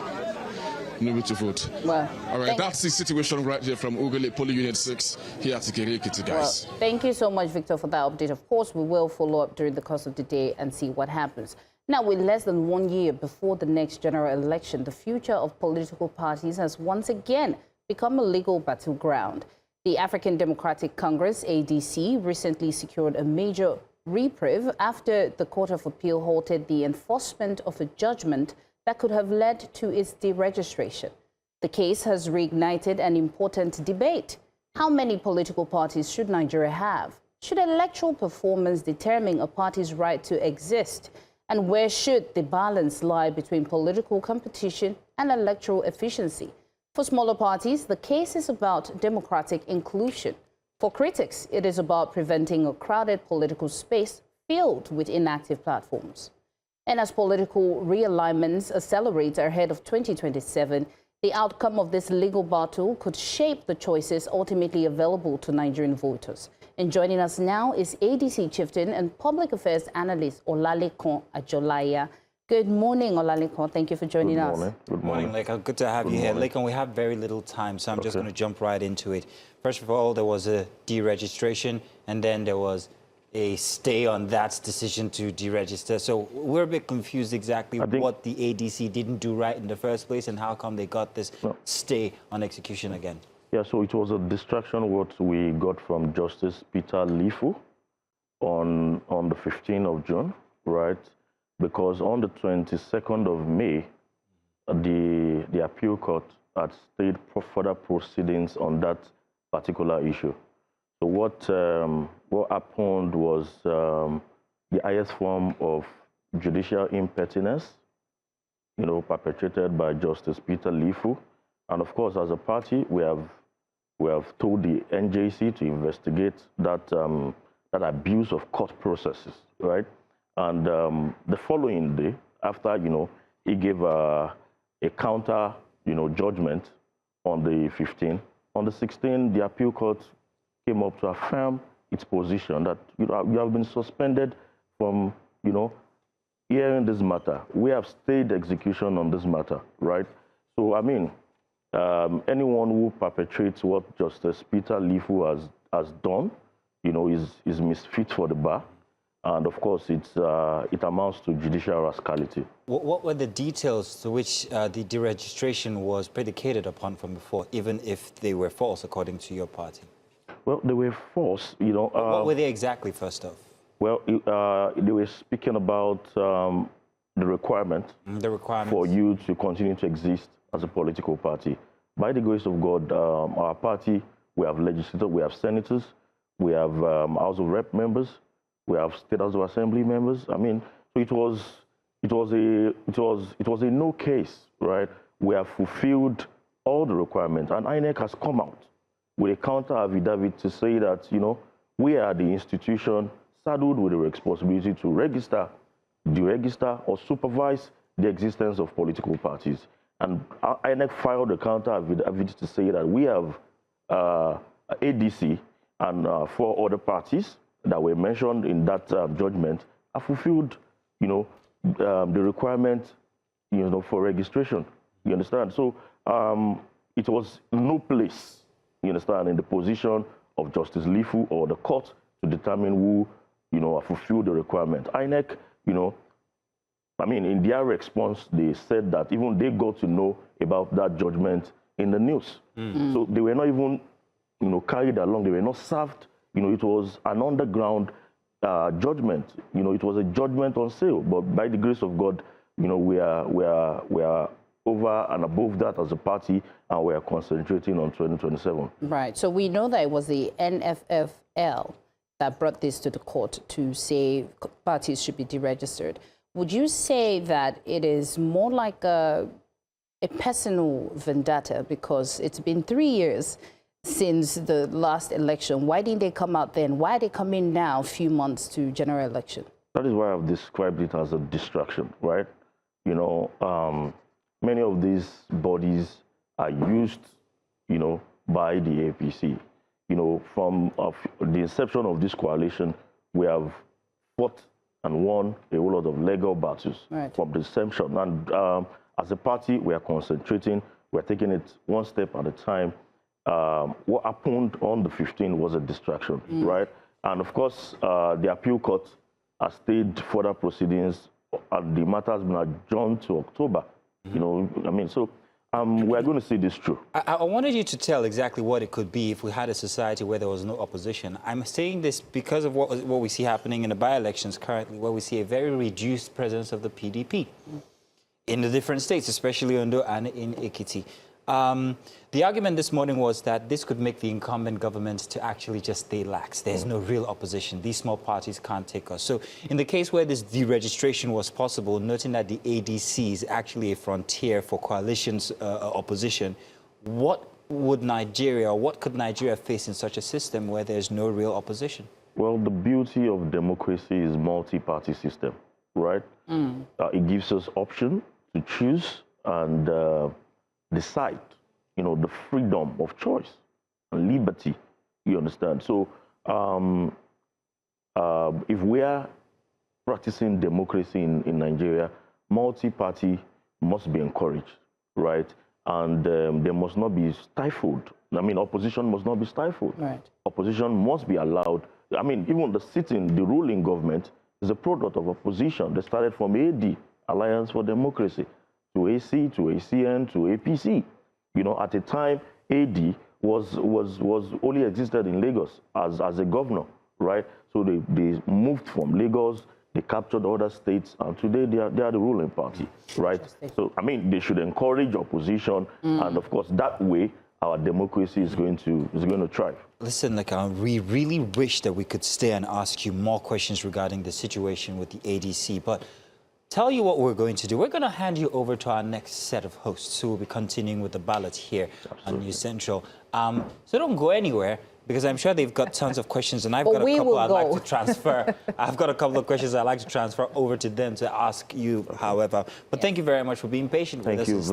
[SPEAKER 7] able to vote.
[SPEAKER 2] Well,
[SPEAKER 7] all right, that's the situation right here from Ugele Polling Unit 6 here at Ekiti, guys.
[SPEAKER 2] Well, thank you so much, Victor, for that update. Of course, we will follow up during the course of the day and see what happens. Now, with less than 1 year before the next general election, the future of political parties has once again become a legal battleground. The African Democratic Congress, ADC, recently secured a major reprieve after the Court of Appeal halted the enforcement of a judgment that could have led to its deregistration. The case has reignited an important debate. How many political parties should Nigeria have? Should electoral performance determine a party's right to exist? And where should the balance lie between political competition and electoral efficiency? For smaller parties, the case is about democratic inclusion. For critics, it is about preventing a crowded political space filled with inactive platforms. And as political realignments accelerate ahead of 2027, the outcome of this legal battle could shape the choices ultimately available to Nigerian voters. And joining us now is ADC chieftain and public affairs analyst Olalekan Ajolaya. Good morning, Olalekan. Thank you for joining us.
[SPEAKER 1] Good morning, Lekan. Good to have you here. Lekan, we have very little time, so I'm just going to jump right into it. First of all, there was a deregistration, and then there was a stay on that decision to deregister. So we're a bit confused exactly what the ADC didn't do right in the first place and how come they got this stay on execution again.
[SPEAKER 4] Yeah, so it was a distraction what we got from Justice Peter Lifu on the 15th of June, right? Because on the 22nd of May, the appeal court had stayed for further proceedings on that particular issue. So what happened was the highest form of judicial impertinence, perpetrated by Justice Peter Lifu. And of course, as a party, we have told the NJC to investigate that abuse of court processes, right? And the following day, after he gave a counter judgment on the 15th, on the 16th, the appeal court came up to affirm its position that you have been suspended from hearing this matter. We have stayed execution on this matter, right? So I mean, anyone who perpetrates what Justice Peter Lifu has done, is misfit for the bar, and of course it amounts to judicial rascality.
[SPEAKER 1] What were the details to which the deregistration was predicated upon from before, even if they were false according to your party?
[SPEAKER 4] Well, they were false,
[SPEAKER 1] what were they exactly, first off?
[SPEAKER 4] Well, they were speaking about the requirement for you to continue to exist as a political party. By the grace of God, our party, we have legislators, we have senators, we have House of Rep members, we have State House of Assembly members. I mean, so it was a no case, right? We have fulfilled all the requirements, and INEC has come out with a counter affidavit to say that we are the institution saddled with the responsibility to register, deregister, or supervise the existence of political parties. And INEC filed a counter affidavit to say that we have ADC and 4 other parties that were mentioned in that judgment have fulfilled, the requirement, for registration. You understand? So it was no place, you understand, in the position of Justice Lifu or the court to determine who, fulfilled the requirement. INEC, I mean, in their response, they said that even they got to know about that judgment in the news. So they were not even, carried along. They were not served. It was an underground judgment. It was a judgment on sale. But by the grace of God, we are over and above that as a party, and we are concentrating on 2027.
[SPEAKER 2] Right. So we know that it was the NFFL that brought this to the court to say parties should be deregistered. Would you say that it is more like a personal vendetta, because it's been 3 years since the last election. Why didn't they come out then? Why are they coming now, a few months to general election?
[SPEAKER 4] That is why I've described it as a distraction, right? You know, many of these bodies are used, you know, by the APC. You know, from the inception of this coalition, we have fought and won a whole lot of legal battles from the inception. And as a party, we are concentrating. We're taking it one step at a time. What happened on the 15th was a distraction, right? And of course, the appeal court has stayed further proceedings, and the matter has been adjourned to October. You know, I mean, so we're going to see this through.
[SPEAKER 1] I wanted you to tell exactly what it could be if we had a society where there was no opposition. I'm saying this because of what we see happening in the by-elections currently, where we see a very reduced presence of the PDP in the different states, especially Ondo and in Ekiti. The argument this morning was that this could make the incumbent government to actually just stay lax. There's no real opposition. These small parties can't take us. So in the case where this deregistration was possible, noting that the ADC is actually a frontier for coalitions opposition, what would Nigeria, or what could Nigeria face in such a system where there's no real opposition?
[SPEAKER 4] Well, the beauty of democracy is multi-party system, right? It gives us option to choose and decide, you know, the freedom of choice and liberty, you understand? So if we are practicing democracy in Nigeria, multi-party must be encouraged, right? And they must not be stifled. I mean, opposition must not be stifled.
[SPEAKER 2] Right.
[SPEAKER 4] Opposition must be allowed. I mean, even the ruling government is a product of opposition. They started from AD, Alliance for Democracy, to AC, to ACN, to APC. You know, at a time, AD was only existed in Lagos as a governor, right? So they moved from Lagos, they captured other states, and today they are the ruling party, right? So, I mean, they should encourage opposition, and of course, that way, our democracy is going to thrive. Listen,
[SPEAKER 1] we really wish that we could stay and ask you more questions regarding the situation with the ADC, but tell you what we're going to do. We're going to hand you over to our next set of hosts who will be continuing with the ballot here on News Central. So don't go anywhere, because I'm sure they've got tons of questions, and I've got a couple I'd like to transfer. I've got a couple of questions I'd like to transfer over to them to ask you, however. But thank you very much for being patient with us and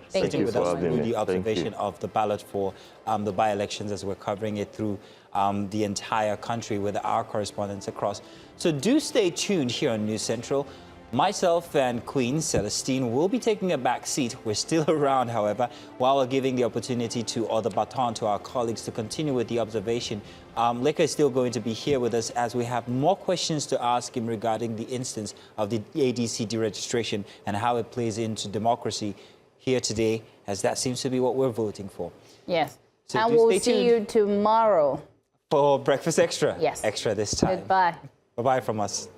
[SPEAKER 1] staying with us through the observation of the ballot for the by-elections as we're covering it through the entire country with our correspondents across. So do stay tuned here on News Central. Myself and Queen Celestine will be taking a back seat. We're still around, however, while we're giving the opportunity or the baton to our colleagues to continue with the observation. Leka is still going to be here with us as we have more questions to ask him regarding the instance of the ADC deregistration and how it plays into democracy here today, as that seems to be what we're voting for.
[SPEAKER 2] Yes.
[SPEAKER 1] So
[SPEAKER 2] and we'll see you tomorrow
[SPEAKER 1] for Breakfast Extra.
[SPEAKER 2] Yes.
[SPEAKER 1] Extra this time.
[SPEAKER 2] Goodbye.
[SPEAKER 1] Bye-bye from us.